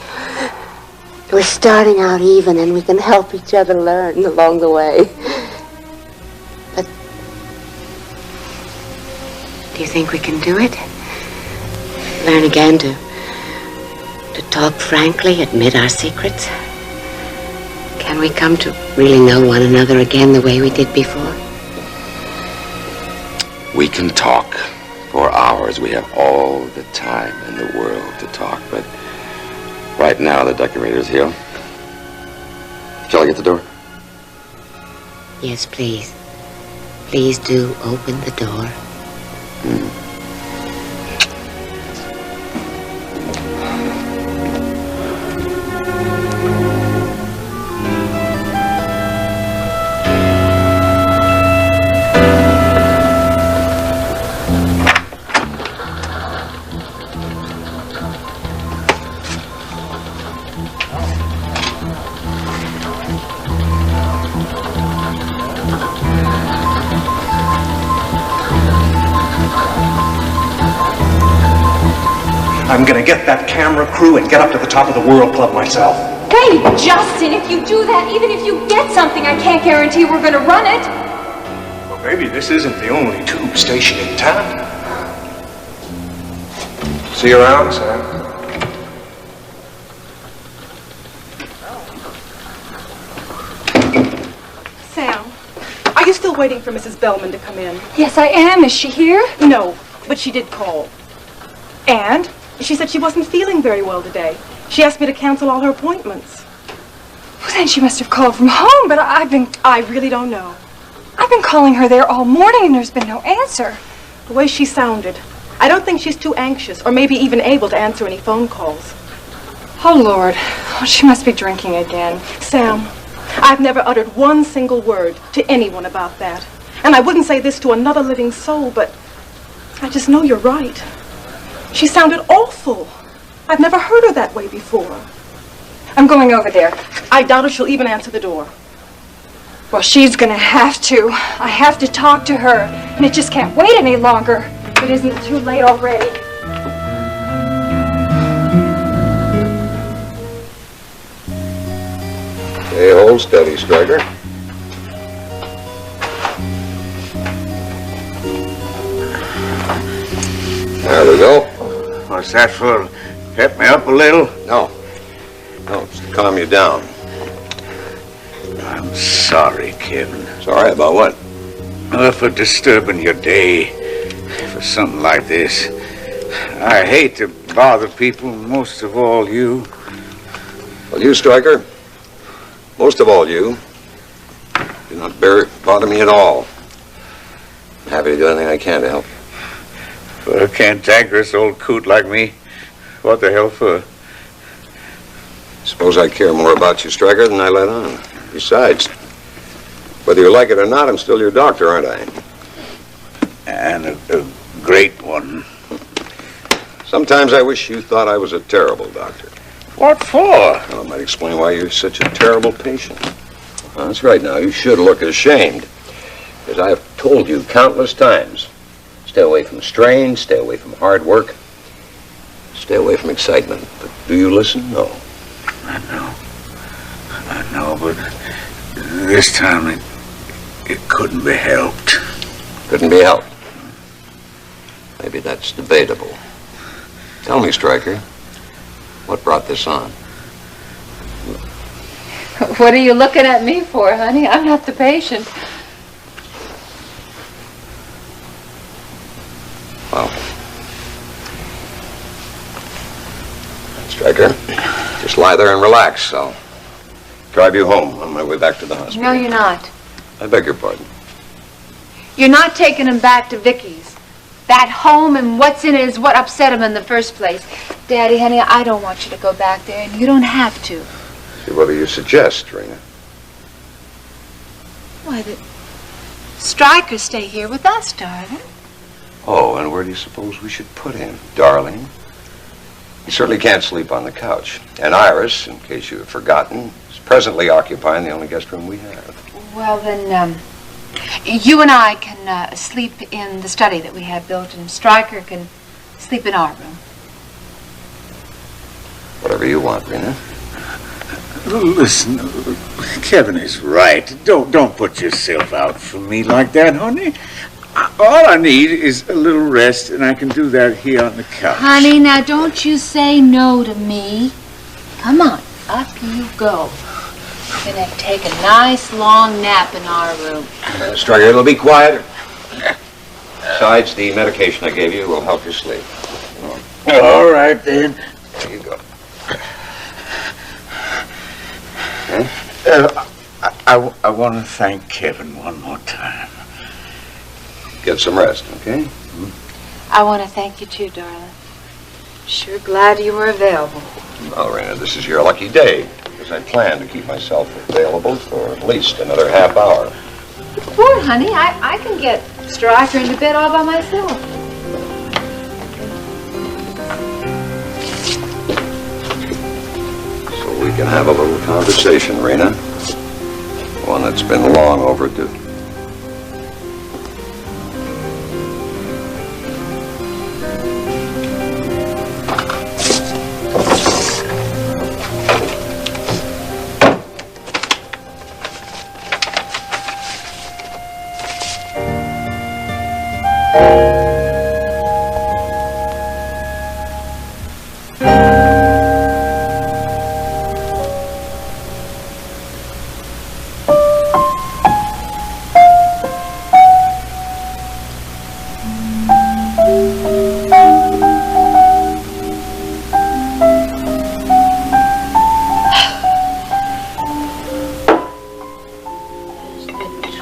S7: We're starting out even, and we can help each other learn along the way. But do you think we can do it? Learn again to talk frankly, admit our secrets? Can we come to really know one another again the way we did before?
S6: We can talk 24 hours. We have all the time in the world to talk, but right now the decorator's here. Shall I get the door?
S7: Yes, please. Please do open the door.
S5: I'm gonna get that camera crew and get up to the top of the World Club myself.
S15: Hey, Justin, if you do that, even if you get something, I can't guarantee we're gonna run it.
S5: Well, baby, this isn't the only tube station in town. See you around, Sam.
S18: Sam, are you still waiting for Mrs. Bellman to come in?
S15: Yes, I am. Is she here?
S18: No, but she did call. And she said she wasn't feeling very well today. She asked me to cancel all her appointments.
S15: Well, then she must have called from home, but
S18: I really don't know.
S15: I've been calling her there all morning and there's been no answer.
S18: The way she sounded, I don't think she's too anxious or maybe even able to answer any phone calls.
S15: Oh, Lord. Oh, she must be drinking again.
S18: Sam, I've never uttered one single word to anyone about that. And I wouldn't say this to another living soul, but I just know you're right. She sounded awful. I've never heard her that way before.
S15: I'm going over there.
S18: I doubt if she'll even answer the door.
S15: Well, she's gonna have to. I have to talk to her, and it just can't wait any longer. It isn't too late already.
S1: Hey, hold steady, Striker. There we go.
S16: What's that for? Pep me up a little?
S1: No. No, it's to calm you down.
S16: I'm sorry, Kevin.
S1: Sorry about what?
S16: For disturbing your day. For something like this. I hate to bother people, most of all you.
S1: Well, you, Striker, most of all you, do not bother me at all. I'm happy to do anything I can to help you.
S16: For a cantankerous old coot like me, what the hell for?
S1: Suppose I care more about you, Striker, than I let on. Besides, whether you like it or not, I'm still your doctor, aren't I?
S16: And a great one.
S1: Sometimes I wish you thought I was a terrible doctor.
S16: What for?
S1: Well, it might explain why you're such a terrible patient. Well, that's right now. You should look ashamed. As I have told you countless times, stay away from strain, stay away from hard work, stay away from excitement. But do you listen? No.
S16: I know, but this time it couldn't be helped.
S1: Couldn't be helped. Maybe that's debatable. Tell me, Striker, what brought this on?
S19: What are you looking at me for, honey? I'm not the patient.
S1: Well, Striker, just lie there and relax. I'll drive you home on my way back to the hospital.
S19: No, you're not.
S1: I beg your pardon.
S19: You're not taking him back to Vicky's. That home and what's in it is what upset him in the first place. Daddy, honey, I don't want you to go back there, and you don't have to.
S1: See, what do you suggest, Rena?
S19: Why, the Strikers stay here with us, darling.
S1: Oh, and where do you suppose we should put him, darling? He certainly can't sleep on the couch. And Iris, in case you have forgotten, is presently occupying the only guest room we have.
S19: Well, then, you and I can sleep in the study that we have built, and Stryker can sleep in our room.
S1: Whatever you want, Rena.
S16: Listen, Kevin is right. Don't put yourself out for me like that, honey. All I need is a little rest, and I can do that here on the couch.
S19: Honey, now don't you say no to me. Come on, up you go. We're gonna take a nice long nap in our room.
S1: Striker, it'll be quieter.
S21: Besides, the medication I gave you will help you sleep.
S16: All right, then.
S21: There you go.
S16: I want to thank Kevin one more time.
S21: Get some rest, okay?
S8: I want to thank you too, darling. Sure glad you were available.
S21: Well, Raina, this is your lucky day, because I plan to keep myself available for at least another half hour.
S8: Boy, honey, I can get Stryker into bed all by myself.
S21: So we can have a little conversation, Raina. One that's been long overdue.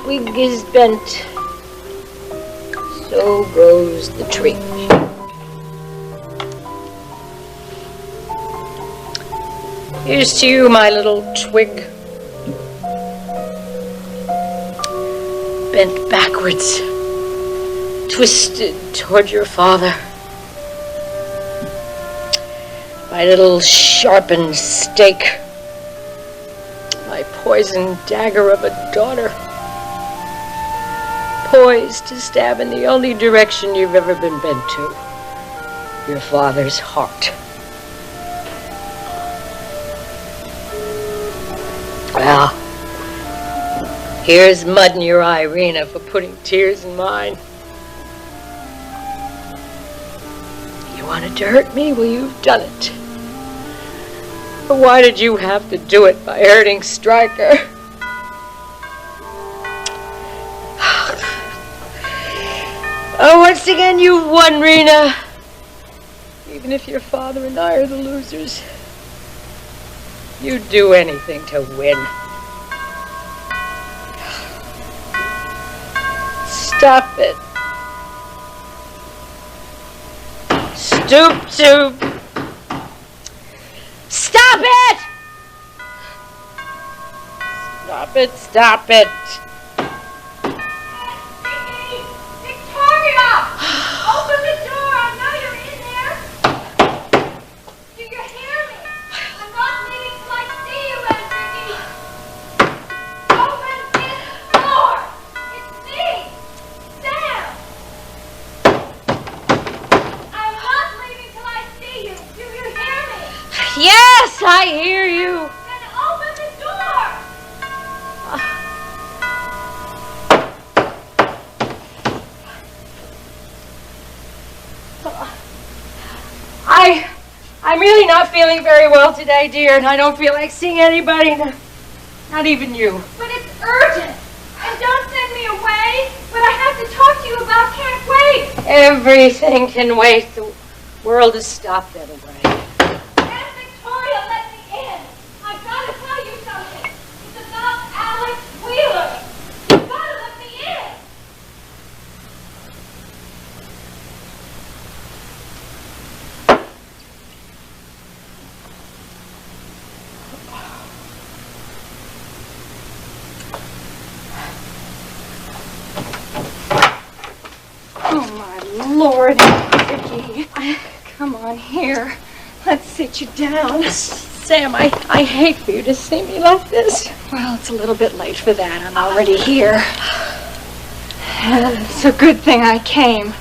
S10: Twig is bent, so grows the tree. Here's to you, my little twig. Bent backwards, twisted toward your father. My little sharpened stake. My poisoned dagger of a daughter. Poised to stab in the only direction you've ever been bent to. Your father's heart. Well, here's mud in your eye, Rena, for putting tears in mine. You wanted to hurt me? Well, you've done it. But why did you have to do it by hurting Stryker? Oh, once again, you've won, Rena. Even if your father and I are the losers. You'd do anything to win. Stop it. Stoop to... Stop it! Stop it, stop it.
S11: Open the door! I know you're in there! Do you hear me? I'm not leaving till I see you, Enrique! Open this door! It's me! Sam! I'm not leaving till I see you! Do you hear me?
S10: Yes, I hear you.
S11: Then open the door!
S10: I'm really not feeling very well today, dear, and I don't feel like seeing anybody, not even you.
S11: But it's urgent! And don't send me away! But I have to talk to you about can't wait!
S10: Everything can wait. The world has stopped anyway.
S11: Aunt Victoria, let me in! I've got to tell you something. It's about Alex Wheeler. You've got to let me in!
S15: Oh, my Lord, Vicky. Come on here. Let's sit you down.
S10: Sam, I hate for you to see me like this.
S15: Well, it's a little bit late for that. I'm already here. It's a good thing I came.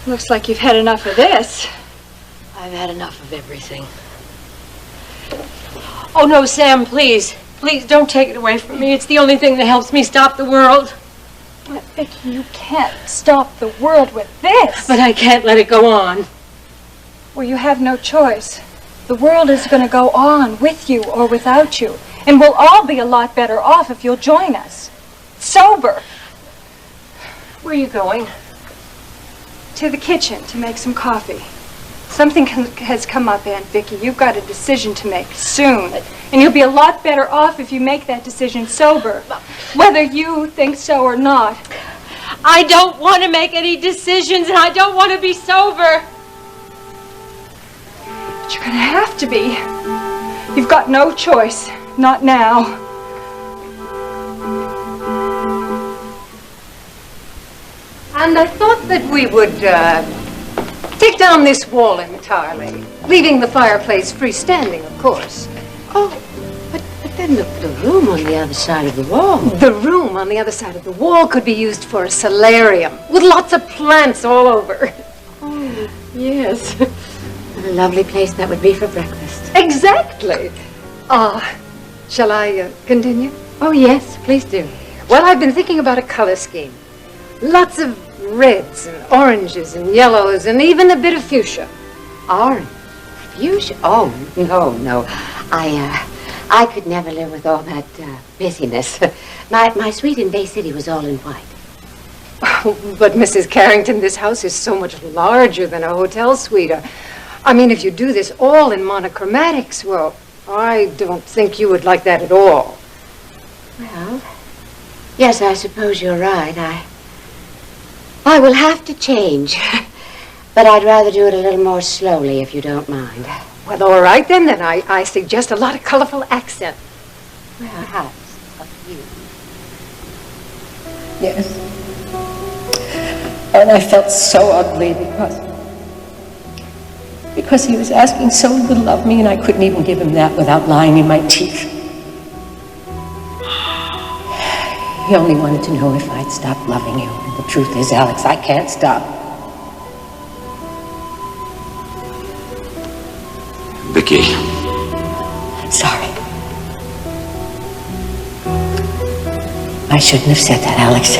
S15: Looks like you've had enough of this.
S10: I've had enough of everything. Oh, no, Sam, please. Please, don't take it away from me. It's the only thing that helps me stop the world.
S15: But, Vicky, you can't stop the world with this.
S10: But I can't let it go on.
S15: Well, you have no choice. The world is going to go on with you or without you. And we'll all be a lot better off if you'll join us. Sober.
S18: Where are you going?
S15: To the kitchen to make some coffee. Something has come up, Aunt Vicky. You've got a decision to make soon. And you'll be a lot better off if you make that decision sober. Whether you think so or not.
S10: I don't want to make any decisions, and I don't want to be sober.
S15: But you're going to have to be. You've got no choice. Not now.
S12: And I thought that we would take down this wall entirely, leaving the fireplace freestanding, of course.
S7: Oh, but then the room on the other side of the wall.
S12: The room on the other side of the wall could be used for a solarium, with lots of plants all over.
S7: Oh, yes. What a lovely place that would be for breakfast.
S12: Exactly. Shall I continue?
S7: Oh, yes, please do.
S12: Well, I've been thinking about a color scheme. Lots of reds and oranges and yellows and even a bit of fuchsia.
S7: Orange? Fuchsia? Oh, no. I could never live with all that busyness. My suite in Bay City was all in white.
S12: Oh, but Mrs. Carrington, this house is so much larger than a hotel suite. I mean, if you do this all in monochromatics, well, I don't think you would like that at all.
S7: Well, yes, I suppose you're right. I will have to change. But I'd rather do it a little more slowly, if you don't mind.
S12: Well, all right then. Then I suggest a lot of colorful accent.
S7: Well, perhaps. Up to you.
S10: Yes. And I felt so ugly because he was asking so little of me, and I couldn't even give him that without lying in my teeth. He only wanted to know if I'd stopped loving you. And the truth is, Alex, I can't stop.
S6: Vicky.
S10: I'm sorry. I shouldn't have said that, Alex.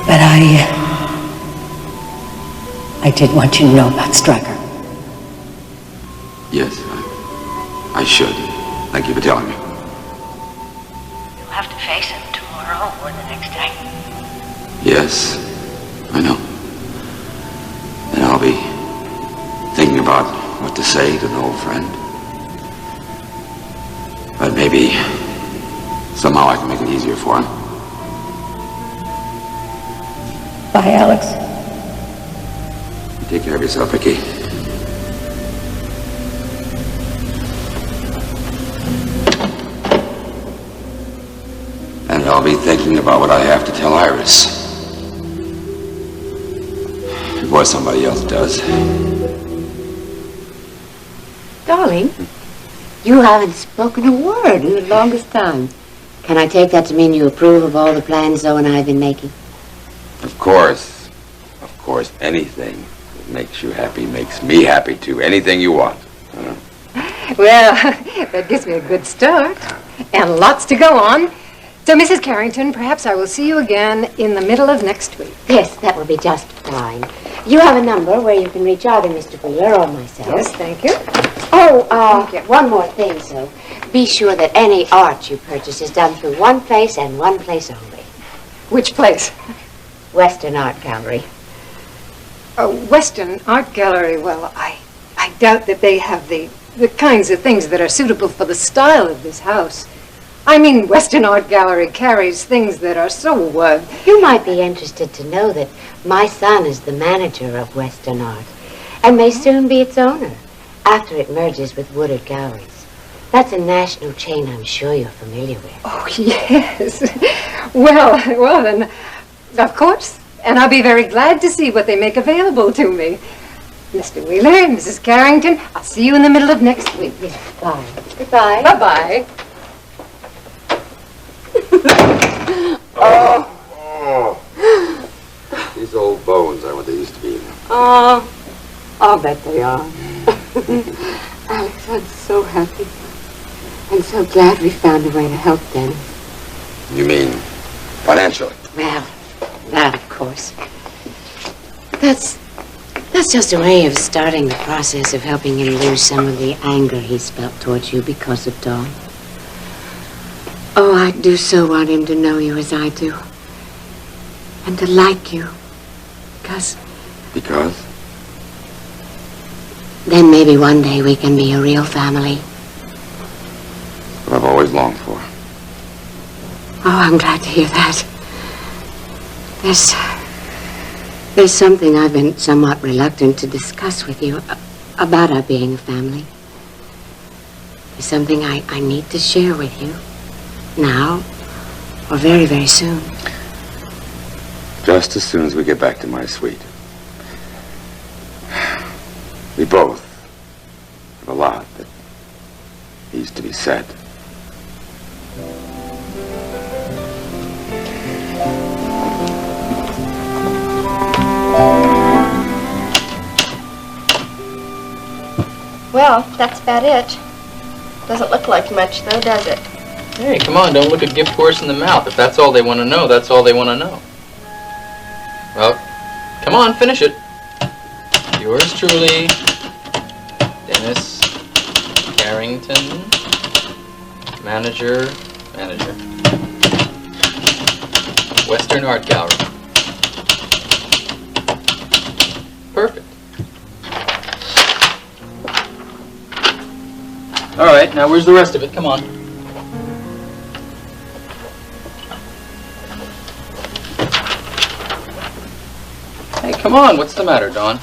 S10: But I did want you to know about Stryker.
S6: Yes, I should. Thank you for telling me.
S22: You'll have to face him tomorrow or the next day.
S6: Yes, I know. And I'll be thinking about what to say to an old friend. But maybe somehow I can make it easier for him.
S10: Bye, Alex.
S6: Take care of yourself, Vicky. And I'll be thinking about what I have to tell Iris. Before somebody else does.
S7: Darling, you haven't spoken a word in the longest time. Can I take that to mean you approve of all the plans Zoe and I have been making?
S6: Of course, anything that makes you happy makes me happy too. Anything you want.
S12: Well, that gives me a good start. And lots to go on. So, Mrs. Carrington, perhaps I will see you again in the middle of next week.
S7: Yes, that will be just fine. You have a number where you can reach either Mr. Wheeler or myself.
S12: Yes, thank you.
S7: Oh, one more thing, so be sure that any art you purchase is done through one place and one place only.
S12: Which place?
S7: Western Art Gallery.
S12: Western Art Gallery, well, I doubt that they have the kinds of things that are suitable for the style of this house. I mean, Western Art Gallery carries things that are so,
S7: You might be interested to know that my son is the manager of Western Art and may soon be its owner after it merges with Woodard Galleries. That's a national chain I'm sure you're familiar with.
S12: Oh, yes. Well, then, of course. And I'll be very glad to see what they make available to me. Mr. Wheeler, Mrs. Carrington, I'll see you in the middle of next week.
S7: Yes, bye. Goodbye.
S12: Bye-bye.
S6: These old bones are what they used to be.
S7: Oh, I'll bet they are. Alex, I'm so happy. I'm so glad we found a way to help Dennis.
S6: You mean financially?
S7: Well, that, of course. That's just a way of starting the process of helping him lose some of the anger he's felt towards you because of Dawn. Oh, I do so want him to know you as I do. And to like you. Because
S6: Because?
S7: then maybe one day we can be a real family.
S6: What I've always longed for.
S7: Oh, I'm glad to hear that. There's something I've been somewhat reluctant to discuss with you about our being a family. There's something I need to share with you. Now, or very, very soon.
S6: Just as soon as we get back to my suite. We both have a lot that needs to be said.
S8: Well, that's about it. Doesn't look like much, though, does it?
S4: Hey, come on, don't look a gift horse in the mouth. If that's all they want to know, that's all they want to know. Well, come on, finish it. Yours truly, Dennis Carrington, manager, Western Art Gallery. Perfect. All right, now where's the rest of it? Come on. Hey, come on, what's the matter, Dawn?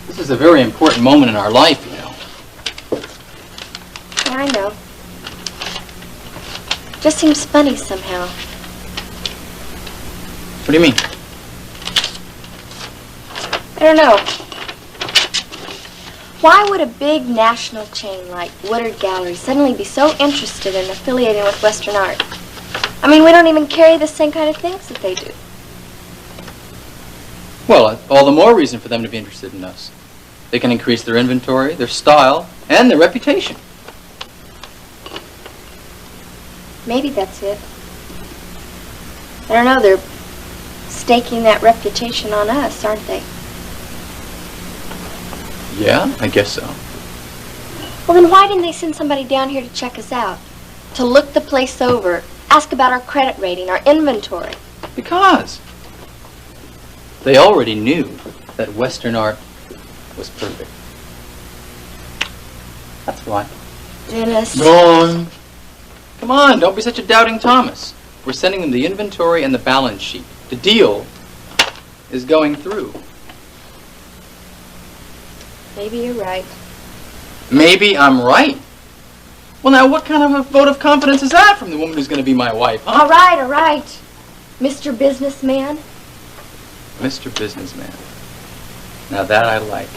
S4: This is a very important moment in our life, you know.
S8: Yeah, I know. Just seems funny somehow.
S4: What do you mean?
S8: I don't know. Why would a big national chain like Woodard Gallery suddenly be so interested in affiliating with Western art? I mean, we don't even carry the same kind of things that they do.
S4: Well, all the more reason for them to be interested in us. They can increase their inventory, their style, and their reputation.
S8: Maybe that's it. I don't know, they're staking that reputation on us, aren't they?
S4: Yeah, I guess so.
S8: Well, then why didn't they send somebody down here to check us out? To look the place over, ask about our credit rating, our inventory?
S4: Because they already knew that Western art was perfect. That's why.
S8: Dennis.
S4: Go on. Come on, don't be such a doubting Thomas. We're sending them the inventory and the balance sheet. The deal is going through.
S8: Maybe you're right.
S4: Maybe I'm right. Well, now, what kind of a vote of confidence is that from the woman who's going to be my wife, huh?
S8: All right. Mr. Businessman.
S4: Mr. Businessman. Now that I like.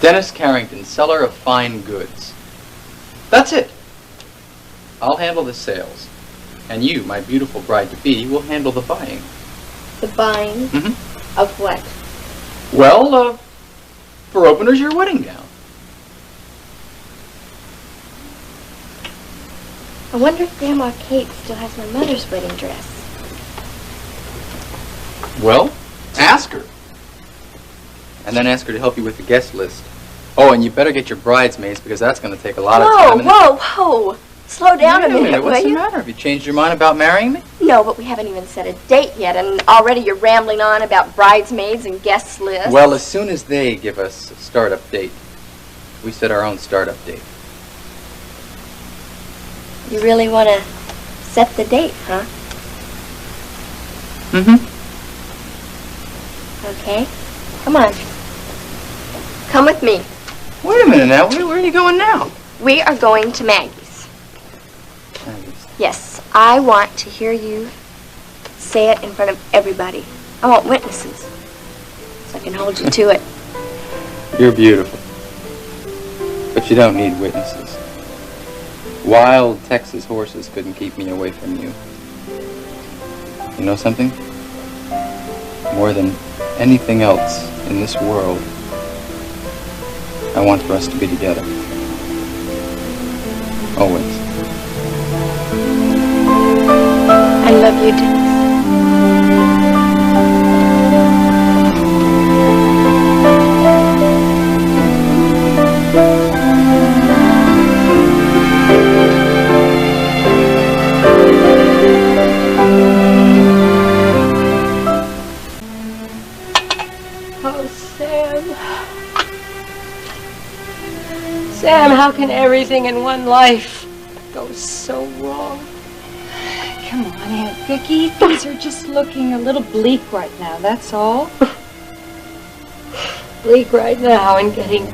S4: Dennis Carrington, seller of fine goods. That's it. I'll handle the sales. And you, my beautiful bride-to-be, will handle the buying.
S8: The buying?
S4: Mm-hmm.
S8: Of what?
S4: Well, for openers, your wedding gown.
S8: I wonder if Grandma Kate still has my mother's wedding dress.
S4: Well, ask her. And then ask her to help you with the guest list. Oh, and you better get your bridesmaids because that's going to take a lot of time.
S8: Whoa. Slow down a minute, will
S4: What's the
S8: you?
S4: matter? Have you changed your mind about marrying me?
S8: No, but we haven't even set a date yet, and already you're rambling on about bridesmaids and guest lists.
S4: Well, as soon as they give us a startup date, we set our own startup date.
S8: You really want to set the date, huh?
S4: Mm-hmm.
S8: Okay. Come on. Come with me.
S4: Wait a minute now. Where are you going now?
S8: We are going to Maggie's. Yes, I want to hear you say it in front of everybody. I want witnesses, so I can hold you to it.
S4: You're beautiful. But you don't need witnesses. Wild Texas horses couldn't keep me away from you. You know something? More than anything else in this world, I want for us to be together. Always.
S8: I love you, Dennis.
S10: Sam, how can everything in one life go so wrong?
S15: Come on, Aunt Vicky. Things are just looking a little bleak right now, that's all.
S10: Bleak right now and getting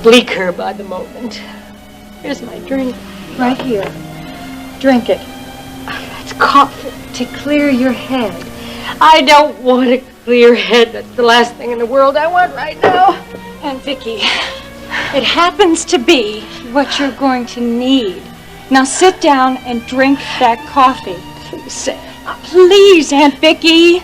S10: bleaker by the moment. Here's my drink.
S15: Right here. Drink it.
S10: It's coffee.
S15: To clear your head.
S10: I don't want a clear head. That's the last thing in the world I want right now.
S15: Aunt Vicky, it happens to be what you're going to need. Now sit down and drink that coffee.
S10: Please, Sam.
S15: Please, Aunt Vicky.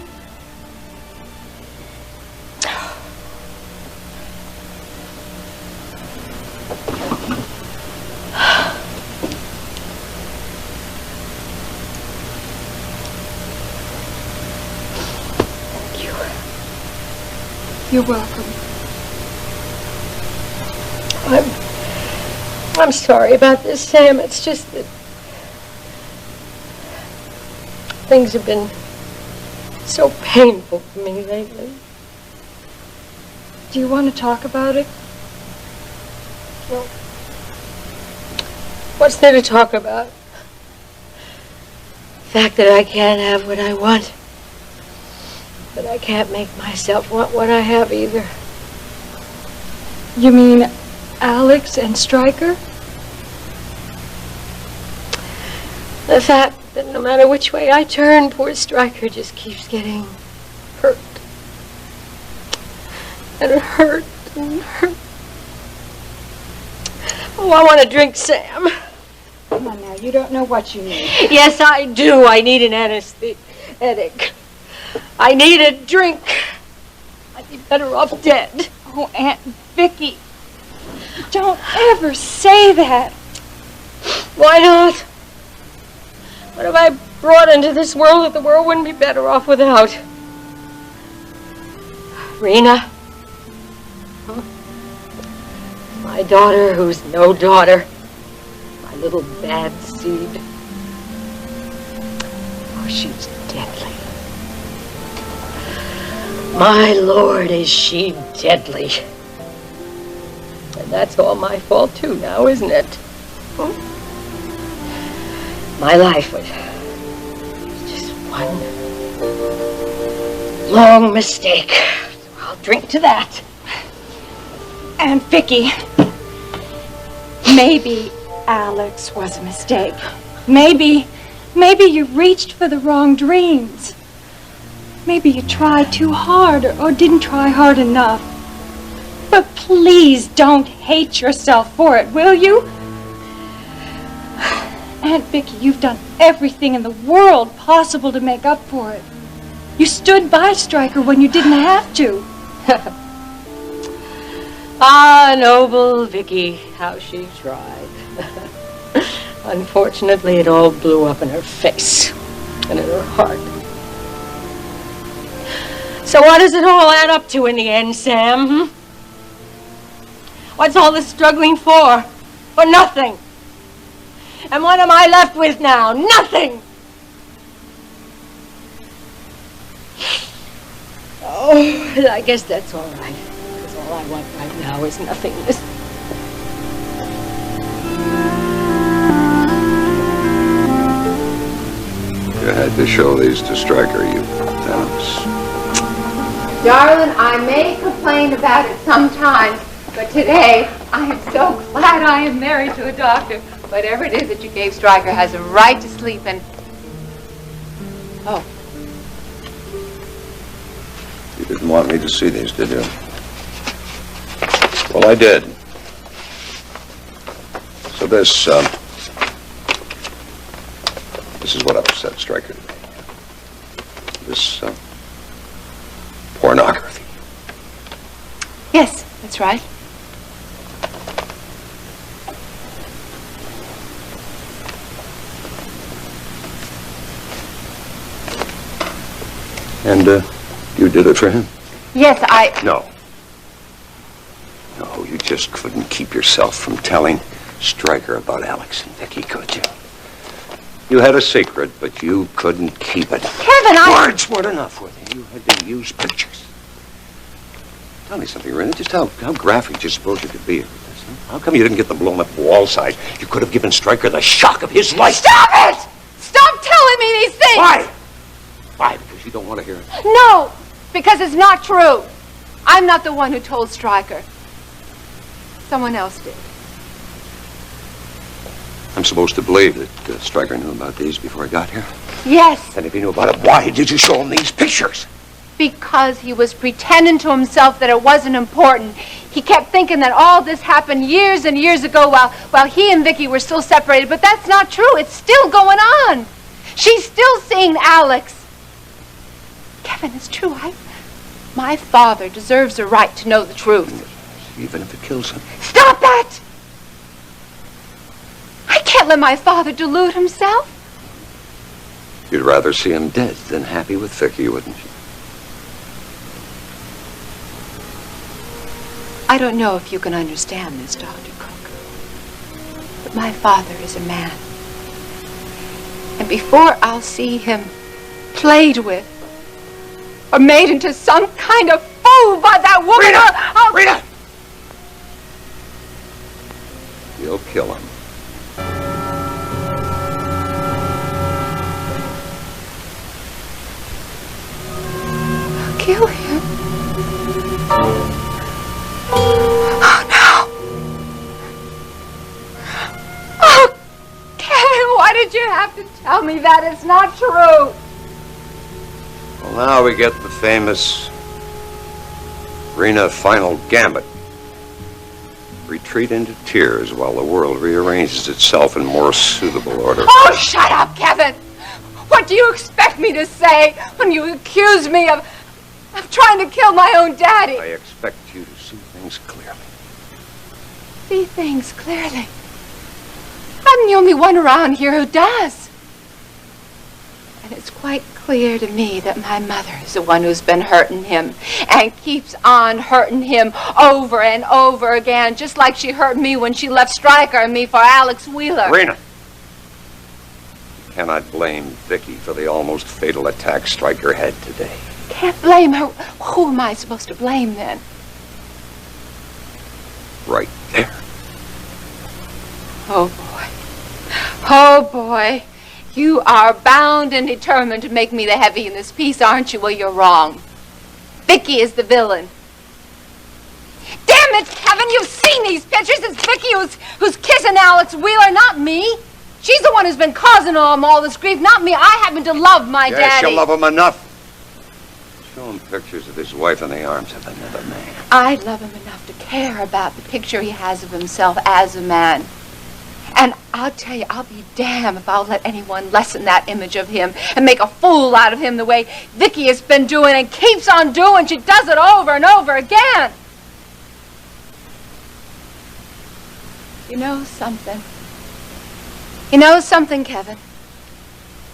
S15: You're welcome.
S10: I'm sorry about this, Sam. It's just that things have been so painful for me lately.
S15: Do you want to talk about it?
S10: Well, what's there to talk about? The fact that I can't have what I want. But I can't make myself want what I have either.
S15: You mean Alex and Stryker?
S10: The fact that no matter which way I turn, poor Stryker just keeps getting hurt. And hurt and hurt. Oh, I want to drink, Sam.
S15: Come on now, you don't know what you need.
S10: Yes, I do. I need an anesthetic. I need a drink. I'd be better off dead.
S15: Oh, Aunt Vicky, don't ever say that.
S10: Why not? What have I brought into this world that the world wouldn't be better off without? Rena? Huh? My daughter who's no daughter. My little bad seed. Oh, she's deadly. My Lord, is she deadly. And that's all my fault, too, now, isn't it? Hmm? My life was just one long mistake. So I'll drink to that.
S15: Aunt Vicky, maybe Alex was a mistake. Maybe you reached for the wrong dreams. Maybe you tried too hard or didn't try hard enough. But please don't hate yourself for it, will you? Aunt Vicky, you've done everything in the world possible to make up for it. You stood by Stryker when you didn't have to.
S10: Ah, noble Vicky, how she tried. Unfortunately, it all blew up in her face and in her heart. So what does it all add up to in the end, Sam? What's all this struggling for? For nothing. And what am I left with now? Nothing! Oh, I guess that's all right. Because all I want right now is nothingness.
S21: You had to show these to Stryker, you dumps.
S12: Darling, I may complain about it sometimes, but today I am so glad I am married to a doctor. Whatever it is that you gave Stryker has a right to sleep and... Oh.
S21: You didn't want me to see these, did you? Well, I did. So this is what upset Stryker. This, pornography.
S12: Yes, that's right.
S21: And, you did it for him?
S12: Yes,
S21: No. No, you just couldn't keep yourself from telling Stryker about Alex and Vicky, could you? You had a secret, but you couldn't keep it.
S12: Kevin,
S21: Words weren't enough with you. You had to use pictures. Tell me something, Rena. Just how graphic do you suppose you could be with this, huh? How come you didn't get them blown up wall size? You could have given Stryker the shock of his life.
S18: Stop it! Stop telling me these things!
S21: Why? Why? Because you don't want to hear it.
S18: No, because it's not true. I'm not the one who told Stryker. Someone else did.
S21: I'm supposed to believe that Stryker knew about these before he got here.
S18: Yes,
S21: And if he knew about it, why did you show him these pictures?
S18: because he was pretending to himself that it wasn't important. He kept thinking that all this happened years and years ago while he and Vicky were still separated, but that's not true. It's still going on. She's still seeing Alex. Kevin, it's true. My father deserves a right to know the truth.
S21: Even if it kills him.
S18: Stop that! I can't let my father delude himself.
S21: You'd rather see him dead than happy with Vicky, wouldn't you?
S18: I don't know if you can understand this, Dr. Cook, but my father is a man. And before I'll see him played with or made into some kind of fool by that woman,
S21: Rita! You'll kill him.
S18: I'll kill him. Oh, no. Oh, Kevin, why did you have to tell me that? It's not true.
S21: Well, now we get the famous Rena final gambit. Retreat into tears while the world rearranges itself in more suitable order.
S18: Oh, shut up, Kevin. What do you expect me to say when you accuse me of trying to kill my own daddy?
S21: I expect you to see things clearly.
S18: See things clearly. I'm the only one around here who does. And it's quite clear to me that my mother is the one who's been hurting him and keeps on hurting him over and over again, just like she hurt me when she left Stryker and me for Alex Wheeler.
S21: Rena! You cannot blame Vicky for the almost fatal attack Stryker had today.
S18: Can't blame her. Who am I supposed to blame then?
S21: Right there.
S18: Oh, boy. Oh, boy. You are bound and determined to make me the heavy in this piece, aren't you? Well, you're wrong. Vicky is the villain. Damn it, Kevin, you've seen these pictures. It's Vicky who's kissing Alex Wheeler, not me. She's the one who's been causing all this grief, not me. I happen to love my daddy.
S21: Yes, you love him enough. Show him pictures of his wife in the arms of another man.
S18: I love him enough to care about the picture he has of himself as a man. And I'll tell you, I'll be damned if I'll let anyone lessen that image of him and make a fool out of him the way Vicky has been doing and keeps on doing. She does it over and over again. You know something? You know something, Kevin?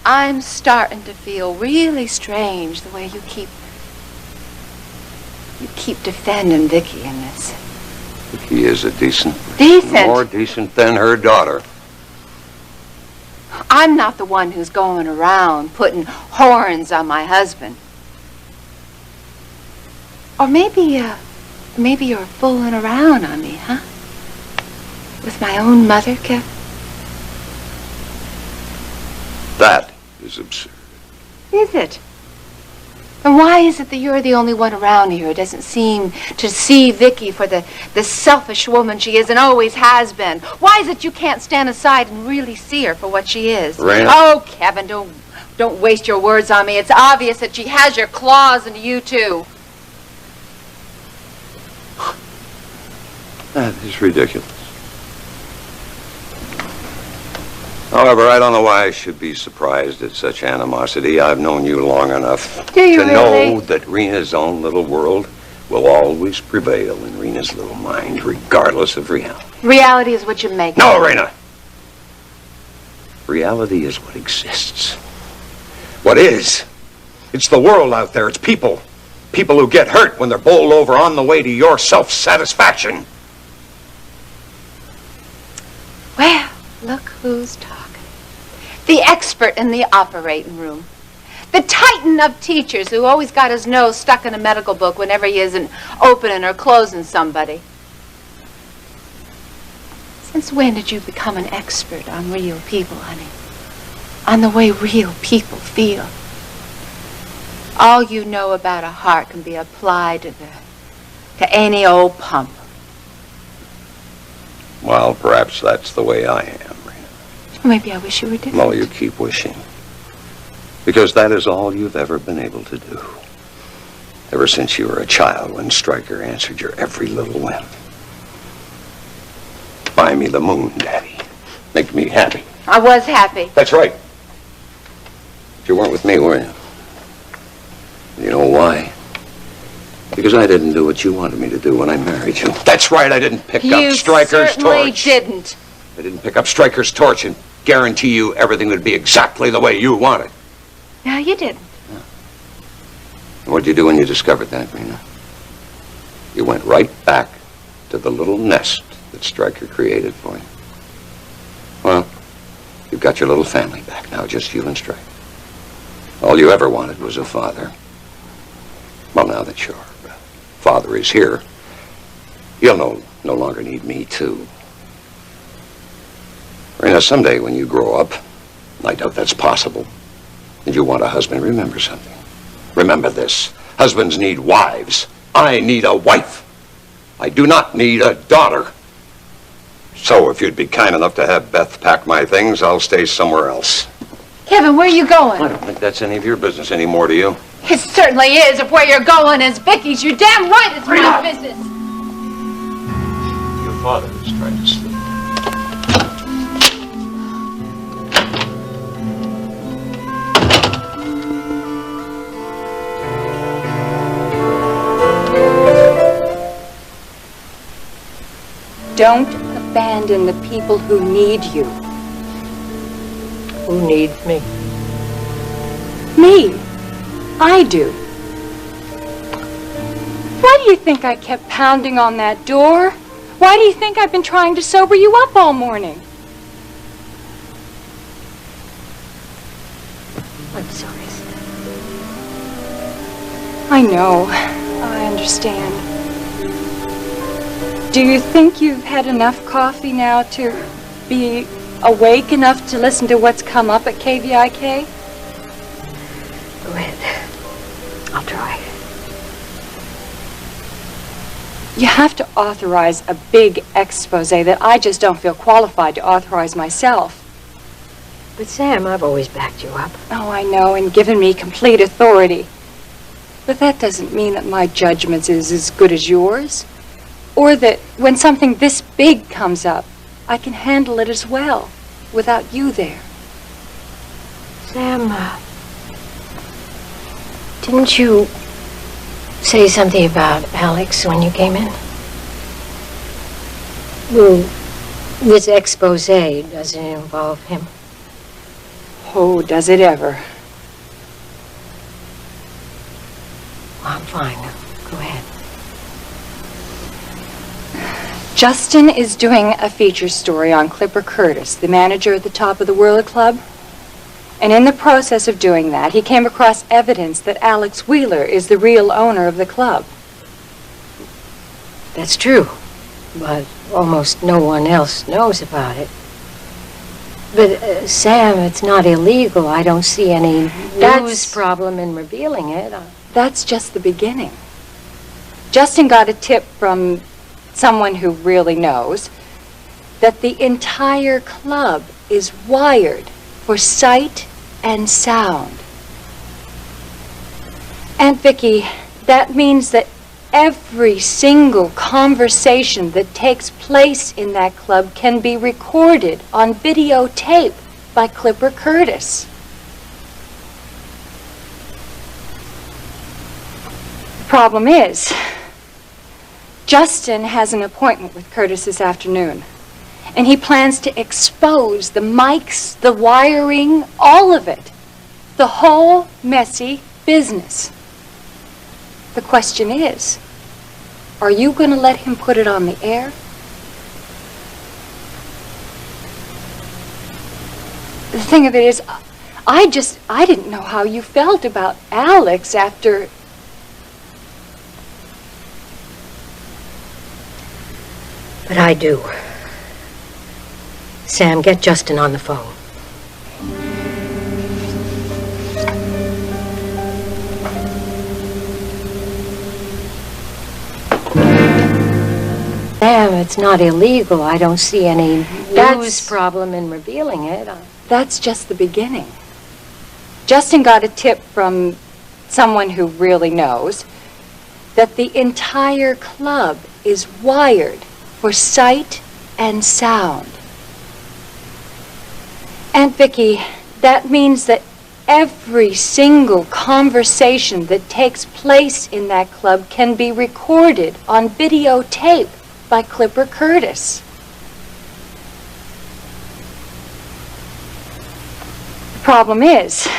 S18: I'm starting to feel really strange the way you keep defending Vicky in this.
S21: Vicky is a decent person.
S18: Decent?
S21: More decent than her daughter.
S18: I'm not the one who's going around putting horns on my husband. Or maybe you're fooling around on me, huh? With my own mother, Kevin?
S21: That is absurd.
S18: Is it? And why is it that you're the only one around here who doesn't seem to see Vicky for the selfish woman she is and always has been? Why is it you can't stand aside and really see her for what she is?
S21: Rena.
S18: Oh, Kevin, don't waste your words on me. It's obvious that she has your claws into you, too.
S21: That is ridiculous. However, I don't know why I should be surprised at such animosity. I've known you long enough
S18: Do you
S21: to
S18: really?
S21: know that Rena's own little world will always prevail in Rena's little mind, regardless of reality.
S18: Reality is what you make.
S21: No, Rena! Reality is what exists. What is? It's the world out there. It's people. People who get hurt when they're bowled over on the way to your self-satisfaction.
S18: Well, look who's talking. The expert in the operating room. The titan of teachers who always got his nose stuck in a medical book whenever he isn't opening or closing somebody.
S19: Since when did you become an expert on real people, honey? On the way real people feel. All you know about a heart can be applied to any old pump.
S21: Well, perhaps that's the way I am, Rena.
S19: Maybe I wish you were different.
S21: Well, you keep wishing. Because that is all you've ever been able to do. Ever since you were a child when Stryker answered your every little whim. Buy me the moon, Daddy. Make me happy.
S19: I was happy.
S21: That's right. But you weren't with me, were you? You know why? Because I didn't do what you wanted me to do when I married you. That's right, I didn't pick up Stryker's torch.
S19: You certainly didn't.
S21: I didn't pick up Stryker's torch and guarantee you everything would be exactly the way you wanted.
S19: No, you didn't.
S21: And what did you do when you discovered that, Rena? You went right back to the little nest that Stryker created for you. Well, you've got your little family back now, just you and Stryker. All you ever wanted was a father. Well, now that your father is here, you'll no longer need me, too. Rena, someday when you grow up, I doubt that's possible, and you want a husband, remember something. Remember this. Husbands need wives. I need a wife. I do not need a daughter. So if you'd be kind enough to have Beth pack my things, I'll stay somewhere else.
S19: Kevin, where are you going?
S21: I don't think that's any of your business anymore, do you?
S19: It certainly is. If where you're going is Vicky's, you're damn right it's my business.
S21: Your father is trying to sleep.
S15: Don't abandon the people who need you.
S10: Who needs me?
S15: Me. I do. Why do you think I kept pounding on that door? Why do you think I've been trying to sober you up all morning?
S10: I'm sorry, Sam.
S15: I know. I understand. Do you think you've had enough coffee now to be awake enough to listen to what's come up at KVIK?
S10: Go ahead. I'll try.
S15: You have to authorize a big expose that I just don't feel qualified to authorize myself.
S10: But Sam, I've always backed you up.
S15: Oh, I know, and given me complete authority. But that doesn't mean that my judgment is as good as yours. Or that when something this big comes up, I can handle it as well, without you there.
S10: Sam, didn't you say something about Alex when you came in? Well, this expose, does it involve him?
S15: Oh, does it ever?
S10: Well, I'm fine. Go ahead.
S15: Justin is doing a feature story on Clipper Curtis, the manager at the Top of the World Club. And in the process of doing that, he came across evidence that Alex Wheeler is the real owner of the club.
S10: That's true, but almost no one else knows about it. But, Sam, it's not illegal. I don't see any news problem in revealing it.
S15: That's just the beginning. Justin got a tip from someone who really knows that the entire club is wired for sight and sound. Aunt Vicky, that means that every single conversation that takes place in that club can be recorded on videotape by Clipper Curtis. The problem is, Justin has an appointment with Curtis this afternoon, and he plans to expose the mics, the wiring, all of it. The whole messy business. The question is, are you going to let him put it on the air? The thing of it is, I didn't know how you felt about Alex after...
S10: But I do. Sam, get Justin on the phone. Sam, it's not illegal. I don't see any news problem in revealing it.
S15: That's just the beginning. Justin got a tip from someone who really knows that the entire club is wired for sight and sound. Aunt Vicky, that means that every single conversation that takes place in that club can be recorded on videotape by Clipper Curtis. The problem is,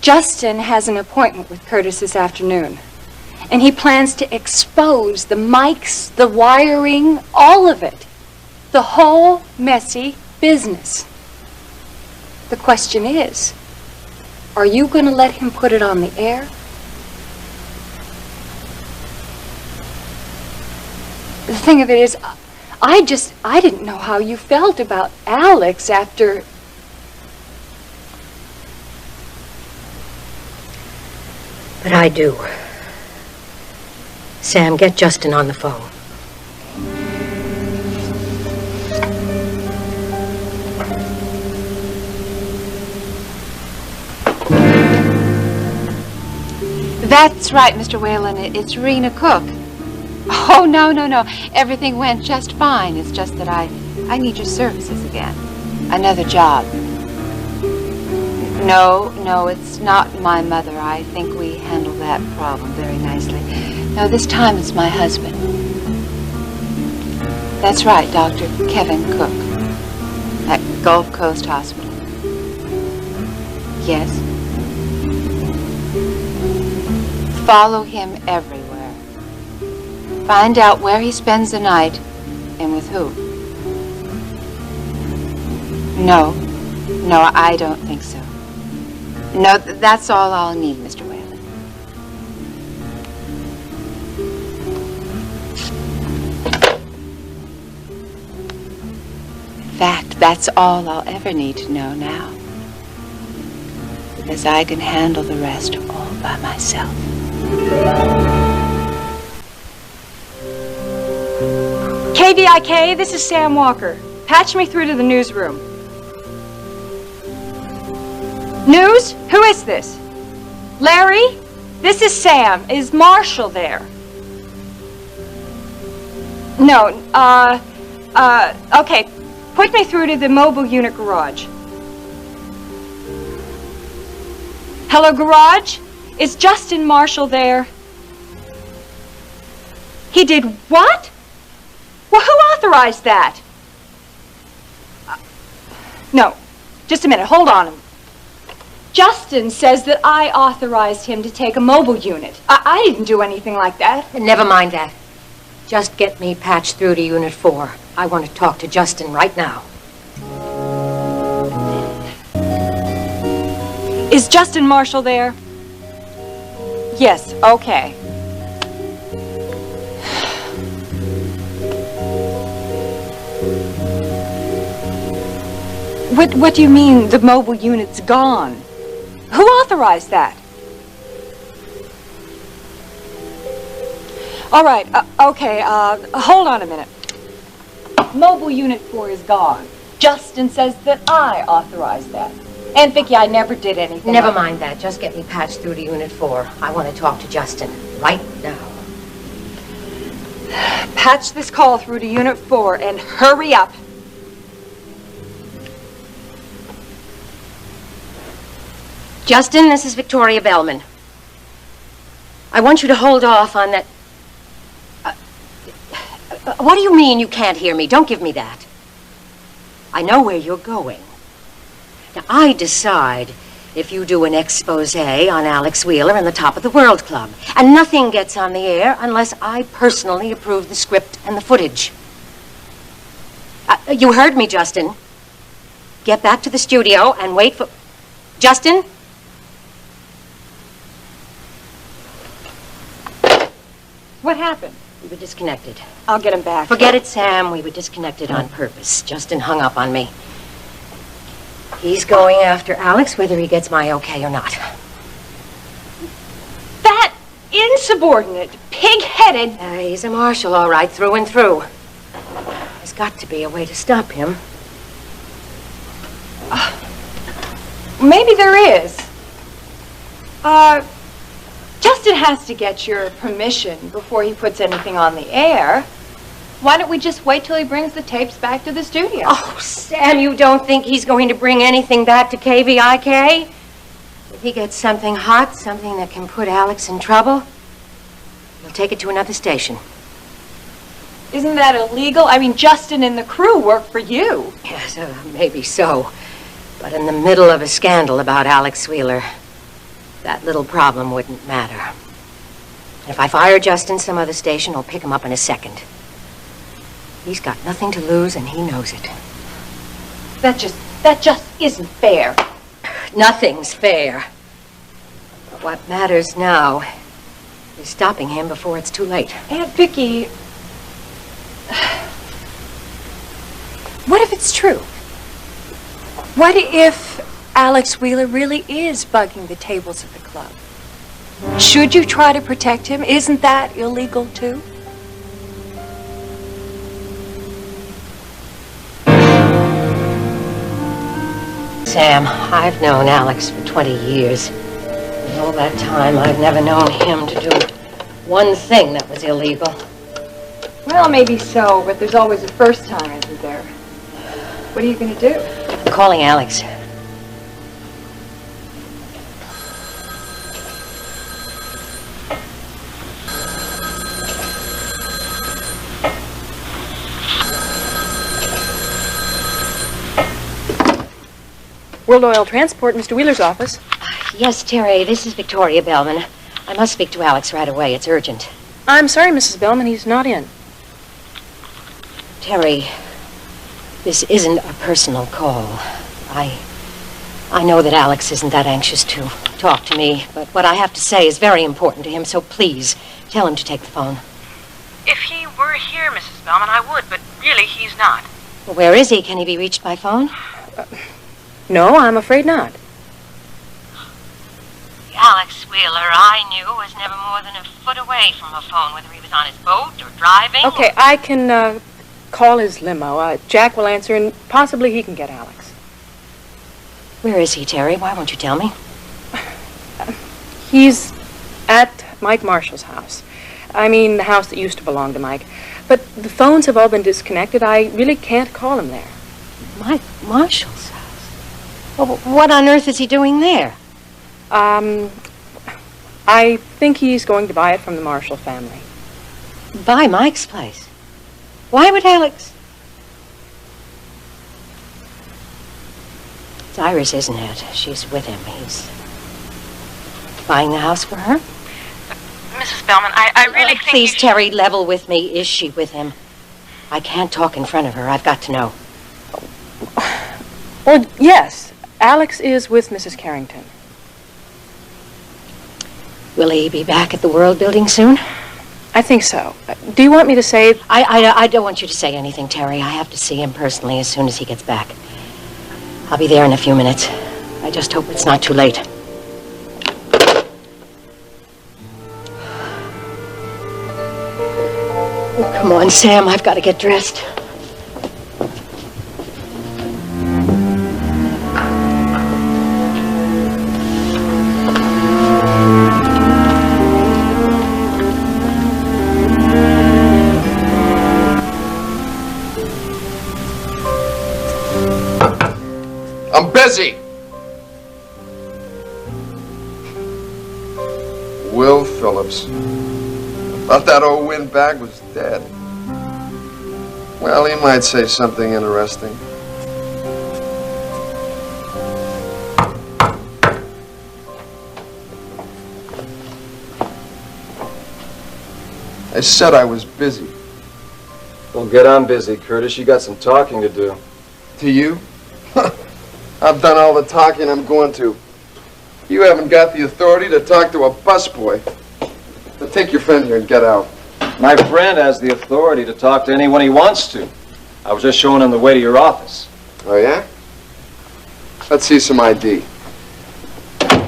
S15: Justin has an appointment with Curtis this afternoon, and he plans to expose the mics, the wiring, all of it. The whole messy business. The question is, are you going to let him put it on the air? The thing of it is, I didn't know how you felt about Alex after...
S10: But I do. Sam, get Justin on the phone.
S19: That's right, Mr. Whalen. It's Rena Cook. Oh, no. Everything went just fine. It's just that I need your services again. Another job. No, it's not my mother. I think we handled that problem very nicely. No, this time it's my husband. That's right, Dr. Kevin Cook. At Gulf Coast Hospital. Yes. Follow him everywhere. Find out where he spends the night and with who. No, I don't think so. No, that's all I'll need, Mr. Whalen. In fact, that's all I'll ever need to know now. Because I can handle the rest all by myself.
S15: KVIK, this is Sam Walker. Patch me through to the newsroom. News? Who is this? Larry? This is Sam. Is Marshall there? No, okay. Put me through to the mobile unit garage. Hello, garage? Is Justin Marshall there? He did what? Well, who authorized that? No, just a minute. Hold on. Justin says that I authorized him to take a mobile unit. I didn't do anything like that.
S10: Never mind that. Just get me patched through to Unit 4. I want to talk to Justin right now.
S15: Is Justin Marshall there? Yes, okay. What do you mean the mobile unit's gone? Who authorized that? All right, okay, hold on a minute. Mobile Unit 4 is gone. Justin says that I authorized that. Aunt Vicky, I never did anything.
S10: Never mind that. Just get me patched through to Unit 4. I want to talk to Justin right now.
S15: Patch this call through to Unit 4 and hurry up.
S10: Justin, this is Victoria Bellman. I want you to hold off on that... what do you mean you can't hear me? Don't give me that. I know where you're going. Now, I decide if you do an expose on Alex Wheeler and the Top of the World Club. And nothing gets on the air unless I personally approve the script and the footage. You heard me, Justin. Get back to the studio and wait for... Justin?
S15: What happened?
S10: We were disconnected.
S8: I'll get him back.
S10: Forget it, Sam. We were disconnected on purpose. Justin hung up on me. He's going after Alex, whether he gets my okay or not.
S8: That insubordinate, pig-headed...
S10: He's a marshal, all right, through and through. There's got to be a way to stop him.
S8: Maybe there is. Justin has to get your permission before he puts anything on the air. Why don't we just wait till he brings the tapes back to the studio?
S10: Oh, Sam, you don't think he's going to bring anything back to KVIK? If he gets something hot, something that can put Alex in trouble, he'll take it to another station.
S8: Isn't that illegal? I mean, Justin and the crew work for you.
S10: Yes, maybe so. But in the middle of a scandal about Alex Wheeler, that little problem wouldn't matter. If I fire Justin, some other station will pick him up in a second. He's got nothing to lose, and he knows it.
S8: That just isn't fair.
S10: Nothing's fair. But what matters now is stopping him before it's too late.
S8: Aunt Vicky, what if it's true? What if Alex Wheeler really is bugging the tables at the club? Should you try to protect him? Isn't that illegal too?
S10: Sam, I've known Alex for 20 years. In all that time, I've never known him to do one thing that was illegal.
S8: Well, maybe so, but there's always a first time, isn't there? What are you going to do?
S10: I'm calling Alex.
S18: World Oil Transport, Mr. Wheeler's office.
S10: Yes, Terry, this is Victoria Bellman. I must speak to Alex right away. It's urgent.
S18: I'm sorry, Mrs. Bellman, he's not in.
S10: Terry, this isn't a personal call. I know that Alex isn't that anxious to talk to me, but what I have to say is very important to him, so please tell him to take the phone.
S14: If he were here, Mrs. Bellman, I would, but really he's not.
S10: Well, where is he? Can he be reached by phone?
S18: No, I'm afraid not.
S14: Alex Wheeler, I knew, was never more than a foot away from a phone, whether he was on his boat or driving.
S18: Okay, I can call his limo. Jack will answer, and possibly he can get Alex.
S10: Where is he, Terry? Why won't you tell me?
S18: He's at Mike Marshall's house. I mean, the house that used to belong to Mike. But the phones have all been disconnected. I really can't call him there.
S10: Mike Marshall's house? Well, what on earth is he doing there?
S18: I think he's going to buy it from the Marshall family.
S10: Buy Mike's place? Why would Alex? It's Iris, isn't it? She's with him. He's buying the house for her?
S14: Mrs. Bellman, I really think
S10: Please, Terry, level with me. Is she with him? I can't talk in front of her. I've got to know.
S18: Well, yes. Alex is with Mrs. Carrington.
S10: Will he be back at the World Building soon?
S18: I think so. Do you want me to say...
S10: I don't want you to say anything, Terry. I have to see him personally as soon as he gets back. I'll be there in a few minutes. I just hope it's not too late. Oh, come on, Sam. I've got to get dressed.
S1: I'm busy. Will Phillips. Thought that old windbag was dead. Well, he might say something interesting. I said I was busy.
S9: Well, get on busy, Curtis. You got some talking to do.
S1: To you? I've done all the talking I'm going to. You haven't got the authority to talk to a busboy. Now take your friend here and get out.
S9: My friend has the authority to talk to anyone he wants to. I was just showing him the way to your office.
S1: Oh, yeah? Let's see some ID.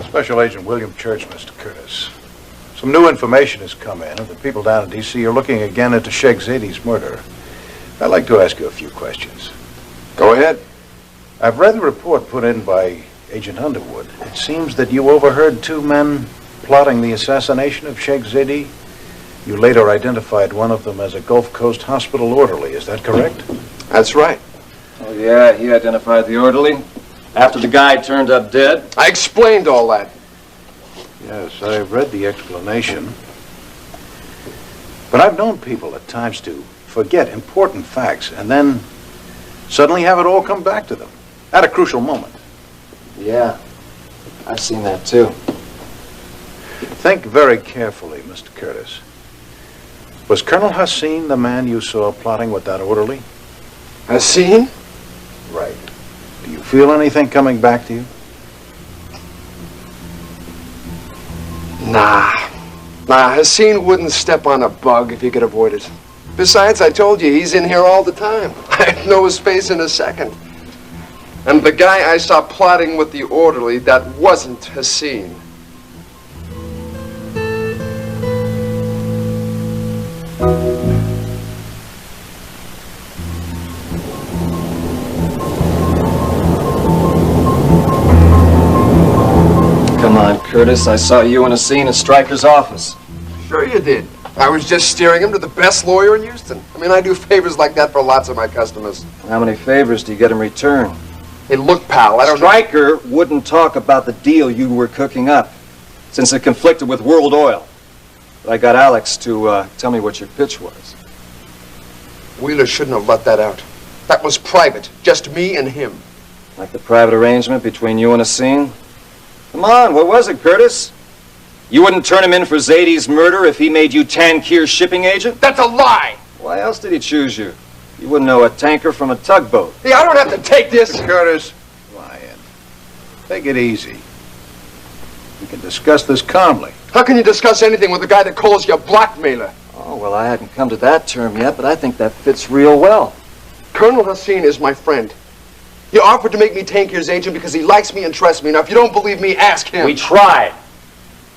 S13: Special Agent William Church, Mr. Curtis. Some new information has come in, and the people down in D.C. are looking again into Sheikh Zaidi's murder. I'd like to ask you a few questions.
S1: Go ahead.
S13: I've read the report put in by Agent Underwood. It seems that you overheard two men plotting the assassination of Sheikh Zaidi. You later identified one of them as a Gulf Coast hospital orderly. Is that correct?
S1: That's right.
S9: Oh, yeah, he identified the orderly after the guy turned up dead.
S1: I explained all that.
S13: Yes, I've read the explanation. But I've known people at times to forget important facts and then suddenly have it all come back to them at a crucial moment.
S9: Yeah, I've seen that too.
S13: Think very carefully, Mr. Curtis. Was Colonel Hassin the man you saw plotting with that orderly?
S1: Hassin?
S13: Right. Do you feel anything coming back to you?
S1: Nah, Hassin wouldn't step on a bug if he could avoid it. Besides, I told you, he's in here all the time. I'd know his face in a second. And the guy I saw plotting with the orderly, that wasn't Hassin.
S9: Come on, Curtis. I saw you in a scene at Stryker's office.
S1: Sure you did. I was just steering him to the best lawyer in Houston. I mean, I do favors like that for lots of my customers.
S9: How many favors do you get in return?
S1: Hey, look, pal, I don't...
S9: Stryker wouldn't talk about the deal you were cooking up, since it conflicted with World Oil. But I got Alex to tell me what your pitch was.
S1: Wheeler shouldn't have let that out. That was private, just me and him.
S9: Like the private arrangement between you and Hassin? Come on, what was it, Curtis? You wouldn't turn him in for Zaidi's murder if he made you Tankir's shipping agent?
S1: That's a lie!
S9: Why else did he choose you? You wouldn't know a tanker from a tugboat.
S1: Hey, I don't have to take this!
S13: Curtis, Ryan, take it easy. We can discuss this calmly.
S1: How can you discuss anything with a guy that calls you a blackmailer?
S9: Oh, well, I hadn't come to that term yet, but I think that fits real well.
S1: Colonel Hassin is my friend. He offered to make me Tankir's agent because he likes me and trusts me. Now, if you don't believe me, ask him.
S9: We tried.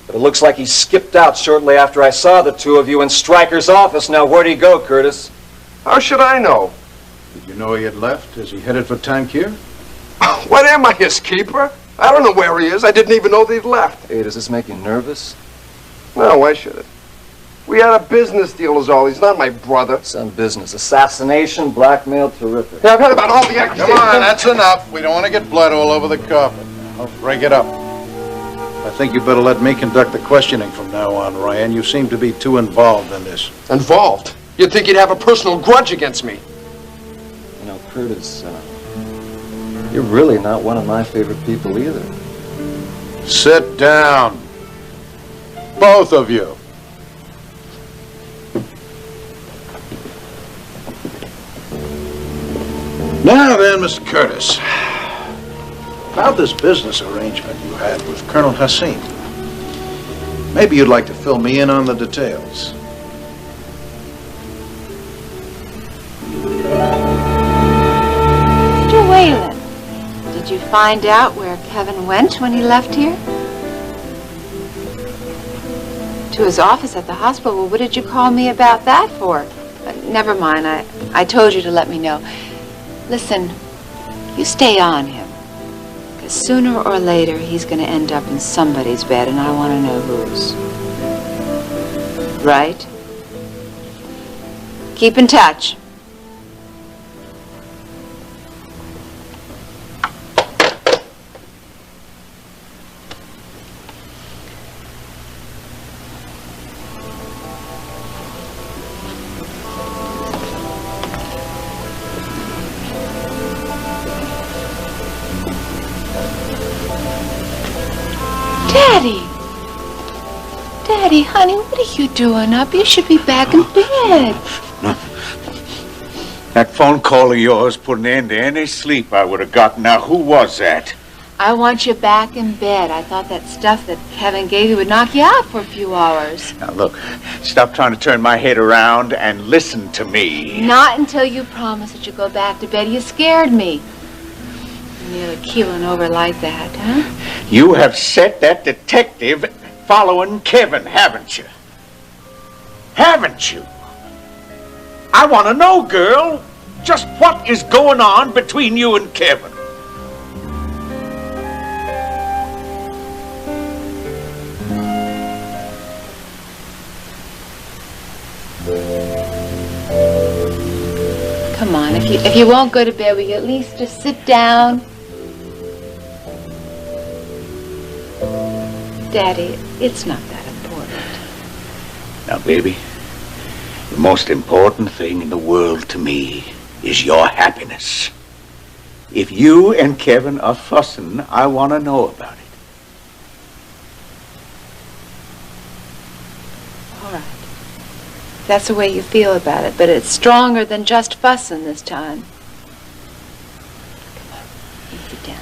S9: But it looks like he skipped out shortly after I saw the two of you in Stryker's office. Now, where'd he go, Curtis?
S1: How should I know?
S13: Did you know he had left? Is he headed for Tankir?
S1: What am I, his keeper? I don't know where he is. I didn't even know they'd left.
S9: Hey, does this make you nervous?
S1: No, why should it? We had a business deal is all. He's not my brother.
S9: Some business. Assassination, blackmail, terrific.
S1: Yeah, I've heard about all the accusations.
S13: Come on, that's enough. We don't want to get blood all over the carpet. Now, break it up. I think you better let me conduct the questioning from now on, Ryan. You seem to be too involved in this.
S1: Involved? You'd think he'd have a personal grudge against me.
S9: You know, Curtis, you're really not one of my favorite people either.
S13: Sit down. Both of you. Now then, Mr. Curtis, about this business arrangement you had with Colonel Hassin. Maybe you'd like to fill me in on the details.
S19: Mr. Whalen, did you find out where Kevin went when he left here? To his office at the hospital. Well, what did you call me about that for? Never mind, I told you to let me know. Listen, you stay on him. Because sooner or later, he's going to end up in somebody's bed, and I want to know whose. Right? Keep in touch. Daddy, honey, what are you doing up? You should be back in bed.
S16: That phone call of yours put an end to any sleep I would have gotten. Now, who was that?
S19: I want you back in bed. I thought that stuff that Kevin gave you would knock you out for a few hours.
S16: Now look, stop trying to turn my head around and listen to me.
S19: Not until you promise that you'll go back to bed. You scared me. Nearly keeling over like that, huh?
S16: You have set that detective following Kevin, haven't you? Haven't you? I want to know, girl, just what is going on between you and Kevin.
S19: Come on, if you won't go to bed, will you at least just sit down? Daddy, it's not that important.
S16: Now, baby, the most important thing in the world to me is your happiness. If you and Kevin are fussing, I want to know about it.
S19: All right. That's the way you feel about it, but it's stronger than just fussing this time. Come on, you sit down.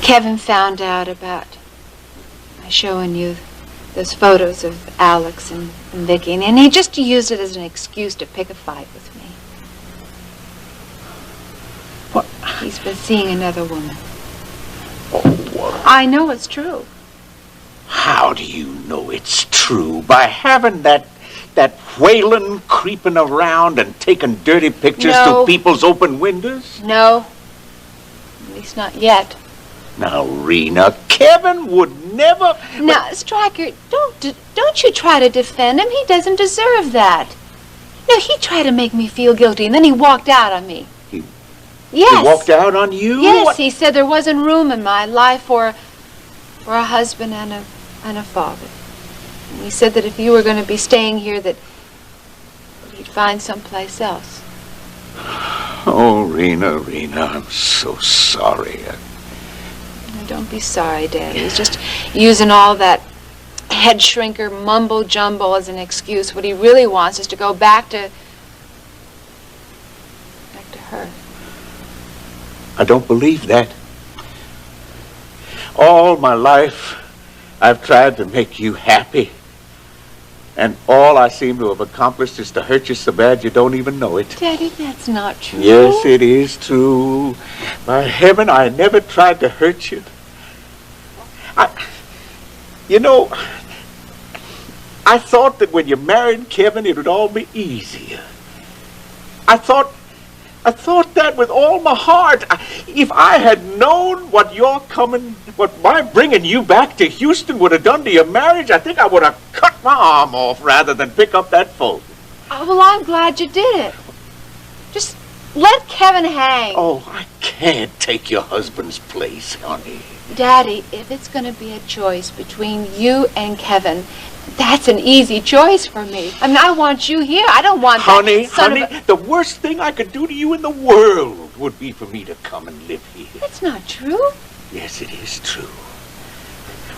S19: Kevin found out about my showing you those photos of Alex and Vicky, and he just used it as an excuse to pick a fight with me.
S16: What?
S19: He's been seeing another woman. I know it's true.
S16: How do you know it's true? By having that Whalen creeping around and taking dirty pictures through people's open windows?
S19: No. At least not yet.
S16: Now, Rena, Kevin would never...
S19: Now, Stryker, don't you try to defend him. He doesn't deserve that. No, he tried to make me feel guilty, and then he walked out on me. Yes.
S16: He walked out on you?
S19: Yes,
S16: What?
S19: he said there wasn't room in my life for a husband and a father. And he said that if you were going to be staying here, that he'd find someplace else.
S16: Oh, Rena, I'm so sorry.
S19: Now, don't be sorry, Daddy. He's just using all that head shrinker mumbo jumbo as an excuse. What he really wants is to go back to her.
S16: I don't believe that. All my life, I've tried to make you happy. And all I seem to have accomplished is to hurt you so bad you don't even know it.
S19: Daddy, that's not true.
S16: Yes, it is true. By heaven, I never tried to hurt you. You know, I thought that when you married Kevin, it would all be easier. I thought that with all my heart. If I had known what my bringing you back to Houston would have done to your marriage, I think I would have cut my arm off rather than pick up that phone.
S19: Oh, well, I'm glad you did it. Just let Kevin hang.
S16: Oh, I can't take your husband's place, honey.
S19: Daddy, if it's going to be a choice between you and Kevin, that's an easy choice for me. I mean, I want you here. I don't want
S16: Honey, the worst thing I could do to you in the world would be for me to come and live here.
S19: That's not true.
S16: Yes, it is true.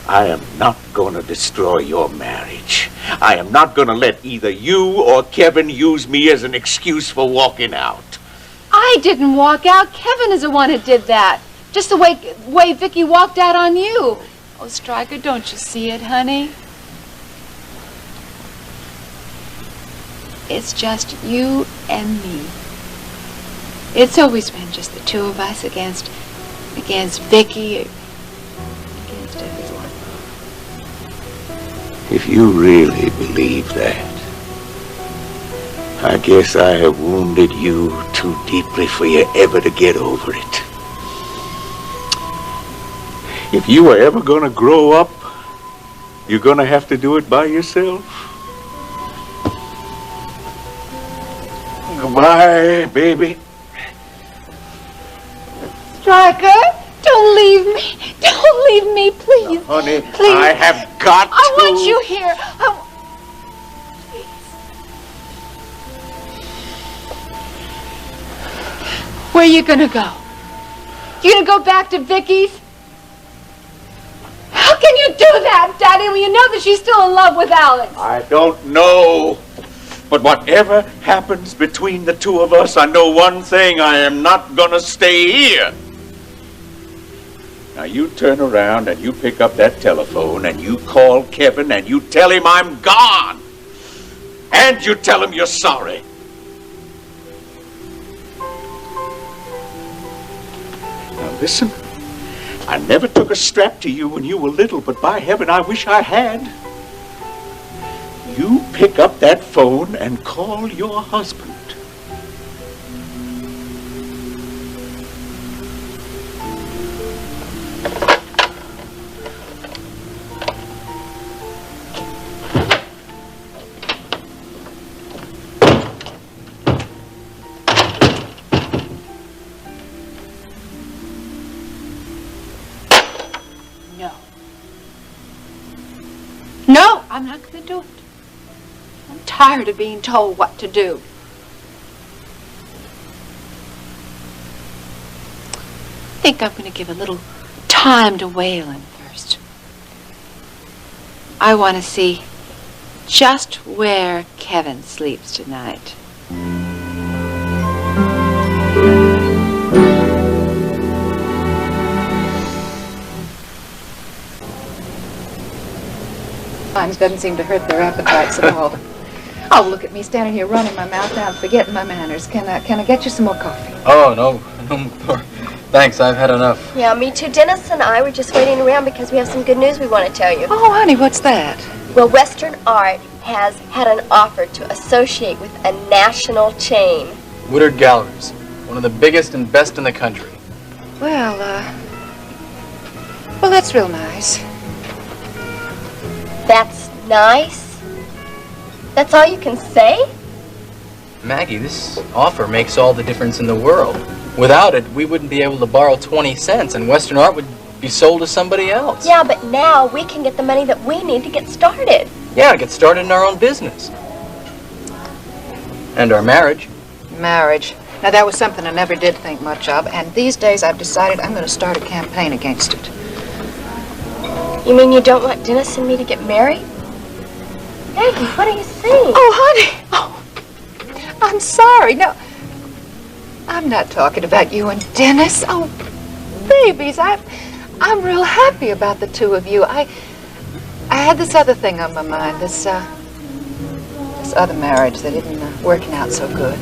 S16: I am not going to destroy your marriage. I am not going to let either you or Kevin use me as an excuse for walking out.
S19: I didn't walk out. Kevin is the one who did that. Just the way Vicky walked out on you. Oh, Stryker, don't you see it, honey? It's just you and me. It's always been just the two of us against Vicky, against everyone.
S16: If you really believe that, I guess I have wounded you too deeply for you ever to get over it. If you are ever going to grow up, you're going to have to do it by yourself. Goodbye, baby.
S19: Stryker, don't leave me. Don't leave me, please.
S16: No, honey,
S19: please.
S16: I have got to.
S19: I want you here. Where are you going to go? You going to go back to Vicky's? How can you do that, Daddy, when you know that she's still in love with Alex?
S16: I don't know.
S2: But whatever happens between the two of us, I know one thing: I am not gonna stay here. Now you turn around and you pick up that telephone and you call Kevin and you tell him I'm gone. And you tell him you're sorry. Now listen, I never took a strap to you when you were little, but by heaven, I wish I had. You pick up that phone and call your husband.
S18: No, I'm not going to do it. I'm tired of being told what to do. I think I'm going to give a little time to Waylon first. I want to see just where Kevin sleeps tonight.
S17: Doesn't seem to hurt their appetites at all. Oh, look at me standing here running my mouth down, forgetting my manners. Can I get you some more coffee?
S4: Oh, no more. Thanks, I've had enough.
S20: Yeah, me too. Dennis and I were just waiting around because we have some good news we want to tell you.
S17: Oh, honey, what's that?
S20: Well, Western Art has had an offer to associate with a national chain.
S4: Woodard Galleries, one of the biggest and best in the country.
S17: Well, that's real nice.
S20: That's nice? That's all you can say?
S4: Maggie, this offer makes all the difference in the world. Without it, we wouldn't be able to borrow 20 cents, and Western Art would be sold to somebody else.
S20: Yeah, but now we can get the money that we need to get started.
S4: Yeah, to get started in our own business. And our marriage.
S17: Marriage. Now, that was something I never did think much of, and these days I've decided I'm going to start a campaign against it.
S20: You mean you don't want Dennis and me to get married? Maggie, what are you saying?
S17: Oh, honey. Oh, I'm sorry. No, I'm not talking about you and Dennis. Oh, babies, I'm real happy about the two of you. I had this other thing on my mind, this other marriage that isn't working out so good.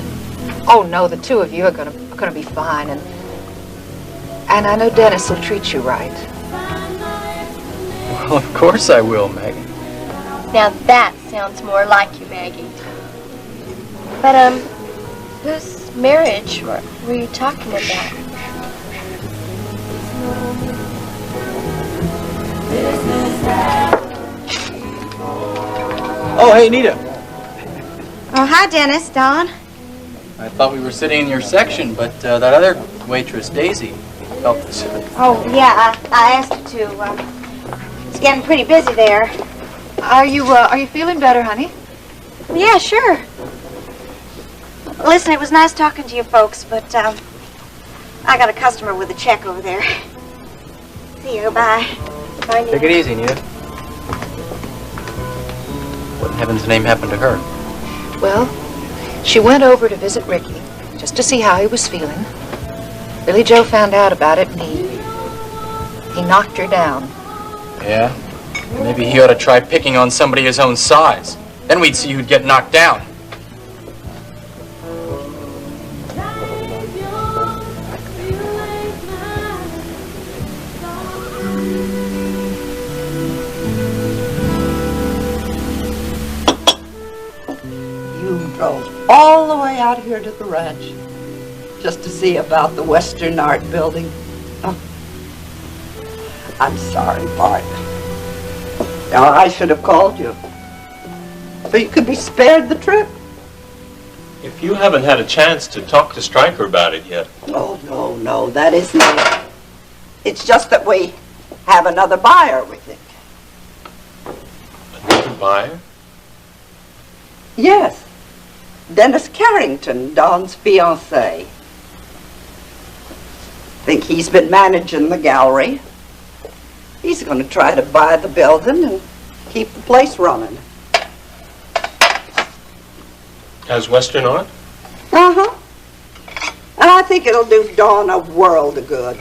S17: Oh no, the two of you are gonna be fine, and I know Dennis will treat you right.
S4: Well, of course I will, Maggie.
S20: Now that sounds more like you, Maggie. But, whose marriage were you talking about?
S4: Oh, hey, Nita.
S23: Oh, hi, Dennis. Dawn.
S4: I thought we were sitting in your section, but that other waitress, Daisy, helped us.
S23: Oh, yeah, I asked her to. It's getting pretty busy there.
S17: Are you feeling better, honey?
S23: Yeah, sure. Listen, it was nice talking to you folks, but I got a customer with a check over there. See you. Bye. Bye, Nita.
S4: Take it easy, Nita. What in heaven's name happened to her?
S17: Well, she went over to visit Ricky, just to see how he was feeling. Billy Joe found out about it, and he knocked her down.
S4: Yeah? Maybe he ought to try picking on somebody his own size. Then we'd see who'd get knocked down.
S24: You drove all the way out here to the ranch just to see about the Western Art building. Oh. I'm sorry, Bart. Now, I should have called you so you could be spared the trip.
S25: If you haven't had a chance to talk to Stryker about it yet.
S24: Oh, no, that isn't it. It's just that we have another buyer, we think.
S25: Another buyer?
S24: Yes. Dennis Carrington, Don's fiancé. Think he's been managing the gallery. He's going to try to buy the building and keep the place running.
S25: As Western Art?
S24: Uh-huh. And I think it'll do Dawn a world of good.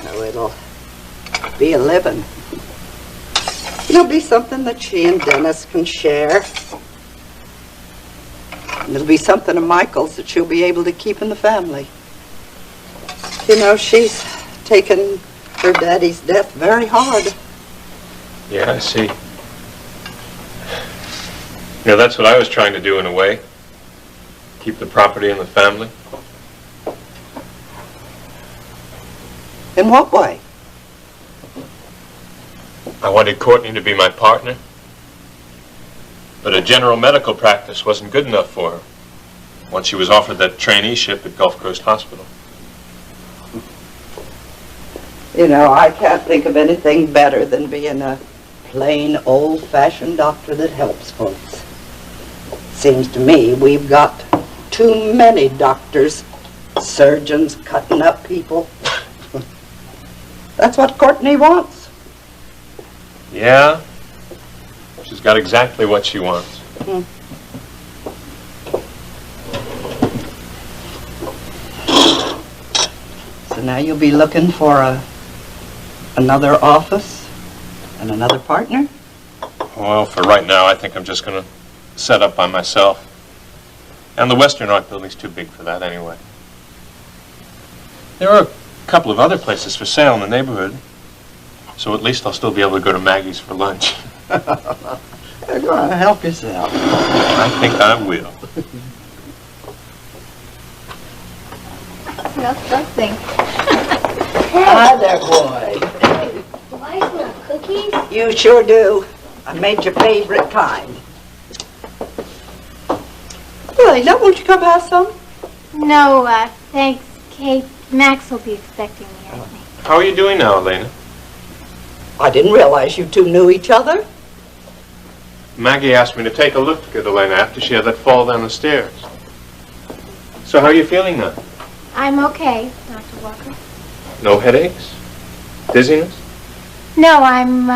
S24: So it'll be a living. It'll be something that she and Dennis can share. And it'll be something of Michael's that she'll be able to keep in the family. You know, she's taken her daddy's death very hard.
S25: Yeah, I see. You know, that's what I was trying to do in a way. Keep the property in the family.
S24: In what way?
S25: I wanted Courtney to be my partner. But a general medical practice wasn't good enough for her once she was offered that traineeship at Gulf Coast Hospital.
S24: You know, I can't think of anything better than being a plain old-fashioned doctor that helps folks. Seems to me we've got too many doctors, surgeons cutting up people. That's what Courtney wants.
S25: Yeah, she's got exactly what she wants.
S24: So now you'll be looking for another office and another partner?
S25: Well, for right now, I think I'm just going to set up by myself. And the Western Art Building's too big for that anyway. There are a couple of other places for sale in the neighborhood, so at least I'll still be able to go to Maggie's for lunch.
S24: You're going to help yourself.
S25: I think I will.
S20: Smell something.
S24: Hi there, boy.
S20: Do I smell cookies?
S24: You sure do. I made your favorite kind. Really, now won't you come have some?
S8: No, thanks, Kate. Max will be expecting me, I think.
S25: How are you doing now, Elena?
S24: I didn't realize you two knew each other.
S25: Maggie asked me to take a look at Elena after she had that fall down the stairs. So how are you feeling now?
S8: I'm okay, Dr. Walker.
S25: No headaches? Dizziness?
S8: No, I'm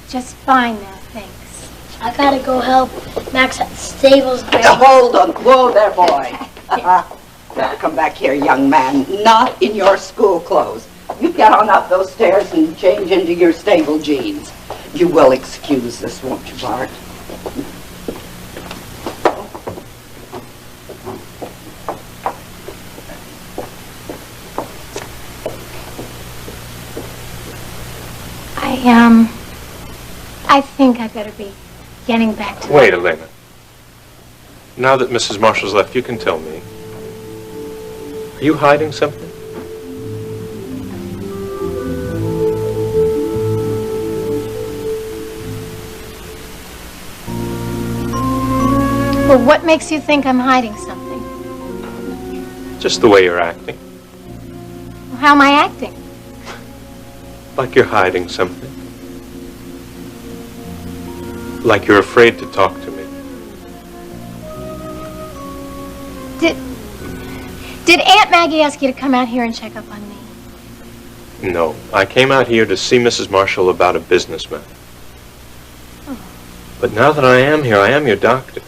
S8: just fine now, thanks.
S20: I gotta go help Max at the stables.
S24: Hold on. Whoa there, boy. Better come back here, young man. Not in your school clothes. You get on up those stairs and change into your stable jeans. You will excuse this, won't you, Bart?
S8: I think I better be getting back to...
S25: Wait, Elena. Now that Mrs. Marshall's left, you can tell me. Are you hiding something?
S8: Well, what makes you think I'm hiding something?
S25: Just the way you're acting.
S8: Well, how am I acting?
S25: Like you're hiding something. Like you're afraid to talk to me.
S8: Did Aunt Maggie ask you to come out here and check up on me?
S25: No, I came out here to see Mrs. Marshall about a business matter.
S8: Oh.
S25: But now that I am here, I am your doctor.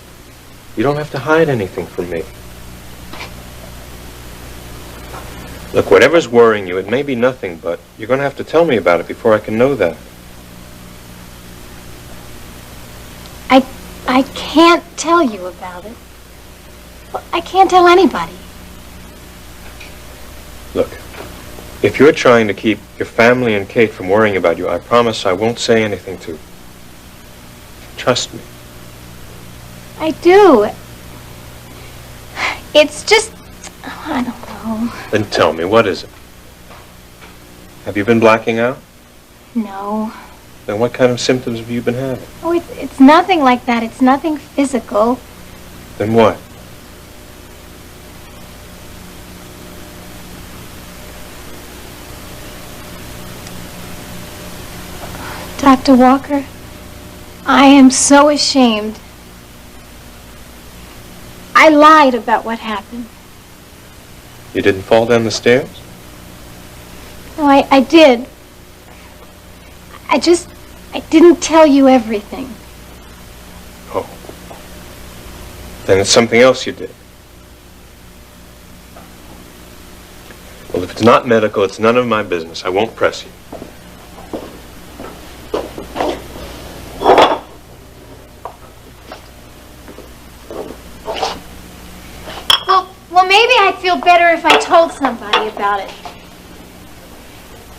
S25: You don't have to hide anything from me. Look, whatever's worrying you, it may be nothing, but you're going to have to tell me about it before I can know that.
S8: I can't tell you about it. I can't tell anybody.
S25: Look, if you're trying to keep your family and Kate from worrying about you, I promise I won't say anything to you. Trust me.
S8: I do. It's just, I don't know.
S25: Then tell me, what is it? Have you been blacking out?
S8: No.
S25: Then what kind of symptoms have you been having?
S8: Oh, it's nothing like that. It's nothing physical.
S25: Then what?
S8: Dr. Walker, I am so ashamed. I lied about what happened.
S25: You didn't fall down the stairs?
S8: No, I did. I didn't tell you everything.
S25: Oh. Then it's something else you did. Well, if it's not medical, it's none of my business. I won't press you.
S8: Well, maybe I'd feel better if I told somebody about it.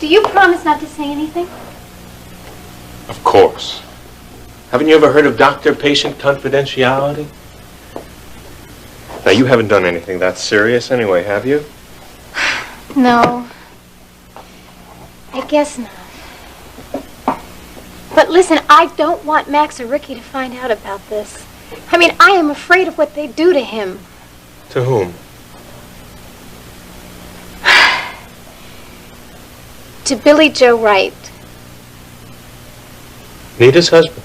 S8: Do you promise not to say anything?
S25: Of course. Haven't you ever heard of doctor-patient confidentiality? Now, you haven't done anything that serious anyway, have you?
S8: No. I guess not. But listen, I don't want Max or Ricky to find out about this. I mean, I am afraid of what they do to him.
S25: To whom?
S8: To Billy Joe Wright.
S25: Nita's husband?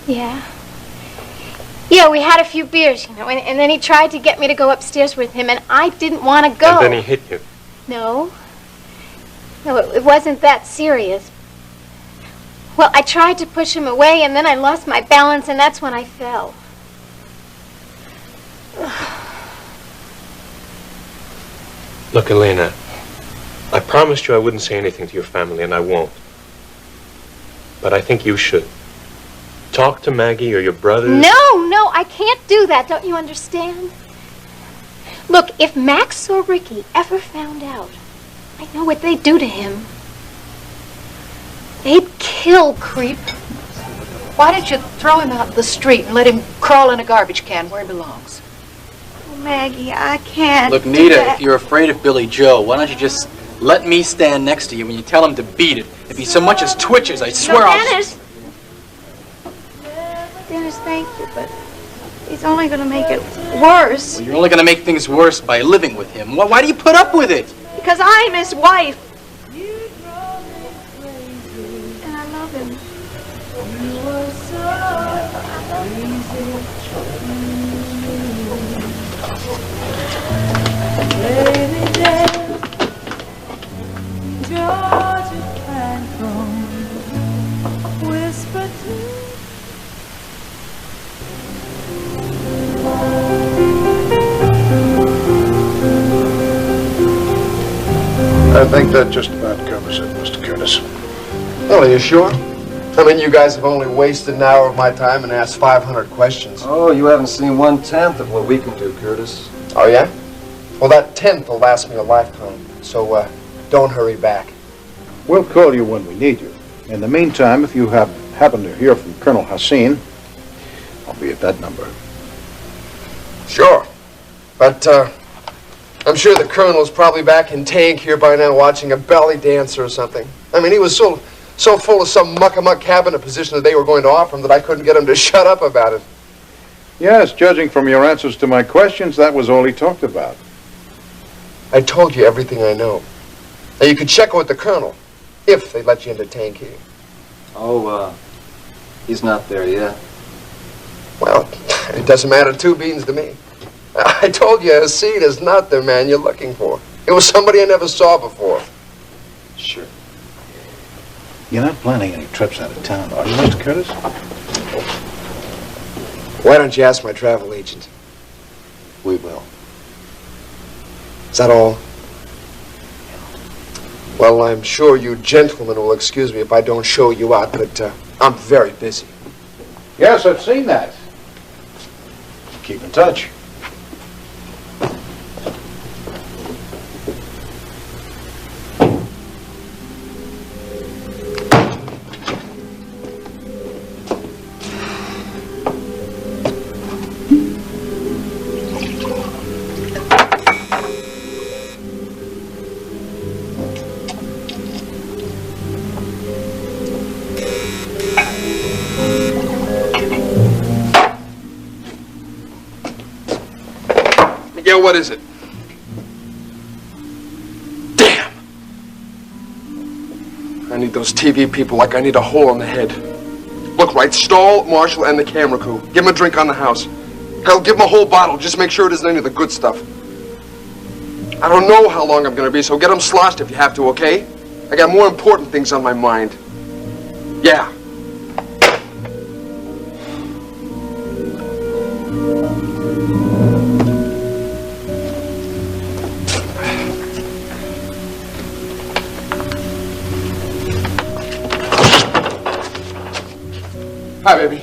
S8: Yeah. Yeah, we had a few beers, you know, and then he tried to get me to go upstairs with him, and I didn't want to go.
S25: And then he hit you.
S8: No. No, it wasn't that serious. Well, I tried to push him away, and then I lost my balance, and that's when I fell.
S25: Look, Elena, I promised you I wouldn't say anything to your family, and I won't. But I think you should. Talk to Maggie or your brothers.
S8: No, I can't do that. Don't you understand? Look, if Max or Ricky ever found out, I know what they'd do to him. They'd kill Creep.
S17: Why don't you throw him out in the street and let him crawl in a garbage can where he belongs?
S23: Oh, Maggie, I can't.
S3: Look, Nita, if you're afraid of Billy Joe, why don't you just let me stand next to you when you tell him to beat it? If he so much as twitches, I swear
S23: No,
S3: I'll...
S23: Dennis, thank you, but he's only going to make it worse.
S3: Well, you're only going to make things worse by living with him. Why do you put up with it?
S23: Because I'm his wife. And I love him.
S13: I think that just about covers it, Mr. Curtis.
S1: Well, are you sure? I mean, you guys have only wasted an hour of my time and asked 500 questions.
S9: Oh, you haven't seen 1/10 of what we can do, Curtis.
S1: Oh, yeah? Well, that 10th will last me a lifetime, so don't hurry back.
S13: We'll call you when we need you. In the meantime, if you happen to hear from Colonel Hassan, I'll be at that number.
S1: Sure. But, I'm sure the Colonel's probably back in tank here by now watching a belly dancer or something. I mean, he was so full of some muck-a-muck cabinet position that they were going to offer him that I couldn't get him to shut up about it.
S13: Yes, judging from your answers to my questions, that was all he talked about.
S1: I told you everything I know. Now, you could check with the Colonel, if they let you into tank here.
S9: Oh, he's not there yet.
S1: Well, it doesn't matter two beans to me. I told you, Hassan is not the man you're looking for. It was somebody I never saw before.
S9: Sure.
S13: You're not planning any trips out of town, are you, Mr. Curtis?
S1: Why don't you ask my travel agent?
S13: We will.
S1: Is that all? Well, I'm sure you gentlemen will excuse me if I don't show you out, but I'm very busy.
S13: Yes, I've seen that. Keep in touch.
S1: Miguel, what is it? Damn! I need those TV people like I need a hole in the head. Look, right, Stahl, Marshall, and the camera crew. Give them a drink on the house. Hell, give them a whole bottle. Just make sure it isn't any of the good stuff. I don't know how long I'm going to be, so get them sloshed if you have to, okay? I got more important things on my mind. Yeah. Hi, baby.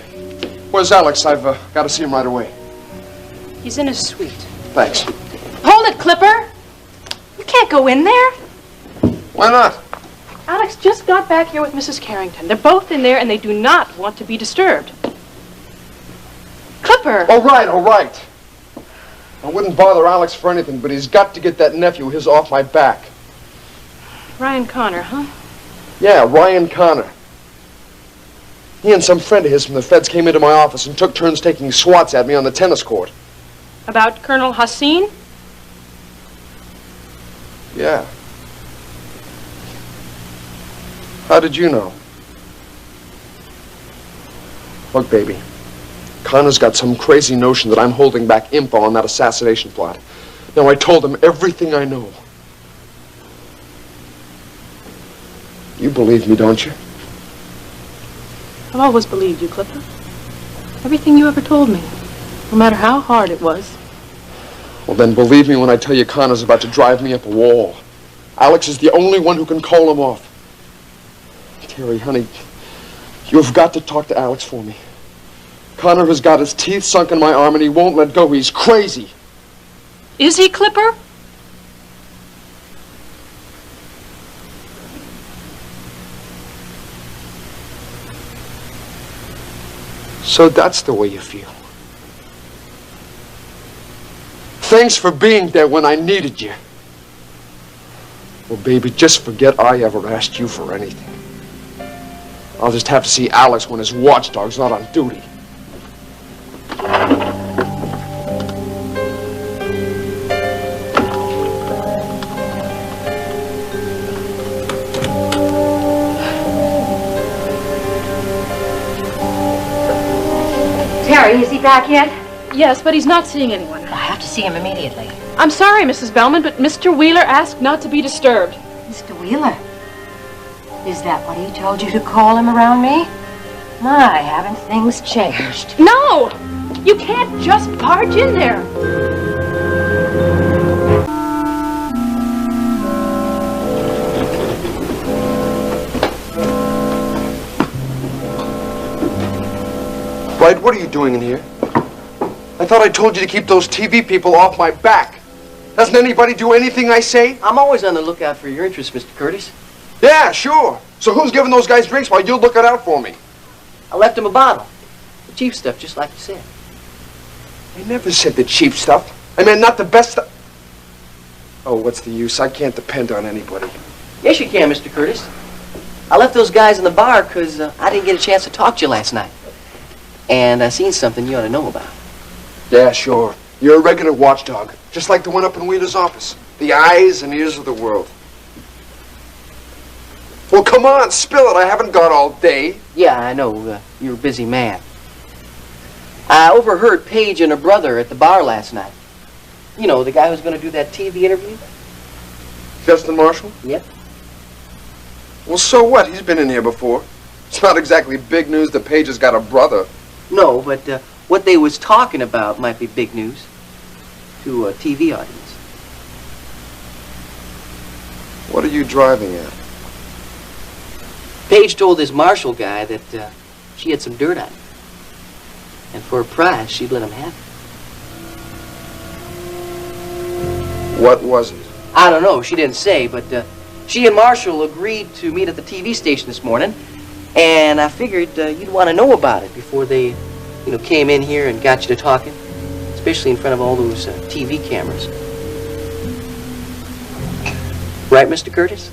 S1: Where's Alex? I've got to see him right away.
S18: He's in his suite.
S1: Thanks.
S18: Hold it, Clipper! You can't go in there.
S1: Why not?
S18: Alex just got back here with Mrs. Carrington. They're both in there and they do not want to be disturbed. Clipper!
S1: All right, all right. I wouldn't bother Alex for anything, but he's got to get that nephew of his off my back.
S18: Ryan Connor, huh?
S1: Yeah, Ryan Connor. He and some friend of his from the feds came into my office and took turns taking swats at me on the tennis court.
S18: About Colonel Hassin?
S1: Yeah. How did you know? Look, baby. Connor's got some crazy notion that I'm holding back info on that assassination plot. Now, I told him everything I know. You believe me, don't you?
S18: I've always believed you, Clipper. Everything you ever told me, no matter how hard it was.
S1: Well, then believe me when I tell you Connor's about to drive me up a wall. Alex is the only one who can call him off. Terry, honey, you've got to talk to Alex for me. Connor has got his teeth sunk in my arm and he won't let go. He's crazy.
S18: Is he, Clipper?
S1: So that's the way you feel. Thanks for being there when I needed you. Well, baby, just forget I ever asked you for anything. I'll just have to see Alex when his watchdog's not on duty.
S10: Terry, is he back yet?
S18: Yes, but he's not seeing anyone.
S10: I have to see him immediately.
S18: I'm sorry, Mrs. Bellman, but Mr. Wheeler asked not to be disturbed.
S10: Mr. Wheeler? Is that what he told you to call him around me? My, haven't things changed?
S18: No! You can't just barge in there.
S1: Right, what are you doing in here? I thought I told you to keep those TV people off my back. Doesn't anybody do anything I say?
S5: I'm always on the lookout for your interest, Mr. Curtis.
S1: Yeah, sure. So who's giving those guys drinks while you're looking out for me?
S5: I left him a bottle. The cheap stuff, just like you said.
S1: I never said the cheap stuff. I meant not the best stuff. Oh, what's the use? I can't depend on anybody.
S5: Yes, you can, Mr. Curtis. I left those guys in the bar because I didn't get a chance to talk to you last night. And I seen something you ought to know about.
S1: Yeah, sure. You're a regular watchdog, just like the one up in Wheeler's office. The eyes and ears of the world. Well, come on, spill it. I haven't got all day.
S5: Yeah, I know. You're a busy man. I overheard Paige and her brother at the bar last night. You know, the guy who's going to do that TV interview?
S1: Justin Marshall?
S5: Yep.
S1: Well, so what? He's been in here before. It's not exactly big news that Paige has got a brother.
S5: No, but what they was talking about might be big news to a TV audience.
S1: What are you driving at?
S5: Paige told this Marshall guy that she had some dirt on him. And for a price, she'd let him have it.
S1: What was it?
S5: I don't know. She didn't say, but she and Marshall agreed to meet at the TV station this morning. And I figured you'd want to know about it before they, came in here and got you to talking. Especially in front of all those TV cameras. Right, Mr. Curtis?